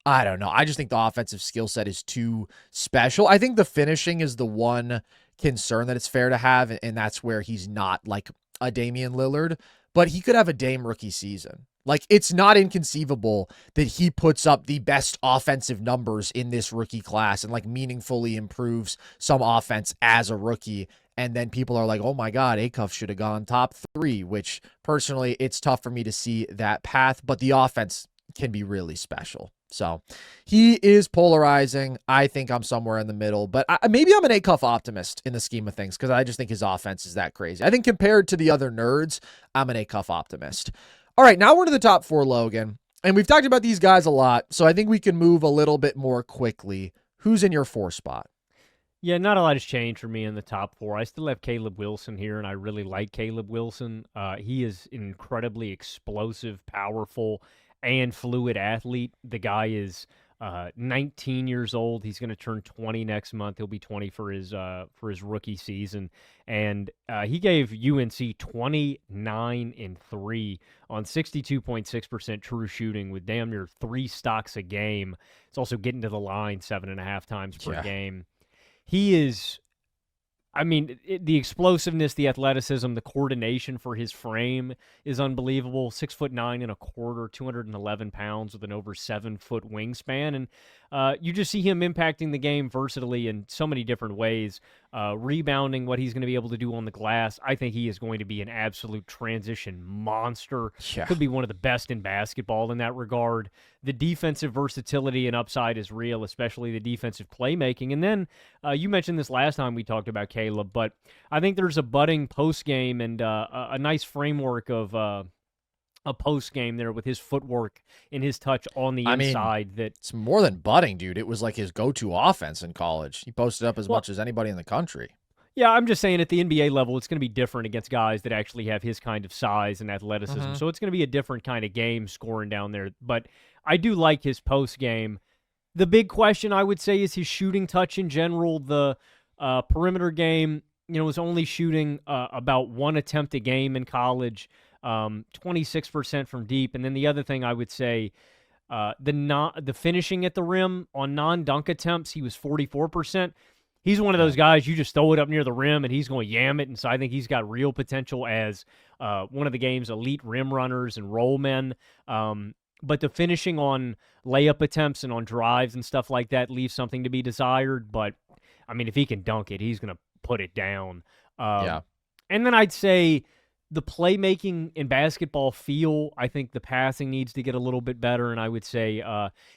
I don't know. I just think the offensive skill set is too special. I think the finishing is the one concern that it's fair to have, and that's where he's not like a Damian Lillard, but he could have a Dame rookie season. Like, it's not inconceivable that he puts up the best offensive numbers in this rookie class and like meaningfully improves some offense as a rookie. And then people are like, oh my God, Acuff should have gone top 3, which personally, it's tough for me to see that path, but the offense can be really special. So he is polarizing. I think I'm somewhere in the middle, but maybe I'm an Acuff optimist in the scheme of things because I just think his offense is that crazy. I think compared to the other nerds, I'm an Acuff optimist. All right, now we're to the top 4, Logan, and we've talked about these guys a lot, so I think we can move a little bit more quickly. Who's in your 4 spot? Yeah, not a lot has changed for me in the top 4. I still have Caleb Wilson here, and I really like Caleb Wilson. He is an incredibly explosive, powerful, and fluid athlete. The guy is 19 years old. He's going to turn 20 next month. He'll be 20 for his rookie season. And he gave UNC 29-3 on 62.6% true shooting with damn near 3 stocks a game. It's also getting to the line 7.5 times per game. He is... the explosiveness, the athleticism, the coordination for his frame is unbelievable. 6'9.25", 211 pounds with an over 7-foot wingspan. And you just see him impacting the game versatilely in so many different ways. Rebounding, what he's going to be able to do on the glass. I think he is going to be an absolute transition monster. Yeah. Could be one of the best in basketball in that regard. The defensive versatility and upside is real, especially the defensive playmaking. And then you mentioned this last time we talked about Caleb, but I think there's a budding post game and a nice framework of a post game there with his footwork and his touch on the inside. It's more than budding, dude. It was like his go-to offense in college. He posted up as much as anybody in the country. Yeah, I'm just saying at the NBA level, it's going to be different against guys that actually have his kind of size and athleticism. Mm-hmm. So it's going to be a different kind of game scoring down there. But I do like his post game. The big question, I would say, is his shooting touch in general. The perimeter game, was only shooting about 1 attempt a game in college. 26% from deep. And then the other thing I would say, the finishing at the rim on non-dunk attempts, he was 44%. He's one of those guys, you just throw it up near the rim and he's going to yam it. And so I think he's got real potential as one of the game's elite rim runners and roll men. But the finishing on layup attempts and on drives and stuff like that leaves something to be desired. But, if he can dunk it, he's going to put it down. And then I'd say the playmaking in basketball feel, I think the passing needs to get a little bit better, and I would say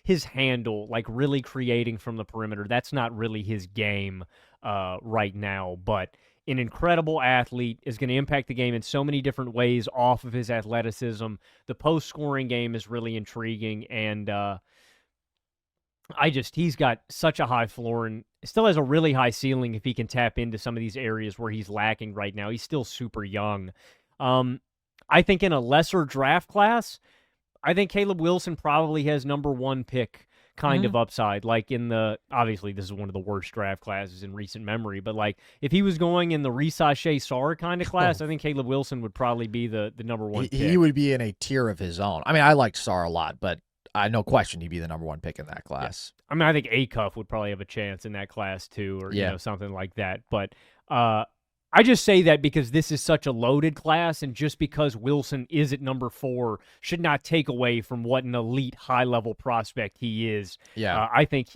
his handle, like really creating from the perimeter, that's not really his game right now, but an incredible athlete is going to impact the game in so many different ways off of his athleticism. The post-scoring game is really intriguing, and he's got such a high floor and still has a really high ceiling if he can tap into some of these areas where he's lacking right now. He's still super young. I think in a lesser draft class, I think Caleb Wilson probably has number 1 pick kind of upside. Like obviously this is one of the worst draft classes in recent memory, but like if he was going in the Resache Sarr kind of class, I think Caleb Wilson would probably be the number 1 pick. He would be in a tier of his own. I liked Sarr a lot, but no question he'd be the number 1 pick in that class. Yeah. I think Acuff would probably have a chance in that class too, or something like that. But I just say that because this is such a loaded class, and just because Wilson is at number 4 should not take away from what an elite high-level prospect he is. Yeah. I think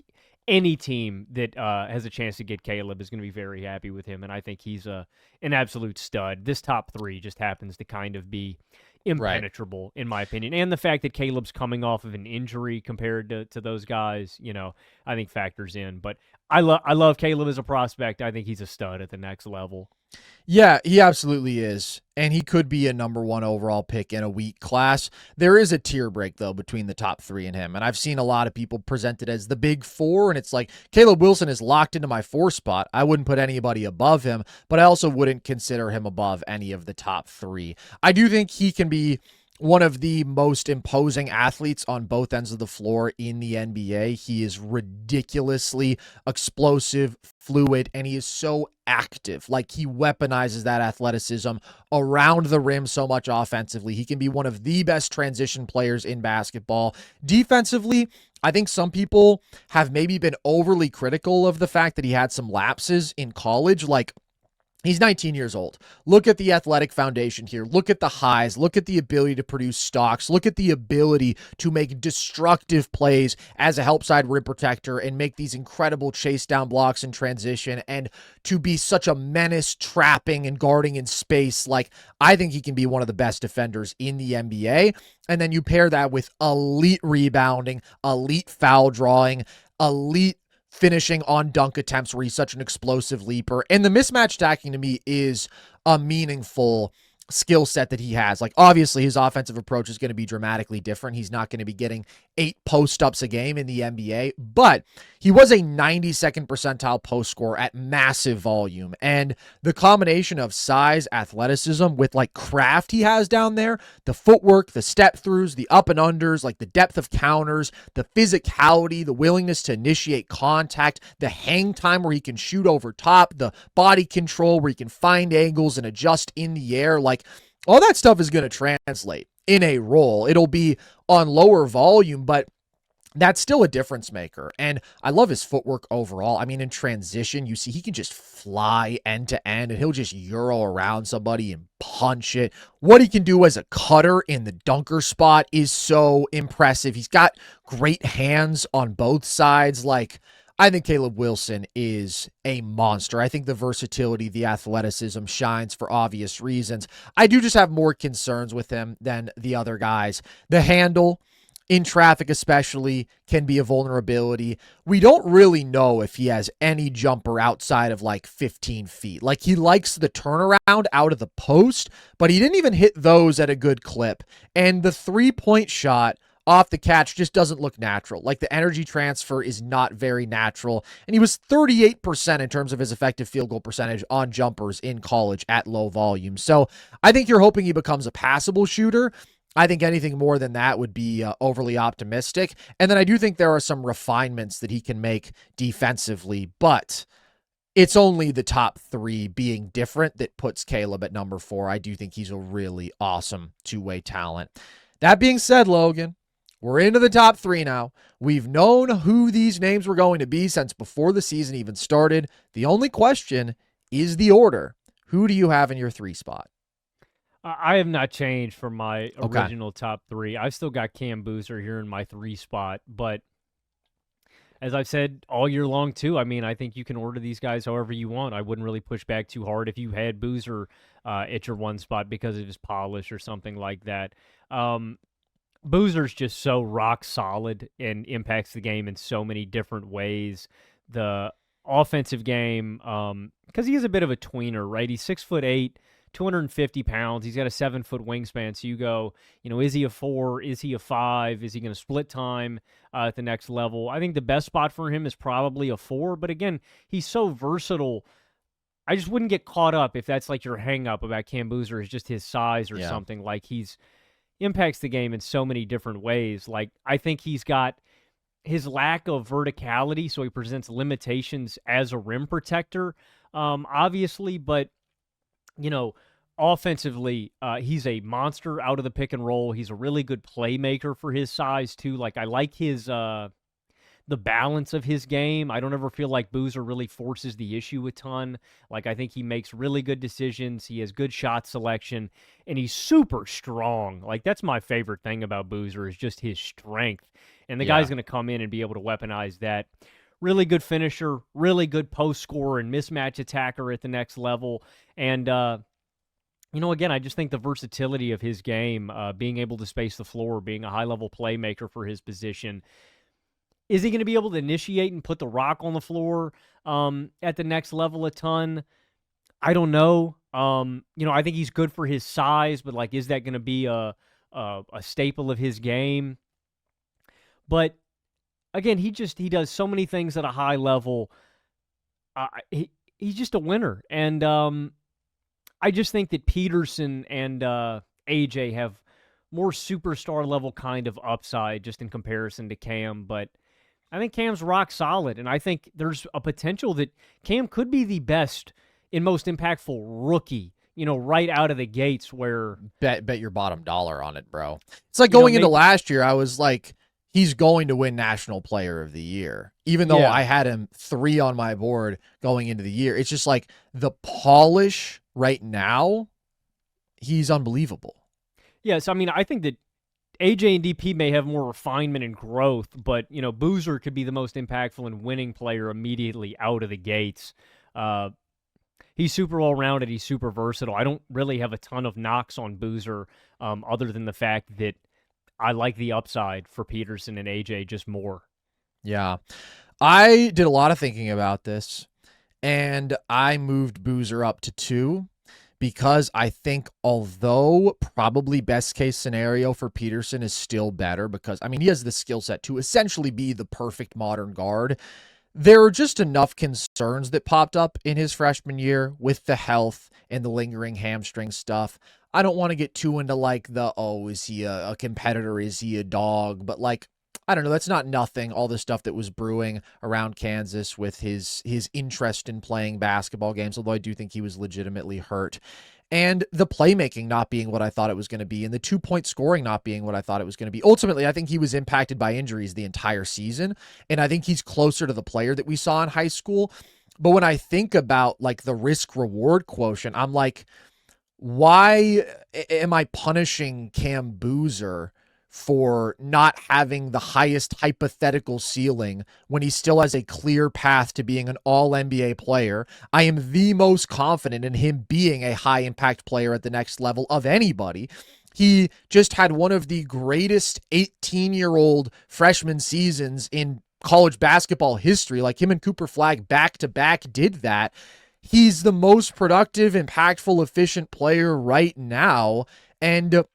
any team that has a chance to get Caleb is going to be very happy with him, and I think he's an absolute stud. This top 3 just happens to kind of be impenetrable, in my opinion. And the fact that Caleb's coming off of an injury compared to those guys, I think factors in. But I love Caleb as a prospect. I think he's a stud at the next level. Yeah, he absolutely is. And he could be a number 1 overall pick in a weak class. There is a tier break, though, between the top 3 and him. And I've seen a lot of people present it as the big 4. And it's like, Caleb Wilson is locked into my 4 spot. I wouldn't put anybody above him, but I also wouldn't consider him above any of the top 3. I do think he can be one of the most imposing athletes on both ends of the floor in the NBA. He is ridiculously explosive, fluid, and he is so active. Like, he weaponizes that athleticism around the rim so much offensively. He can be one of the best transition players in basketball. Defensively, I think some people have maybe been overly critical of the fact that he had some lapses in college. Like, he's 19 years old. Look at the athletic foundation here. Look at the highs. Look at the ability to produce stocks. Look at the ability to make destructive plays as a help side rim protector and make these incredible chase down blocks in transition, and to be such a menace trapping and guarding in space. Like, I think he can be one of the best defenders in the NBA. And then you pair that with elite rebounding, elite foul drawing, elite finishing on dunk attempts where he's such an explosive leaper. And the mismatch stacking to me is a meaningful skill set that he has. Like, obviously his offensive approach is going to be dramatically different. He's not going to be getting 8 post-ups a game in the NBA, but he was a 92nd percentile post scorer at massive volume. And the combination of size, athleticism with like craft he has down there, the footwork, the step throughs, the up and unders, like the depth of counters, the physicality, the willingness to initiate contact, the hang time where he can shoot over top, the body control where he can find angles and adjust in the air. Like, all that stuff is going to translate in a role. It'll be on lower volume, but that's still a difference maker. And I love his footwork overall. I mean, in transition, you see he can just fly end to end and he'll just Euro around somebody and punch it. What he can do as a cutter in the dunker spot is so impressive. He's got great hands on both sides. Like, I think Caleb Wilson is a monster. I think the versatility, the athleticism shines for obvious reasons. I do just have more concerns with him than the other guys. The handle, in traffic especially, can be a vulnerability. We don't really know if he has any jumper outside of like 15 feet. Like, he likes the turnaround out of the post, but he didn't even hit those at a good clip. And the 3-point shot off the catch just doesn't look natural. Like, the energy transfer is not very natural. And he was 38% in terms of his effective field goal percentage on jumpers in college at low volume. So I think you're hoping he becomes a passable shooter. I think anything more than that would be overly optimistic. And then I do think there are some refinements that he can make defensively, but it's only the top 3 being different that puts Caleb at number 4. I do think he's a really awesome two-way talent. That being said, Logan, we're into the top 3 now. We've known who these names were going to be since before the season even started. The only question is the order. Who do you have in your 3 spot? I have not changed from my original top 3. I've still got Cam Boozer here in my 3 spot, but as I've said all year long too, I mean, I think you can order these guys however you want. I wouldn't really push back too hard if you had Boozer at your 1 spot because of his polish or something like that. Boozer's just so rock solid and impacts the game in so many different ways. The offensive game, because he is a bit of a tweener, right? He's 6'8", 250 pounds. He's got a 7-foot wingspan. So you go, is he a 4? Is he a 5? Is he going to split time at the next level? I think the best spot for him is probably a 4. But again, he's so versatile. I just wouldn't get caught up if that's like your hang up about Cam Boozer is just his size or something. Like, he's impacts the game in so many different ways. Like, I think he's got his lack of verticality, so he presents limitations as a rim protector, obviously, but offensively, he's a monster out of the pick and roll. He's a really good playmaker for his size too. Like, I like his the the balance of his game. I don't ever feel like Veesar really forces the issue a ton. Like, I think he makes really good decisions. He has good shot selection, and he's super strong. Like, that's my favorite thing about Veesar is just his strength. And the guy's going to come in and be able to weaponize that. Really good finisher, really good post scorer and mismatch attacker at the next level. And, again, I just think the versatility of his game, being able to space the floor, being a high-level playmaker for his position. Is he going to be able to initiate and put the rock on the floor at the next level a ton? I don't know. I think he's good for his size, but, like, is that going to be a staple of his game? But, again, he does so many things at a high level. He's just a winner. And I just think that Peterson and AJ have more superstar level kind of upside just in comparison to Cam. But I think Cam's rock solid, and I think there's a potential that Cam could be the best and most impactful rookie, right out of the gates. Where bet your bottom dollar on it, bro. It's like going into last year, I was like, he's going to win National Player of the Year, even though I had him 3 on my board going into the year. It's just like the polish right now, he's unbelievable. Yes, I mean, I think that AJ and DP may have more refinement and growth, but, Veesar could be the most impactful and winning player immediately out of the gates. He's super well-rounded. He's super versatile. I don't really have a ton of knocks on Veesar other than the fact that I like the upside for Peterson and AJ just more. Yeah. I did a lot of thinking about this, and I moved Veesar up to 2. Because I think although probably best case scenario for Peterson is still better because, he has the skill set to essentially be the perfect modern guard. There are just enough concerns that popped up in his freshman year with the health and the lingering hamstring stuff. I don't want to get too into like is he a competitor? Is he a dog? But like, I don't know. That's not nothing. All the stuff that was brewing around Kansas with his interest in playing basketball games, although I do think he was legitimately hurt. And the playmaking not being what I thought it was going to be, and the 2-point scoring not being what I thought it was going to be. Ultimately, I think he was impacted by injuries the entire season, and I think he's closer to the player that we saw in high school. But when I think about like the risk-reward quotient, I'm like, why am I punishing Cam Veesar for not having the highest hypothetical ceiling when he still has a clear path to being an all-NBA player? I am the most confident in him being a high-impact player at the next level of anybody. He just had one of the greatest 18-year-old freshman seasons in college basketball history. Like, him and Cooper Flagg back-to-back did that. He's the most productive, impactful, efficient player right now, and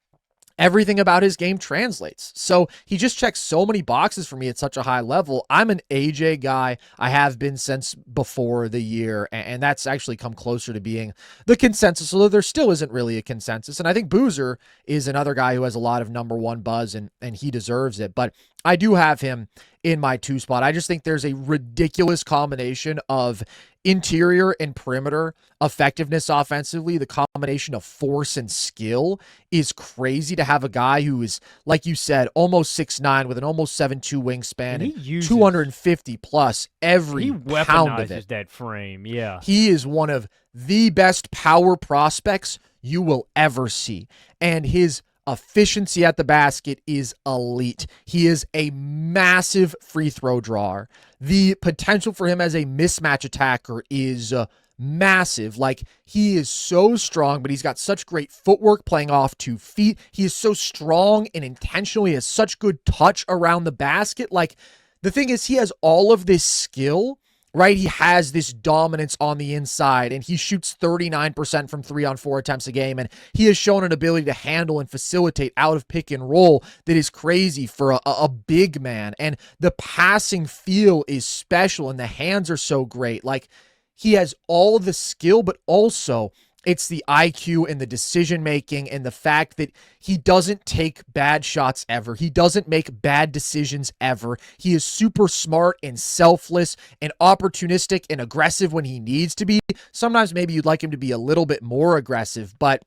everything about his game translates. So he just checks so many boxes for me at such a high level. I'm an AJ guy. I have been since before the year, and that's actually come closer to being the consensus, although there still isn't really a consensus. And I think Veesar is another guy who has a lot of number 1 buzz, and he deserves it. But I do have him in my 2 spot. I just think there's a ridiculous combination of interior and perimeter effectiveness offensively. The combination of force and skill is crazy to have a guy who is, like you said, almost 6'9" with an almost 7'2" wingspan and 250 plus every pound of it. He weaponizes that frame, yeah. He is one of the best power prospects you will ever see. And his efficiency at the basket is elite. He is a massive free throw drawer. The potential for him as a mismatch attacker is massive. Like, he is so strong, but he's got such great footwork playing off 2 feet. He is so strong and intentional. He has such good touch around the basket. Like, the thing is, he has all of this skill, right? He has this dominance on the inside, and he shoots 39% from 3-on-4 attempts a game, and he has shown an ability to handle and facilitate out of pick and roll that is crazy for a big man, and the passing feel is special, and the hands are so great. Like, he has all the skill, but also it's the IQ and the decision-making and the fact that he doesn't take bad shots ever. He doesn't make bad decisions ever. He is super smart and selfless and opportunistic and aggressive when he needs to be. Sometimes maybe you'd like him to be a little bit more aggressive, but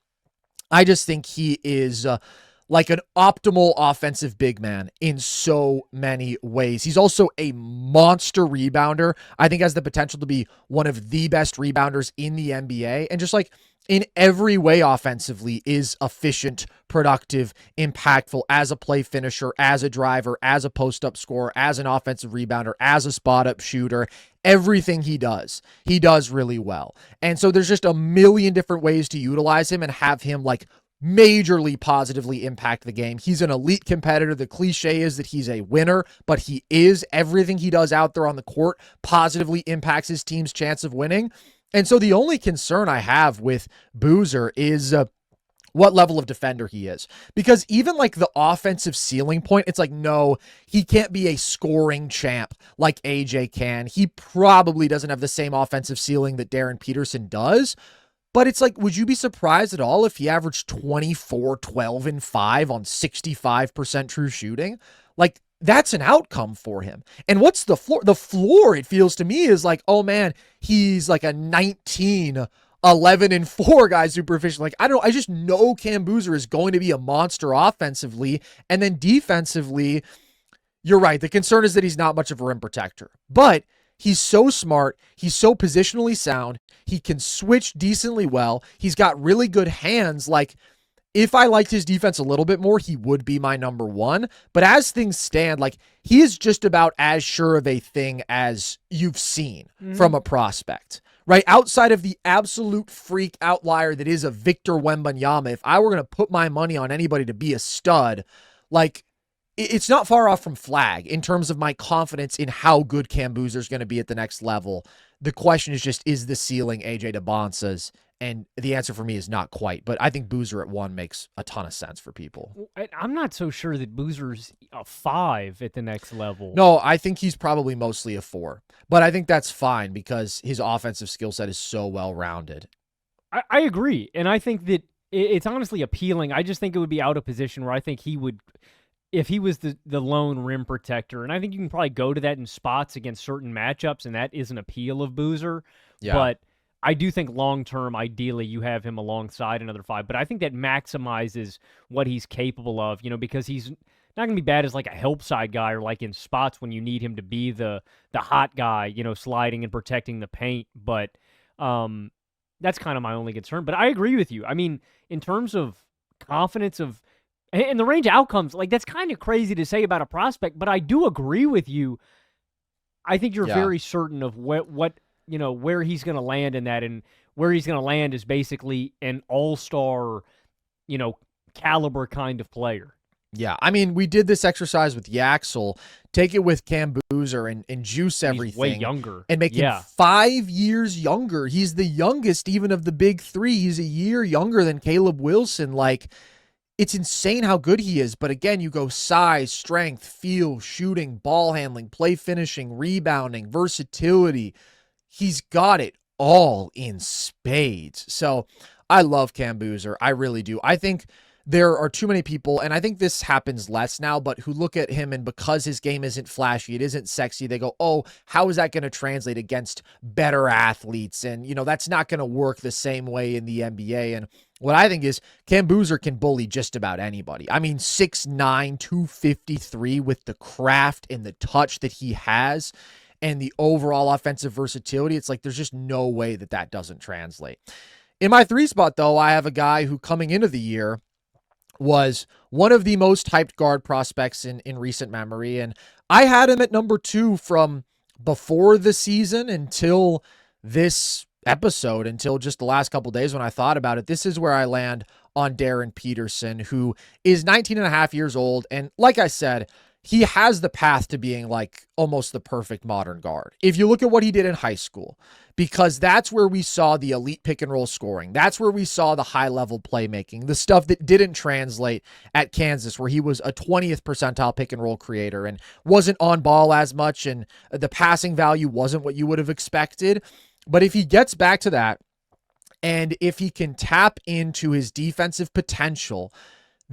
I just think he is like an optimal offensive big man in so many ways. He's also a monster rebounder. I think has the potential to be one of the best rebounders in the NBA. And just like in every way offensively is efficient, productive, impactful as a play finisher, as a driver, as a post-up scorer, as an offensive rebounder, as a spot-up shooter. Everything he does really well. And so there's just a million different ways to utilize him and have him like majorly positively impact the game. He's an elite competitor. The cliche is that he's a winner, but he is. Everything he does out there on the court positively impacts his team's chance of winning. And so the only concern I have with Boozer is what level of defender he is. Because even like the offensive ceiling point, it's like, no, he can't be a scoring champ like AJ can. He probably doesn't have the same offensive ceiling that Darryn Peterson does. But it's like, would you be surprised at all if he averaged 24, 12, and 5 on 65% true shooting? Like, that's an outcome for him. And what's the floor? The floor, it feels to me, is like, oh man, he's like a 19, 11, and 4 guy super efficient. Like, I don't know. I just know Cam Boozer is going to be a monster offensively. And then defensively, you're right. The concern is that he's not much of a rim protector. But he's so smart. He's so positionally sound. He can switch decently well. He's got really good hands. Like, if I liked his defense a little bit more, he would be my number one. But as things stand, like, he is just about as sure of a thing as you've seen from a prospect, right? Outside of the absolute freak outlier that is a Victor Wembanyama, if I were going to put my money on anybody to be a stud, like, it's not far off from Flag in terms of my confidence in how good Cam Boozer is going to be at the next level. The question is just, is the ceiling AJ Dybantsa's? And the answer for me is not quite. But I think Boozer at 1 makes a ton of sense for people. I'm not so sure that Boozer's a 5 at the next level. No, I think he's probably mostly a 4. But I think that's fine because his offensive skill set is so well-rounded. I agree. And I think that it's honestly appealing. I just think it would be out of position where I think he would, if he was the lone rim protector, and I think you can probably go to that in spots against certain matchups, and that is an appeal of Boozer. Yeah. But I do think long-term, ideally, you have him alongside another 5. But I think that maximizes what he's capable of, because he's not going to be bad as like a help side guy or like in spots when you need him to be the hot guy, sliding and protecting the paint. But that's kind of my only concern. But I agree with you. I mean, in terms of confidence and the range of outcomes, like, that's kind of crazy to say about a prospect, but I do agree with you. I think you're very certain of what where he's going to land in that, and where he's going to land is basically an all-star, caliber kind of player. Yeah, I mean, we did this exercise with Yaxel. Take it with Cam Boozer and juice everything. He's way younger. And make him 5 years younger. He's the youngest even of the big 3. He's a year younger than Caleb Wilson. Like, it's insane how good he is. But again, you go size, strength, feel, shooting, ball handling, play finishing, rebounding, versatility. He's got it all in spades. So I love Cam Boozer. I really do. I think there are too many people, and I think this happens less now, but who look at him and because his game isn't flashy, it isn't sexy, they go, oh, how is that going to translate against better athletes? And, that's not going to work the same way in the NBA. And what I think is Cam Boozer can bully just about anybody. I mean, 6'9", 253 with the craft and the touch that he has and the overall offensive versatility. It's like there's just no way that doesn't translate. In my 3 spot, though, I have a guy who coming into the year was one of the most hyped guard prospects in recent memory. And I had him at number 2 from before the season until this episode, until just the last couple days when I thought about it. This is where I land on Darryn Peterson, who is 19 and a half years old. And like I said, he has the path to being like almost the perfect modern guard. If you look at what he did in high school, because that's where we saw the elite pick and roll scoring. That's where we saw the high level playmaking, the stuff that didn't translate at Kansas, where he was a 20th percentile pick and roll creator and wasn't on ball as much. And the passing value wasn't what you would have expected. But if he gets back to that, and if he can tap into his defensive potential,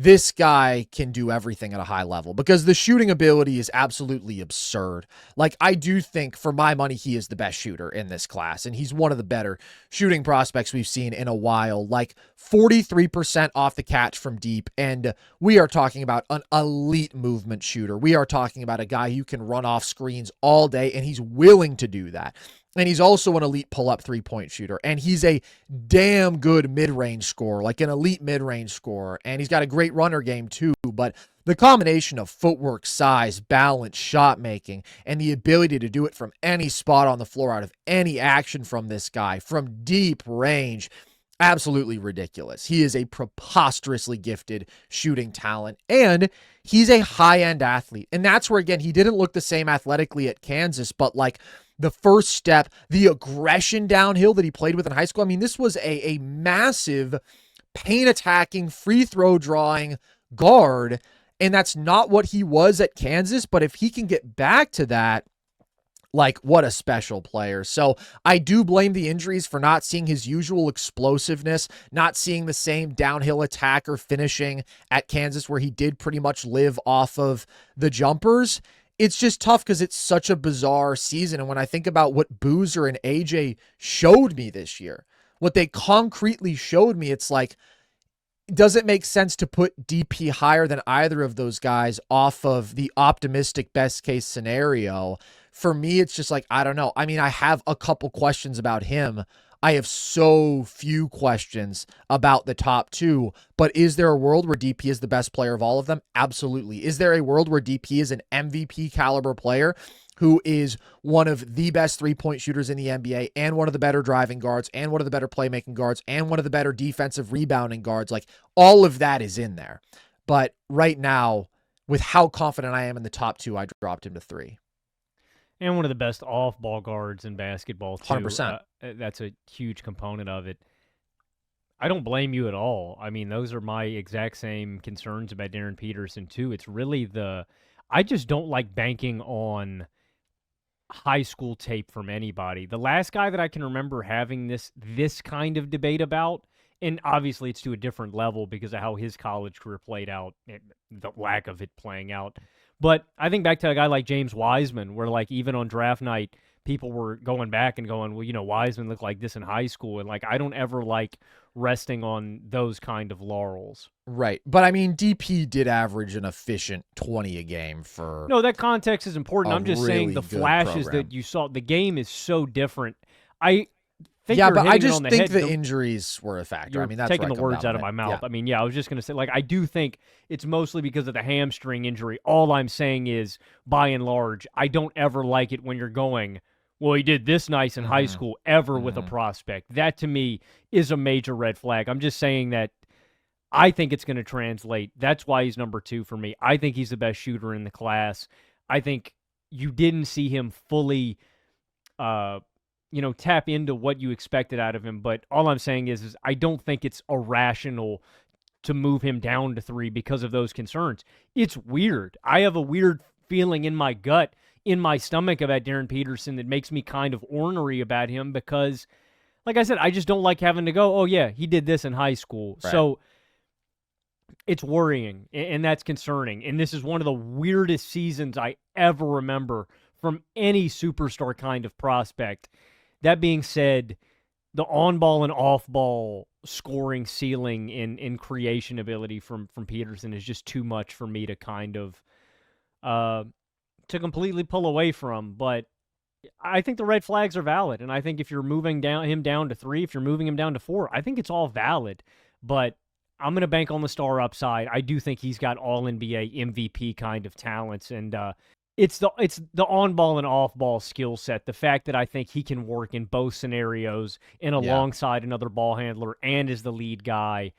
this guy can do everything at a high level because the shooting ability is absolutely absurd. Like, I do think, for my money, he is the best shooter in this class, and he's one of the better shooting prospects we've seen in a while. Like, 43% off the catch from deep, and we are talking about an elite movement shooter. We are talking about a guy who can run off screens all day, and he's willing to do that. And he's also an elite pull-up three-point shooter. And he's a damn good mid-range scorer, like an elite mid-range scorer. And he's got a great runner game too. But the combination of footwork, size, balance, shot making, and the ability to do it from any spot on the floor out of any action from this guy, from deep range, absolutely ridiculous. He is a preposterously gifted shooting talent, and he's a high-end athlete. And that's where, again, he didn't look the same athletically at Kansas, but like, the first step, the aggression downhill that he played with in high school. I mean, this was a massive paint attacking, free throw drawing guard, and that's not what he was at Kansas. But if he can get back to that, like, what a special player. So I do blame the injuries for not seeing his usual explosiveness, not seeing the same downhill attack or finishing at Kansas where he did pretty much live off of the jumpers. It's just tough because it's such a bizarre season. And when I think about what Boozer and AJ showed me this year, what they concretely showed me, it's like, does it make sense to put DP higher than either of those guys off of the optimistic best case scenario? For me, it's just like, I don't know. I mean, I have a couple questions about him. I have so few questions about the top two, but is there a world where DP is the best player of all of them? Absolutely. Is there a world where DP is an MVP caliber player who is one of the best three-point shooters in the NBA and one of the better driving guards and one of the better playmaking guards and one of the better defensive rebounding guards? Like, all of that is in there. But right now, with how confident I am in the top two, I dropped him to 3. And one of the best off-ball guards in basketball, too. 100%. That's a huge component of it. I don't blame you at all. I mean, those are my exact same concerns about Darryn Peterson, too. It's really I just don't like banking on high school tape from anybody. The last guy that I can remember having this kind of debate about, and obviously it's to a different level because of how his college career played out, the lack of it playing out. But I think back to a guy like James Wiseman, where, like, even on draft night, people were going back and going, well, you know, Wiseman looked like this in high school. And, like, I don't ever like resting on those kind of laurels. Right. But, I mean, DP did average an efficient 20 a game for... No, that context is important. I'm just saying the flashes program that you saw, the game is so different. I think yeah, you're but I hitting it just on the think head. the injuries were a factor. You're I mean, that's taking where I the come words down out of on my it. mouth. Yeah. I mean, yeah, I was just going to say, like, I do think it's mostly because of the hamstring injury. All I'm saying is, by and large, I don't ever like it when you're going, well, he did this nice in high school ever with a prospect. That, to me, is a major red flag. I'm just saying that I think it's going to translate. That's why he's number 2 for me. I think he's the best shooter in the class. I think you didn't see him fully tap into what you expected out of him. But all I'm saying is I don't think it's irrational to move him down to 3 because of those concerns. It's weird. I have a weird feeling in my gut, in my stomach about Darryn Peterson that makes me kind of ornery about him because, like I said, I just don't like having to go, oh, yeah, he did this in high school. Right. So it's worrying, and that's concerning. And this is one of the weirdest seasons I ever remember from any superstar kind of prospect. That being said, the on-ball and off-ball scoring ceiling and creation ability from Peterson is just too much for me to kind of to completely pull away from. But I think the red flags are valid, and I think if you're moving him down to 3, if you're moving him down to 4, I think it's all valid. But I'm going to bank on the star upside. I do think he's got all-NBA MVP kind of talents, and it's the on-ball and off-ball skill set. The fact that I think he can work in both scenarios and alongside another ball handler and as the lead guy.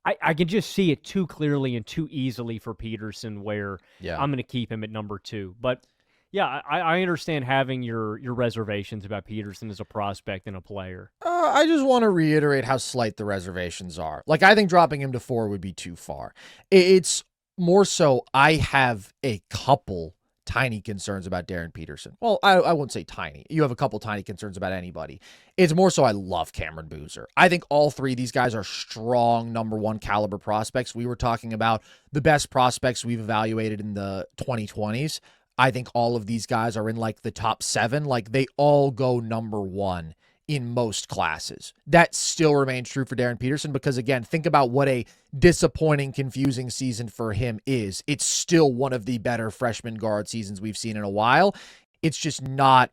I can just see it too clearly and too easily for Peterson where I'm going to keep him at number 2. But, yeah, I understand having your reservations about Peterson as a prospect and a player. I just want to reiterate how slight the reservations are. Like, I think dropping him to 4 would be too far. It's more so I have a couple tiny concerns about Darryn Peterson. Well, I won't say tiny. You have a couple tiny concerns about anybody. It's more so I love Cameron Boozer. I think all three of these guys are strong number one caliber prospects. We were talking about the best prospects we've evaluated in the 2020s. I think all of these guys are in like the top 7. Like they all go number 1 in most classes. That still remains true for Darryn Peterson because, again, think about what a disappointing, confusing season for him is. It's still one of the better freshman guard seasons we've seen in a while. It's just not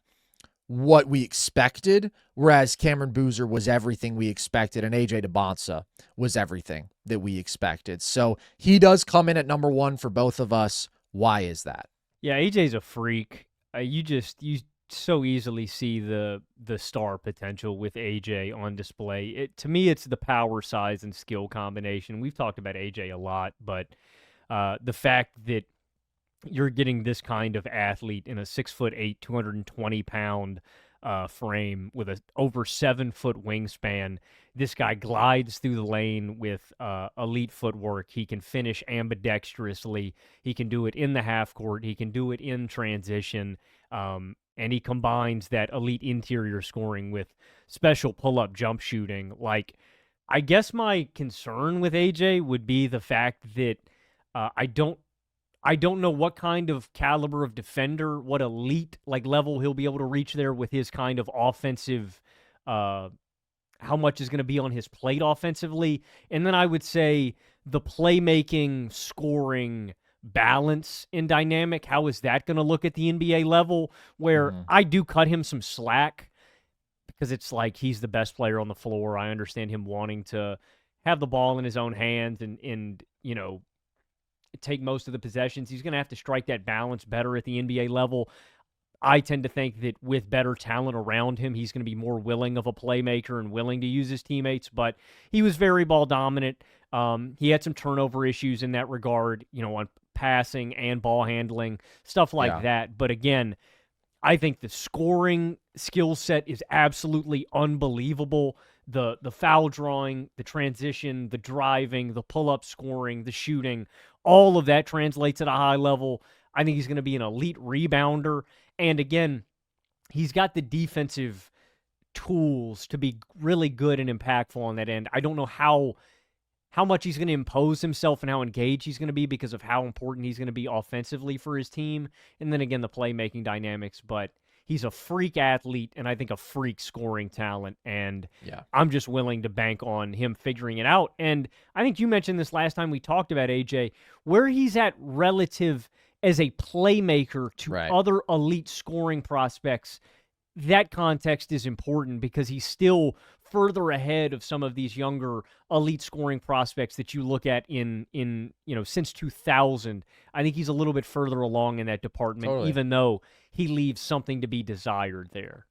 what we expected, whereas Cameron Boozer was everything we expected, and AJ Dybantsa was everything that we expected. So he does come in at number 1 for both of us. Why is that? Yeah, AJ's a freak. You so easily see the star potential with AJ on display. To me, it's the power, size, and skill combination. We've talked about AJ a lot, but the fact that you're getting this kind of athlete in a 6'8", 220-pound frame with a over 7-foot wingspan. This guy glides through the lane with elite footwork. He can finish ambidextrously. He can do it in the half court. He can do it in transition. And he combines that elite interior scoring with special pull-up jump shooting. Like, I guess my concern with AJ would be the fact that I don't know what kind of caliber of defender, what elite level he'll be able to reach there with his kind of offensive, how much is going to be on his plate offensively. And then I would say the playmaking, scoring balance in dynamic, how is that going to look at the NBA level, where I do cut him some slack because it's like he's the best player on the floor. I understand him wanting to have the ball in his own hands and you know, take most of the possessions. He's going to have to strike that balance better at the NBA level. I tend to think that with better talent around him, he's going to be more willing of a playmaker and willing to use his teammates, but he was very ball dominant. He had some turnover issues in that regard, you know, on passing and ball handling, stuff like that. But again, I think the scoring skill set is absolutely unbelievable. The foul drawing, the transition, the driving, the pull-up scoring, the shooting, all of that translates at a high level. I think he's going to be an elite rebounder. And again, he's got the defensive tools to be really good and impactful on that end. I don't know how much he's going to impose himself and how engaged he's going to be because of how important he's going to be offensively for his team. And then again, the playmaking dynamics. But he's a freak athlete and I think a freak scoring talent. And I'm just willing to bank on him figuring it out. And I think you mentioned this last time we talked about AJ, where he's at relative as a playmaker to other elite scoring prospects. That context is important because he's still further ahead of some of these younger elite scoring prospects that you look at in you know, since 2000. I think he's a little bit further along in that department, even though he leaves something to be desired there.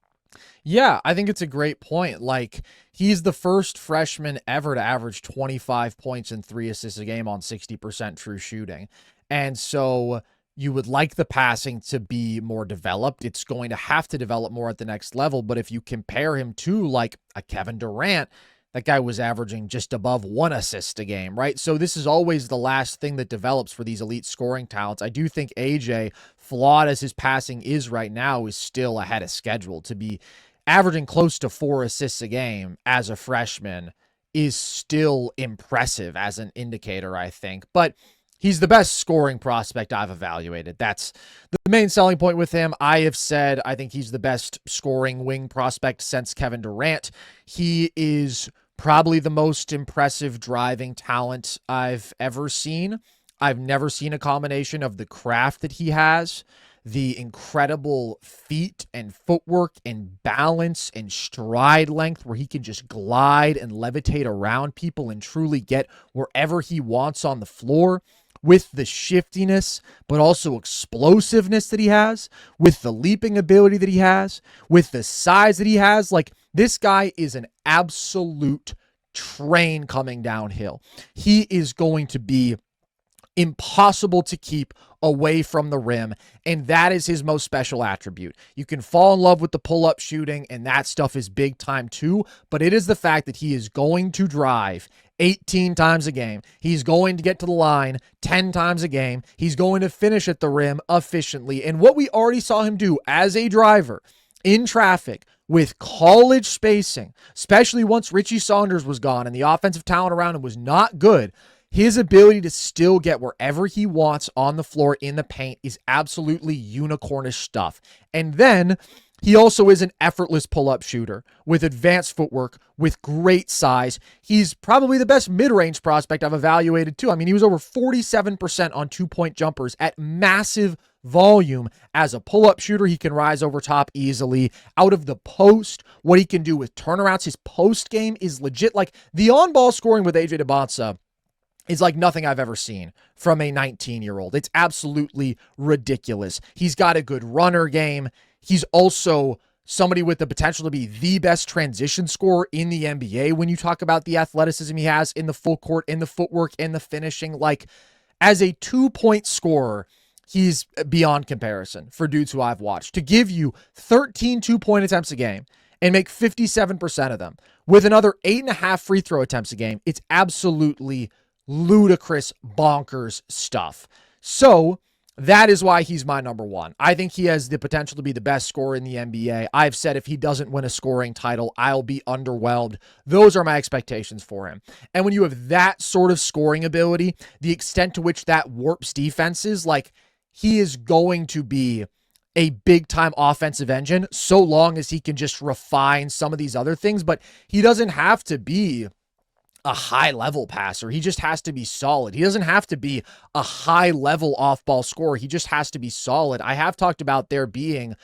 Yeah, I think it's a great point. Like, he's the first freshman ever to average 25 points and 3 assists a game on 60% true shooting. And so you would like the passing to be more developed. It's going to have to develop more at the next level. But if you compare him to like a Kevin Durant, that guy was averaging just above 1 assist a game, right? So this is always the last thing that develops for these elite scoring talents. I do think AJ, flawed as his passing is right now, is still ahead of schedule. To be averaging close to 4 assists a game as a freshman is still impressive as an indicator, I think. But he's the best scoring prospect I've evaluated. That's the main selling point with him. I have said I think he's the best scoring wing prospect since Kevin Durant. He is probably the most impressive driving talent I've ever seen. I've never seen a combination of the craft that he has, the incredible feet and footwork and balance and stride length where he can just glide and levitate around people and truly get wherever he wants on the floor, with the shiftiness, but also explosiveness that he has, with the leaping ability that he has, with the size that he has. Like, this guy is an absolute train coming downhill. He is going to be impossible to keep away from the rim, and that is his most special attribute. You can fall in love with the pull-up shooting, and that stuff is big time too, but it is the fact that he is going to drive 18 times a game. He's going to get to the line 10 times a game. He's going to finish at the rim efficiently. And what we already saw him do as a driver in traffic with college spacing, especially once Richie Saunders was gone and the offensive talent around him was not good, his ability to still get wherever he wants on the floor in the paint is absolutely unicornish stuff. And then he also is an effortless pull-up shooter with advanced footwork, with great size. He's probably the best mid-range prospect I've evaluated too. I mean, he was over 47% on two-point jumpers at massive volume. As a pull-up shooter, he can rise over top easily. Out of the post, what he can do with turnarounds, his post game is legit. Like, the on-ball scoring with AJ Dybantsa is like nothing I've ever seen from a 19-year-old. It's absolutely ridiculous. He's got a good runner game. He's also somebody with the potential to be the best transition scorer in the NBA when you talk about the athleticism he has in the full court, in the footwork, in the finishing. Like, as a 2-point scorer, he's beyond comparison for dudes who I've watched. To give you 13 2-point attempts a game and make 57% of them with another 8.5 free throw attempts a game, it's absolutely ludicrous, bonkers stuff. So that is why he's my number one. I think he has the potential to be the best scorer in the NBA. I've said if he doesn't win a scoring title, I'll be underwhelmed. Those are my expectations for him. And when you have that sort of scoring ability, the extent to which that warps defenses, like, he is going to be a big-time offensive engine so long as he can just refine some of these other things. But he doesn't have to be a high-level passer. He just has to be solid. He doesn't have to be a high-level off-ball scorer. He just has to be solid. I have talked about there being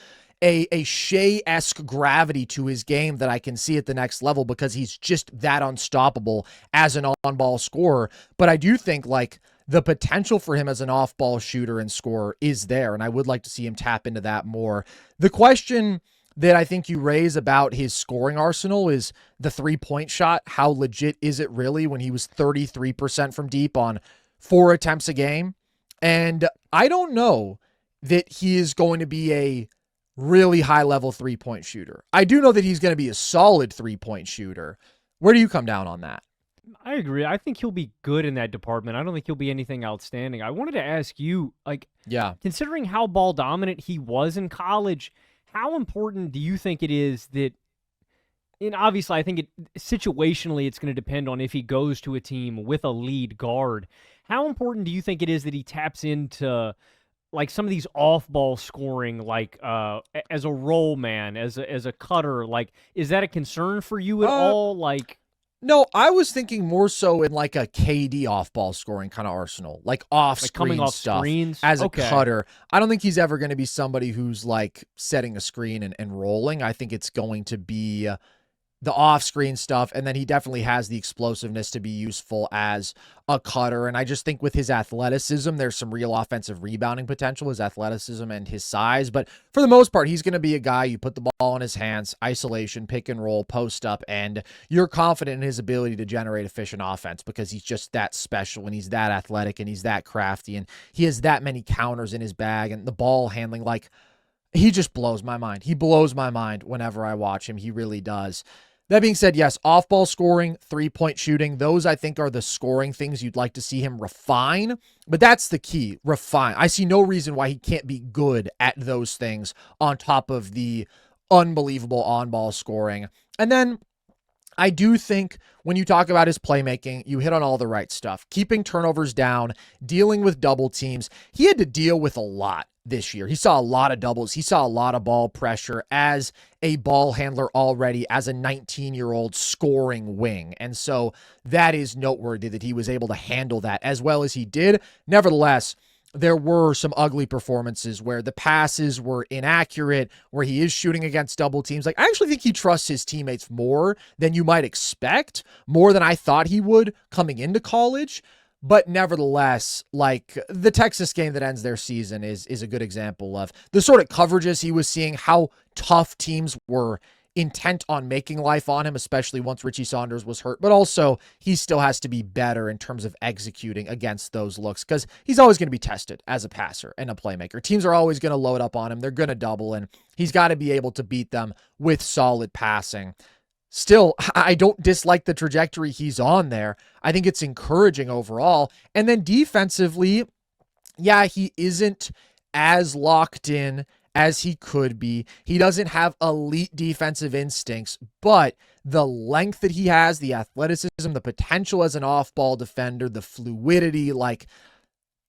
a Shea-esque gravity to his game that I can see at the next level because he's just that unstoppable as an on-ball scorer. But I do think, like, the potential for him as an off-ball shooter and scorer is there, and I would like to see him tap into that more. The question that I think you raise about his scoring arsenal is the three-point shot. How legit is it really when he was 33% from deep on 4 attempts a game? And I don't know that he is going to be a really high-level three-point shooter. I do know that he's going to be a solid three-point shooter. Where do you come down on that? I agree. I think he'll be good in that department. I don't think he'll be anything outstanding. I wanted to ask you, like, considering how ball dominant he was in college, how important do you think it is that, and obviously I think situationally it's going to depend on if he goes to a team with a lead guard. How important do you think it is that he taps into, like, some of these off-ball scoring, like as a roll man, as a cutter? Like, is that a concern for you at all? Like, no, I was thinking more so in like a KD off-ball scoring kind of arsenal, like off-screen coming off stuff screens? As a cutter. I don't think he's ever going to be somebody who's like setting a screen and rolling. I think it's going to be the off-screen stuff, and then he definitely has the explosiveness to be useful as a cutter. And I just think with his athleticism, there's some real offensive rebounding potential, his athleticism and his size. But for the most part, he's going to be a guy you put the ball in his hands, isolation, pick and roll, post up, and you're confident in his ability to generate efficient offense because he's just that special and he's that athletic and he's that crafty and he has that many counters in his bag and the ball handling. Like, he just blows my mind. He blows my mind whenever I watch him. He really does. That being said, yes, off-ball scoring, three-point shooting, those I think are the scoring things you'd like to see him refine, but that's the key, refine. I see no reason why he can't be good at those things on top of the unbelievable on-ball scoring. And then I do think when you talk about his playmaking, you hit on all the right stuff. Keeping turnovers down, dealing with double teams. He had to deal with a lot this year. He saw a lot of doubles. He saw a lot of ball pressure as a ball handler already, as a 19-year-old scoring wing. And so that is noteworthy that he was able to handle that as well as he did. Nevertheless, there were some ugly performances where the passes were inaccurate, where he is shooting against double teams. Like, I actually think he trusts his teammates more than you might expect, more than I thought he would coming into college. But nevertheless, like, the Texas game that ends their season is a good example of the sort of coverages he was seeing, how tough teams were intent on making life on him, especially once Richie Saunders was hurt. But also, he still has to be better in terms of executing against those looks because he's always going to be tested as a passer and a playmaker. Teams are always going to load up on him. They're going to double, and he's got to be able to beat them with solid passing. still, I don't dislike the trajectory he's on there. I think it's encouraging overall. And then defensively, yeah, he isn't as locked in as he could be. He doesn't have elite defensive instincts, but the length that he has, the athleticism, the potential as an off-ball defender, the fluidity, like,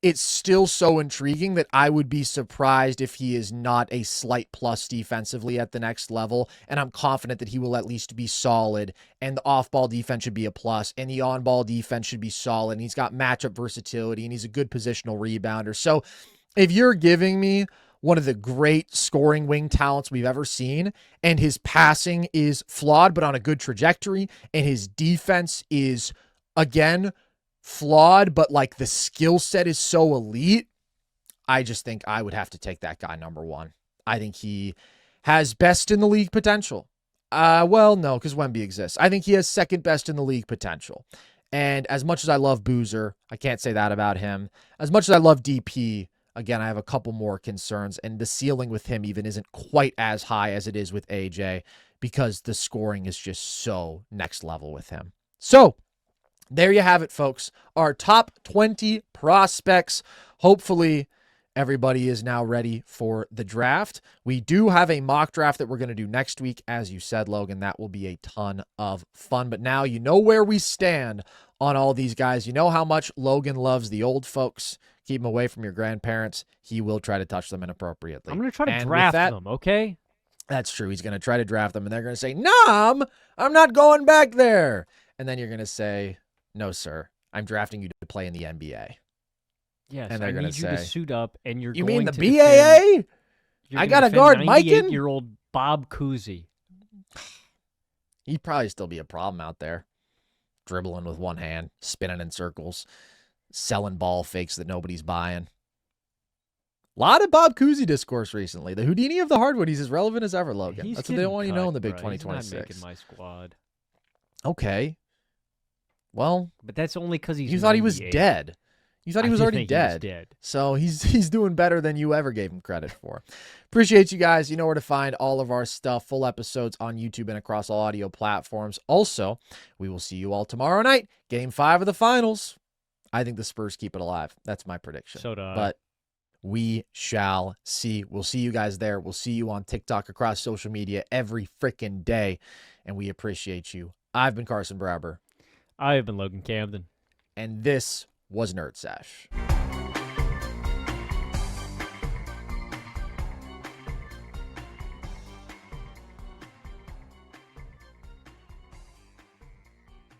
it's still so intriguing that I would be surprised if he is not a slight plus defensively at the next level. And I'm confident that he will at least be solid, and the off-ball defense should be a plus, and the on-ball defense should be solid. And he's got matchup versatility, and he's a good positional rebounder. So if you're giving me one of the great scoring wing talents we've ever seen, and his passing is flawed but on a good trajectory, and his defense is, again, flawed, but like the skill set is so elite, I just think I would have to take that guy number one. I think he has best in the league potential. Well, no, because Wemby exists. I think he has second best in the league potential. And as much as I love Boozer, I can't say that about him. As much as I love DP, again, I have a couple more concerns, and the ceiling with him even isn't quite as high as it is with AJ because the scoring is just so next level with him. So, there you have it, folks. Our top 20 prospects. Hopefully, everybody is now ready for the draft. We do have a mock draft that we're going to do next week. As you said, Logan, that will be a ton of fun. But now you know where we stand on all these guys. You know how much Logan loves the old folks. Keep them away from your grandparents. He will try to touch them inappropriately. I'm going to try to draft them, okay? That's true. He's going to try to draft them, and they're going to say, "Nom, I'm not going back there." And then you're going to say, "No, sir, I'm drafting you to play in the NBA." Yes, and they're I need you to suit up, and you're You going mean the to BAA? I got to guard Mikan? 98-year-old Bob Cousy. He'd probably still be a problem out there. Dribbling with one hand, spinning in circles, selling ball fakes that nobody's buying. A lot of Bob Cousy discourse recently. The Houdini of the hardwood, he's as relevant as ever, Logan. That's what they want you to know in the Big 2026. He's not making my squad. Okay. Well, but that's only because he's. You thought he was dead. You thought he was already dead. He was dead. So he's doing better than you ever gave him credit for. Appreciate you guys. You know where to find all of our stuff. Full episodes on YouTube and across all audio platforms. Also, we will see you all tomorrow night. Game 5 of the finals. I think the Spurs keep it alive. That's my prediction. So do I. But we shall see. We'll see you guys there. We'll see you on TikTok, across social media every freaking day. And we appreciate you. I've been Carson Brabber. I have been Logan Camden. And this was Nerd Sesh.